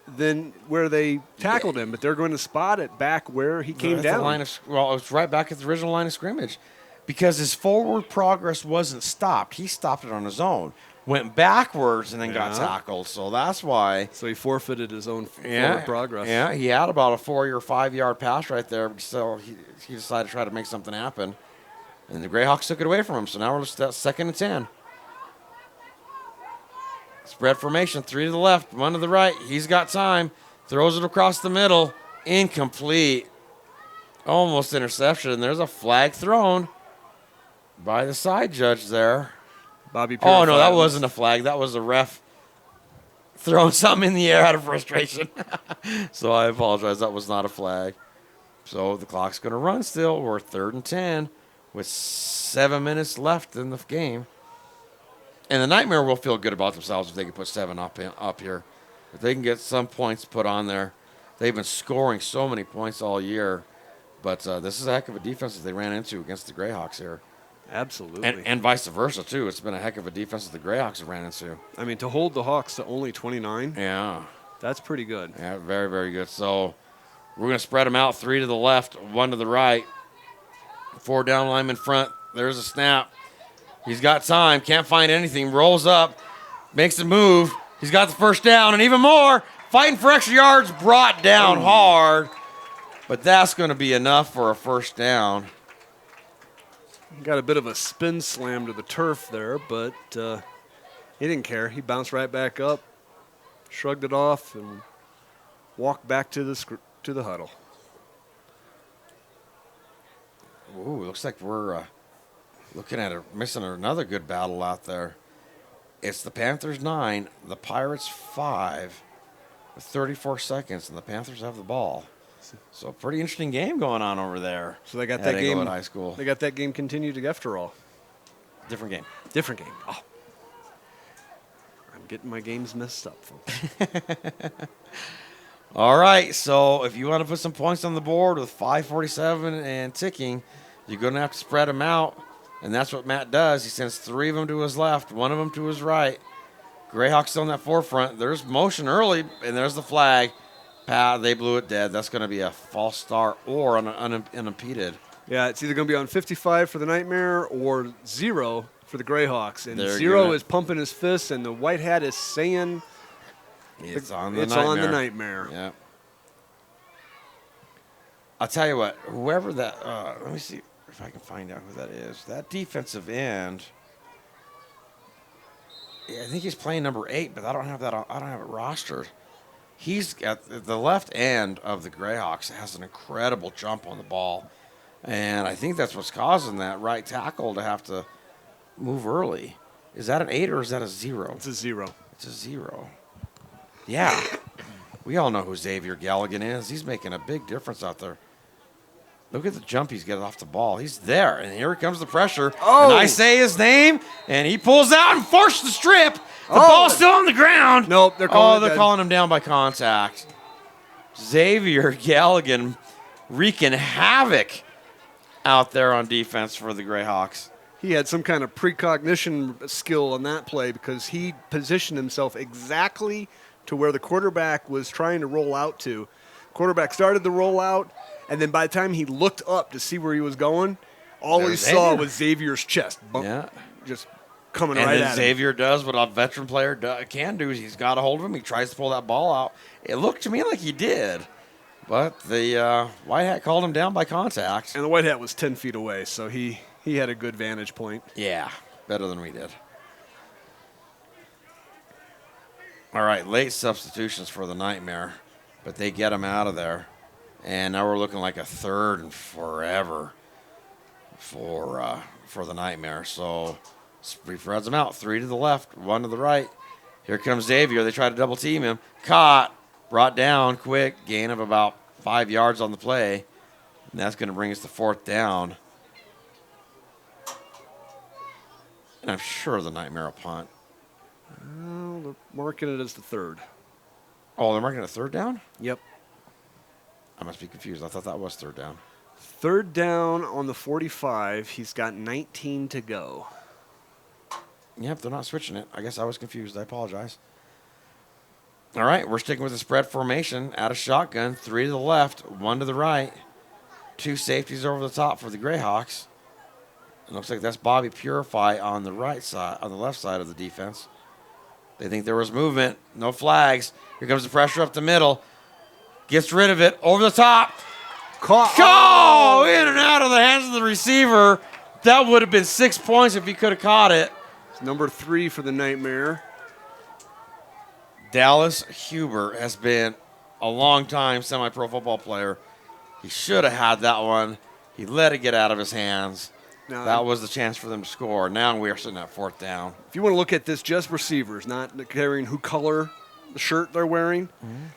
than where they tackled him, but they're going to spot it back where he came At the down. line of, well, it was right back at the original line of scrimmage because his forward progress wasn't stopped. He stopped it on his own, went backwards, and then got tackled. So that's why. So he forfeited his own forward progress. Yeah, he had about a 4 or 5 yard pass right there. So he decided to try to make something happen. And the Greyhawks took it away from him. So now we're just at 2nd and 10. Spread formation, 3 to the left, 1 to the right. He's got time. Throws it across the middle. Incomplete. Almost interception. There's a flag thrown by the side judge there. Bobby Oh, no, that Purified. wasn't a flag. That was the ref throwing something in the air out of frustration. So I apologize. That was not a flag. So the clock's going to run still. We're 3rd and 10 with 7 minutes left in the game. And the Nightmare will feel good about themselves if they can put 7 up here. If they can get some points put on there. They've been scoring so many points all year. But this is a heck of a defense that they ran into against the Greyhawks here. Absolutely. And vice versa, too. It's been a heck of a defense that the Greyhawks have ran into. I mean, to hold the Hawks to only 29, Yeah. that's pretty good. Yeah, very, very good. So we're going to spread them out. 3 to the left, 1 to the right. 4 down linemen front. There's a snap. He's got time. Can't find anything. Rolls up. Makes a move. He's got the first down. And even more, fighting for extra yards. Brought down hard. But that's going to be enough for a first down. Got a bit of a spin slam to the turf there, but he didn't care. He bounced right back up, shrugged it off, and walked back to the huddle. Ooh, looks like we're looking at missing another good battle out there. It's the Panthers 9, the Pirates 5, with 34 seconds, and the Panthers have the ball. So pretty interesting game going on over there. So they got at that game. Englewood High School. They got that game continued after all. Different game. Different game. Oh, I'm getting my games messed up, folks. All right, so if you want to put some points on the board with 5:47 and ticking, you're going to have to spread them out, and that's what Matt does. He sends 3 of them to his left, 1 of them to his right. Greyhawks still in that forefront. There's motion early, and there's the flag. They blew it dead. That's going to be a false start or unimpeded. Yeah, it's either going to be on 55 for the Nightmare or 0 for the Greyhawks. And They're 0 gonna- is pumping his fist, and the white hat is saying It's on the it's Nightmare. on the Nightmare. Yeah. I'll tell you what, whoever that, let me see if I can find out who that is. That defensive end, I think he's playing number 8, but I don't have that. I don't have it rostered. He's at the left end of the Greyhawks has an incredible jump on the ball, and I think that's what's causing that right tackle to have to move early. Is that an 8 or is that a 0? It's a 0. It's a 0. Yeah. We all know who Xavier Galligan is. He's making a big difference out there. Look at the jump he's getting off the ball. He's there, and here comes the pressure. Oh. And I say his name, and he pulls out and forces the strip. The ball's still on the ground. Nope, they're calling it dead. calling him down by contact. Xavier Galligan wreaking havoc out there on defense for the Greyhawks. He had some kind of precognition skill on that play because he positioned himself exactly to where the quarterback was trying to roll out to. Quarterback started the rollout, and then by the time he looked up to see where he was going, all he There's saw Xavier. was Xavier's chest. Yeah. Just coming And right then at him. Xavier does what a veteran player can do. Is he's got a hold of him. He tries to pull that ball out. It looked to me like he did. But the White Hat called him down by contact. And the White Hat was 10 feet away, so he had a good vantage point. Yeah, better than we did. All right, late substitutions for the Nightmare, but they get him out of there. And now we're looking like a third and forever for the Nightmare. So spreads them out, 3 to the left, 1 to the right. Here comes Xavier. They try to double team him. Caught, brought down quick, gain of about 5 yards on the play. And that's going to bring us to 4th down. And I'm sure the Nightmare will punt. Well, they're marking it as the third. Oh, they're marking a 3rd down? Yep. I must be confused. I thought that was 3rd down. 3rd down on the 45. He's got 19 to go. Yep, they're not switching it. I guess I was confused. I apologize. All right, we're sticking with the spread formation. Out of shotgun, 3 to the left, 1 to the right. 2 safeties over the top for the Greyhawks. It looks like that's Bobby Purify on the right side, on the left side of the defense. They think there was movement. No flags. Here comes the pressure up the middle. Gets rid of it. Over the top. Caught. Go! In and out of the hands of the receiver. That would have been 6 points if he could have caught it. It's number 3 for the Nightmare. Dallas Huber has been a long-time semi-pro football player. He should have had that one. He let it get out of his hands. Now, That was the chance for them to score. Now we are sitting at 4th down. if you want to look at this, just receivers, not caring who color the shirt they're wearing,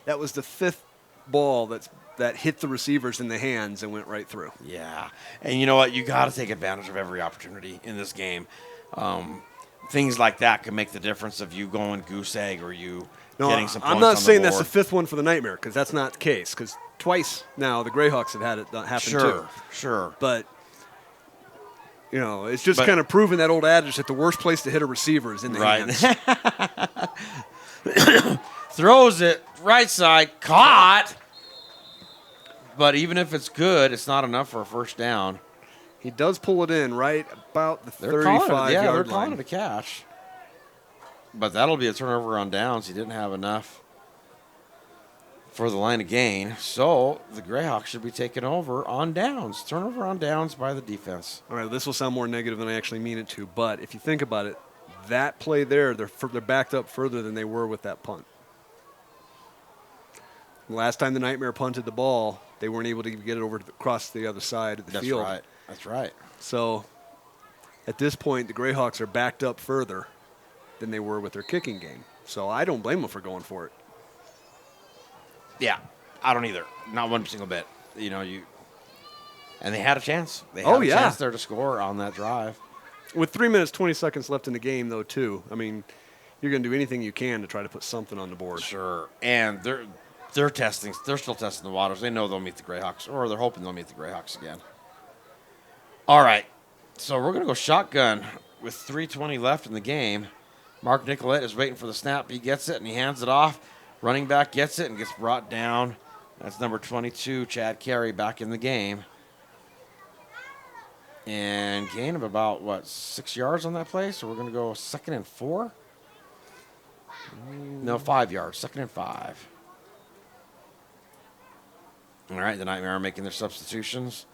that was the 5th ball that hit the receivers in the hands and went right through. Yeah. And you know what? You got to take advantage of every opportunity in this game. Things like that can make the difference of you going goose egg or you No, getting some points I'm not on the saying that's the board. 5th one for the Nightmare, because that's not the case. Because twice now the Greyhawks have had it happen too. Sure. But you know, it's just But- kind of proving that old adage that the worst place to hit a receiver is in the hands. Throws it right side, caught. But even if it's good, it's not enough for a 1st down. He does pull it in right about the They're calling it, 35 they're yard calling line. it a catch. But that'll be a turnover on downs. He didn't have enough for the line of gain. So the Greyhawks should be taking over on downs. Turnover on downs by the defense. All right, this will sound more negative than I actually mean it to, but if you think about it, that play there, they're backed up further than they were with that punt. Last time the Nightmare punted the ball, they weren't able to get it over across the other side of the field. That's right. So at this point, the Greyhawks are backed up further than they were with their kicking game. So I don't blame them for going for it. Yeah, I don't either. Not one single bit. You know, and they had a chance. They Oh, had a yeah. chance there to score on that drive. With 3 minutes, 20 seconds left in the game, though, too, I mean, you're going to do anything you can to try to put something on the board. Sure. And they're testing. They're still testing the waters. They know they'll meet the Greyhawks, or they're hoping they'll meet the Greyhawks again. All right. So we're going to go shotgun with 3:20 left in the game. Mark Nicolette is waiting for the snap. He gets it, and he hands it off. Running back gets it and gets brought down. That's number 22, Chad Carey, back in the game. And gain of about, 6 yards on that play? So we're going to go 2nd and 4? No, 5 yards. 2nd and 5. All right, the Nightmare are making their substitutions.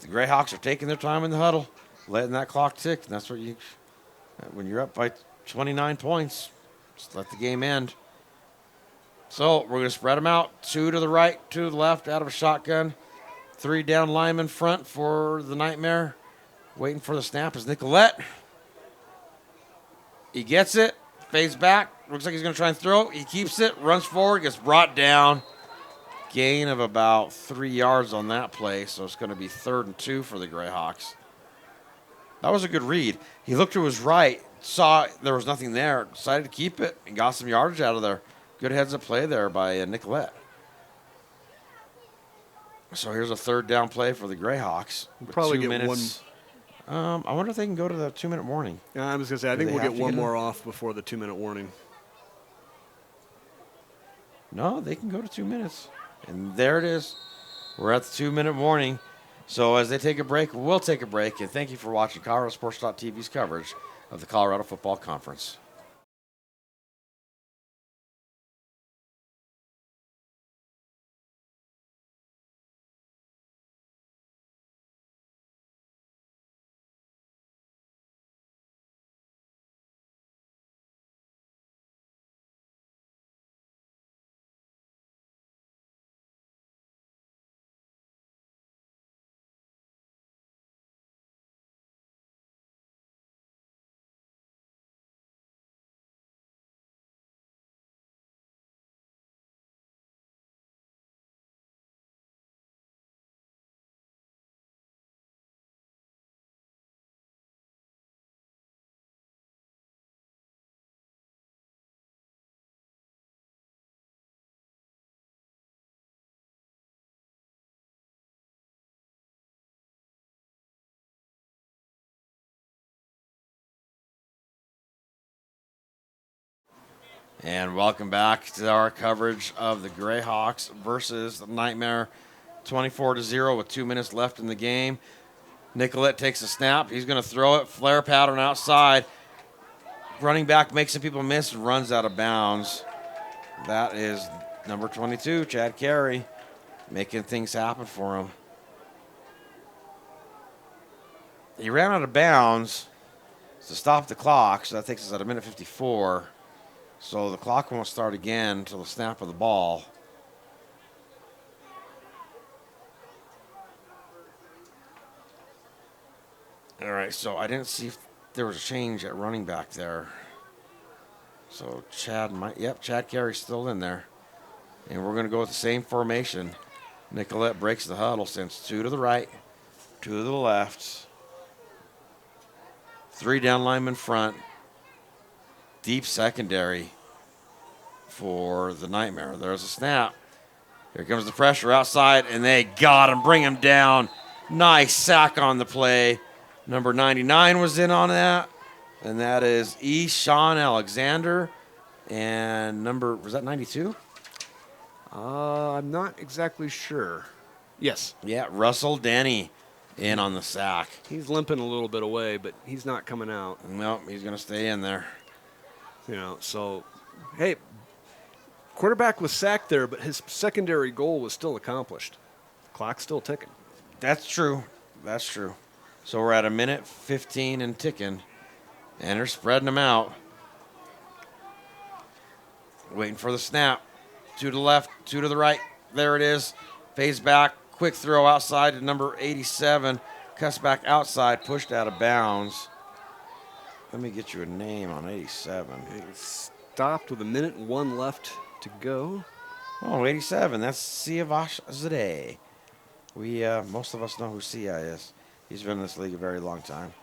The Greyhawks are taking their time in the huddle, letting that clock tick. And that's what when you're up by 29 points, just let the game end. So we're going to spread them out. 2 to the right, 2 to the left, out of a shotgun. 3 down lineman front for the Nightmare. Waiting for the snap is Nicolette. He gets it, fades back. Looks like he's going to try and throw. He keeps it, runs forward, gets brought down. Gain of about 3 yards on that play, so it's going to be 3rd and 2 for the Greyhawks. That was a good read. He looked to his right, saw there was nothing there, decided to keep it, and got some yardage out of there. Good heads-up play there by Nicolette. So here's a 3rd down play for the Greyhawks. With Probably 2 get minutes. I wonder if they can go to the 2-minute warning. I was going to say, I Do think they we'll have get to one get it? more off before the 2-minute warning. No, they can go to 2 minutes. And there it is. We're at the 2-minute warning. So as they take a break, we'll take a break. And thank you for watching ColoradoSports.TV's coverage of the Colorado Football Conference. And welcome back to our coverage of the Greyhawks versus the Nightmare, 24-0 with 2 minutes left in the game. Nicolette takes a snap. He's going to throw it. Flare pattern outside. Running back makes some people miss and runs out of bounds. That is number 22, Chad Carey, making things happen for him. He ran out of bounds to stop the clock, so that takes us at 1:54. So the clock won't start again until the snap of the ball. All right, so I didn't see if there was a change at running back there. So Chad Carey's still in there. And we're going to go with the same formation. Nicolette breaks the huddle, sends 2 to the right, 2 to the left. 3 down linemen front. Deep secondary for the Nightmare. There's a snap. Here comes the pressure outside, and they got him, bring him down. Nice sack on the play. Number 99 was in on that, and that is Sean Alexander. And was that 92? I'm not exactly sure. Yes. Yeah, Russell Denny in on the sack. He's limping a little bit away, but he's not coming out. Nope, he's going to stay in there. So, hey, quarterback was sacked there, but his secondary goal was still accomplished. Clock's still ticking. That's true. So we're at 1:15 and ticking, and they're spreading them out. Waiting for the snap. 2 to the left, 2 to the right. There it is. Phase back. Quick throw outside to number 87. Cuts back outside. Pushed out of bounds. Let me get you a name on 87. It's stopped with 1:01 left to go. Oh, 87. That's Siavash Zadeh. Most of us know who Sia is. He's been in this league a very long time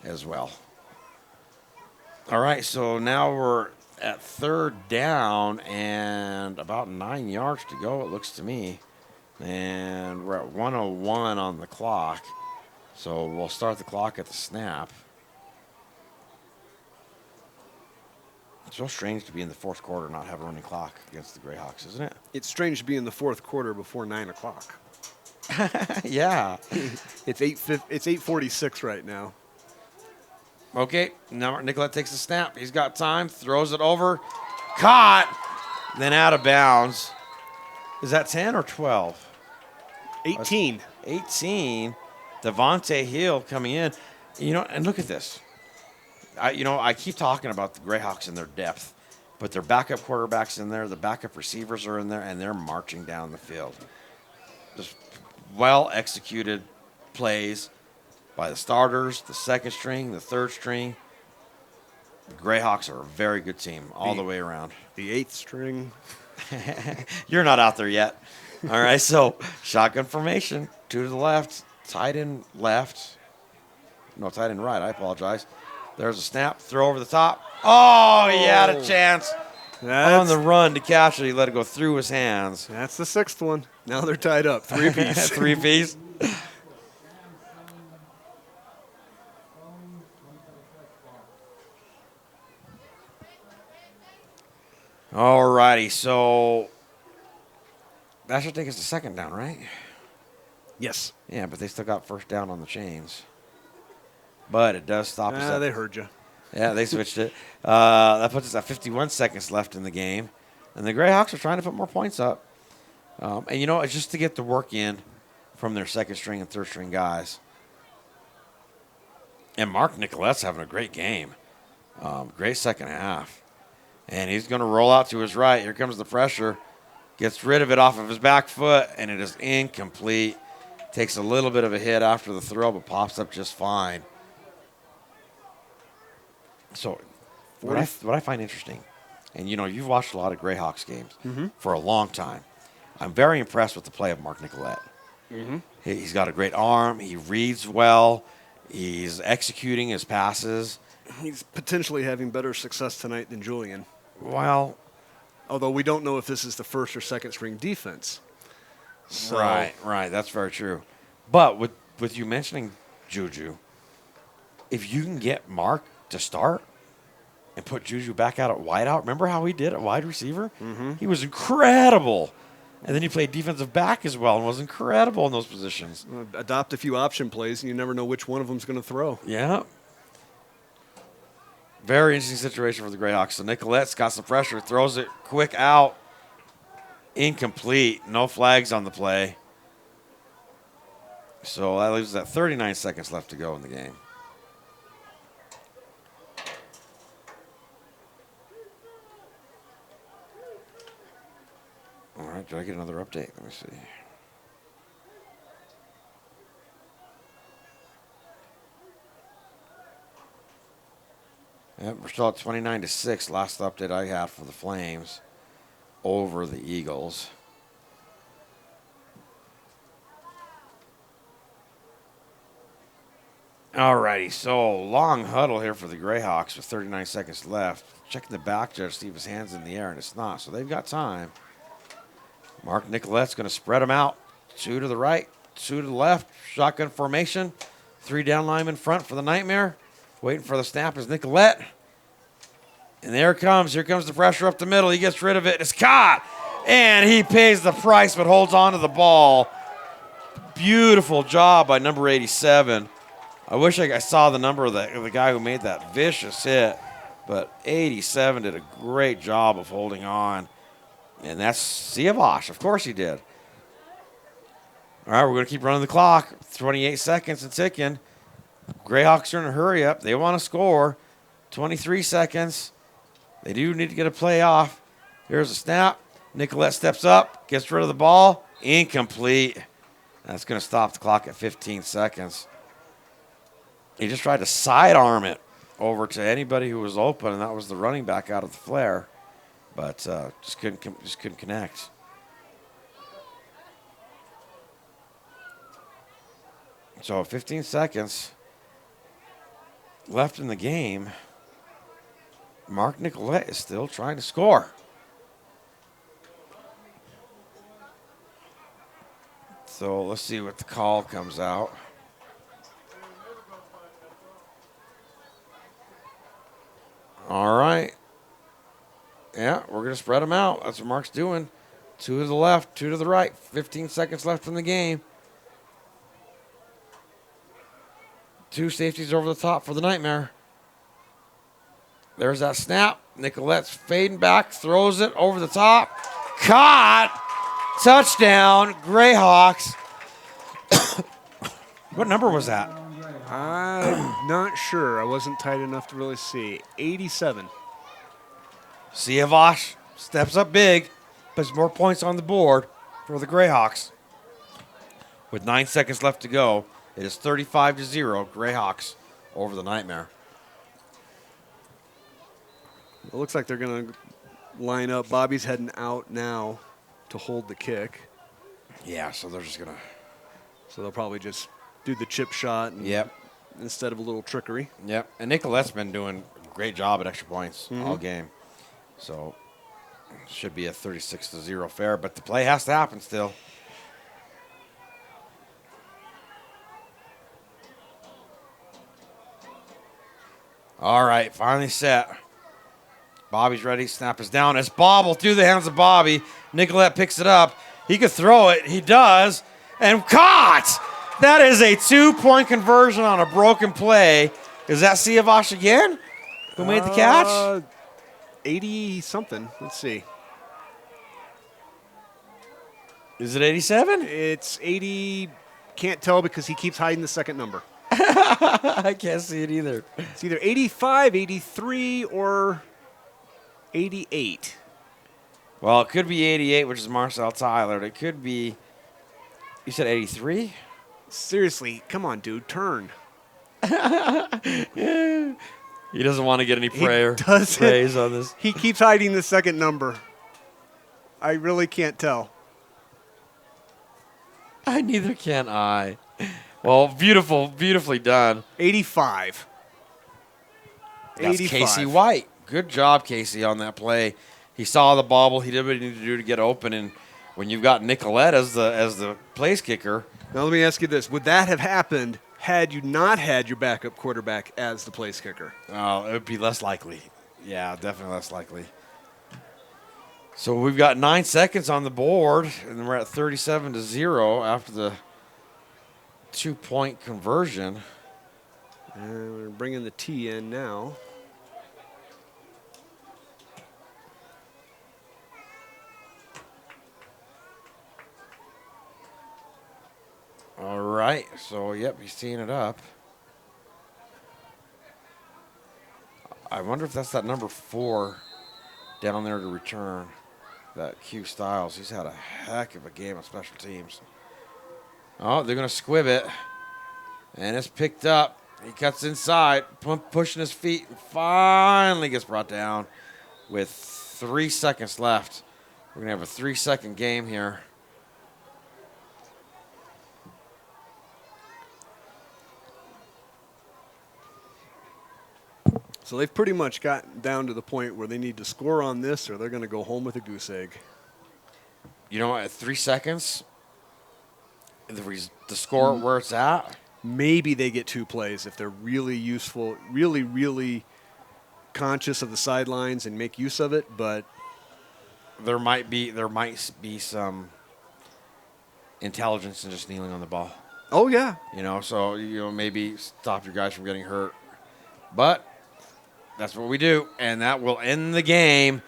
as well. All right, so now we're at 3rd down and about 9 yards to go, it looks to me. And we're at 1:01 on the clock. So we'll start the clock at the snap. It's so strange to be in the 4th quarter and not have a running clock against the Greyhawks, isn't it? It's strange to be in the 4th quarter before 9 o'clock. Yeah. It's 8:46 right now. Okay, now Nicolette takes the snap. He's got time, throws it over, caught, then out of bounds. Is that 10 or 12? 18. 18. Devontae Hill coming in. And look at this. I keep talking about the Greyhawks and their depth, but their backup quarterback's in there, the backup receivers are in there, and they're marching down the field. Just well-executed plays by the starters, the 2nd string, the 3rd string. The Greyhawks are a very good team all the way around. The 8th string. You're not out there yet. All right, so shotgun formation, 2 to the left, tight end left. No, tight end right, I apologize. There's a snap, throw over the top. Oh, he had a chance on the run to catch it. He let it go through his hands. That's the 6th one. Now they're tied up. 3-piece. 3-piece. All righty, so that should take us to 2nd down, right? Yes. Yeah, but they still got first down on the chains. But it does stop us. They heard you. Yeah, they switched it. That puts us at 51 seconds left in the game. And the Greyhawks are trying to put more points up. And, it's just to get the work in from their second string and third string guys. And Mark Nicolette's having a great game. Great second half. And he's going to roll out to his right. Here comes the pressure. Gets rid of it off of his back foot, and it is incomplete. Takes a little bit of a hit after the throw, but pops up just fine. So what I find interesting, and, you've watched a lot of Greyhawks games for a long time. I'm very impressed with the play of Mark Nicolette. He's got a great arm. He reads well. He's executing his passes. He's potentially having better success tonight than Julian. Well, although we don't know if this is the first or second string defense. So, right. That's very true. But with you mentioning Juju, if you can get Mark to start and put Juju back out at wideout, remember how he did at wide receiver? He was incredible. And then he played defensive back as well and was incredible in those positions. Adopt a few option plays, and you never know which one of them is going to throw. Yeah. Very interesting situation for the Greyhawks. So Nicolette's got some pressure, throws it quick out. Incomplete. No flags on the play. So that leaves us at 39 seconds left to go in the game. All right, did I get another update? Let me see. Yep, we're still at 29-6. Last update I had for the Flames over the Eagles. Alrighty, so long huddle here for the Greyhawks with 39 seconds left. Checking the back judge to see if his hand's in the air, and it's not, so they've got time. Mark Nicolette's going to spread them out. 2 to the right, 2 to the left. Shotgun formation. 3 down linemen front for the Nightmare. Waiting for the snap is Nicolette. And there it comes. Here comes the pressure up the middle. He gets rid of it. It's caught. And he pays the price but holds on to the ball. Beautiful job by number 87. I wish I saw the number of the guy who made that vicious hit. But 87 did a great job of holding on. And that's Siavash. Of course he did. All right, we're going to keep running the clock. 28 seconds and ticking. Greyhawks are in a hurry up. They want to score. 23 seconds. They do need to get a play off. Here's a snap. Nicolette steps up, gets rid of the ball. Incomplete. That's going to stop the clock at 15 seconds. He just tried to sidearm it over to anybody who was open, and that was the running back out of the flare. But just couldn't connect. So 15 seconds left in the game. Mark Nicolette is still trying to score. So let's see what the call comes out. All right. Yeah, we're going to spread them out. That's what Mark's doing. 2 to the left, 2 to the right. 15 seconds left in the game. 2 safeties over the top for the Nightmare. There's that snap. Nicolette's fading back, throws it over the top. Caught. Touchdown, Greyhawks. What number was that? I'm not sure. I wasn't tight enough to really see. 87. Siavash steps up big, puts more points on the board for the Greyhawks. With 9 seconds left to go, it is 35-0, Greyhawks over the Nightmare. It looks like they're going to line up. Bobby's heading out now to hold the kick. Yeah, so they're just going to... So they'll probably just do the chip shot instead of a little trickery. Yep, and Nicolette's been doing a great job at extra points all game. So should be a 36-0 fair, but the play has to happen still. All right, finally set. Bobby's ready. Snap is down. It's bobbled through the hands of Bobby. Nicolette picks it up. He could throw it. He does. and caught. That is a 2-point conversion on a broken play. Is that Siavash again? Who made the catch? 80-something. Let's see. Is it 87? It's 80. Can't tell because he keeps hiding the second number. I can't see it either. It's either 85, 83, or 88. Well, it could be 88, which is Marcel Tyler. It could be, you said 83? Seriously, come on, dude, turn. He doesn't want to get any praise on this. He keeps hiding the second number. I really can't tell. Neither can I. Well, beautifully done. 85. That's Casey White. Good job, Casey, on that play. He saw the bobble. He did what he needed to do to get open. And when you've got Nicolette as the place kicker. Now let me ask you this: would that have happened had you not had your backup quarterback as the place kicker? Oh, it would be less likely. Yeah, definitely less likely. So we've got 9 seconds on the board, and we're at 37-0 after the 2-point conversion. And we're bringing the T in now. All right. So, yep, he's teeing it up. I wonder if that's that number 4 down there to return. That Q Styles. He's had a heck of a game on special teams. Oh, they're going to squib it. And it's picked up. He cuts inside, pushing his feet, and finally gets brought down with 3 seconds left. We're going to have a 3-second game here. So they've pretty much gotten down to the point where they need to score on this or they're going to go home with a goose egg. You know, at 3 seconds, the score where it's at. Maybe they get 2 plays if they're really useful, really conscious of the sidelines and make use of it. But There might be some intelligence in just kneeling on the ball. oh yeah, So maybe stop your guys from getting hurt. But that's what we do, and that will end the game.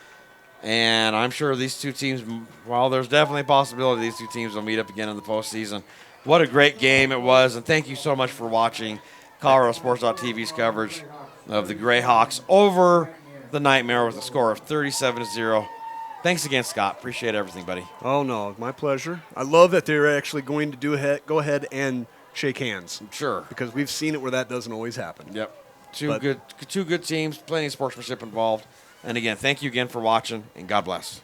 And I'm sure these two teams, while there's definitely a possibility these two teams will meet up again in the postseason. What a great game it was, and thank you so much for watching ColoradoSports.TV's coverage of the Greyhawks over the Nightmare with a score of 37-0. Thanks again, Scott. Appreciate everything, buddy. oh no, my pleasure. I love that they're actually going to go ahead and shake hands Sure. because we've seen it where that doesn't always happen. Yep. Two good teams, plenty of sportsmanship involved. And again, thank you again for watching, and God bless.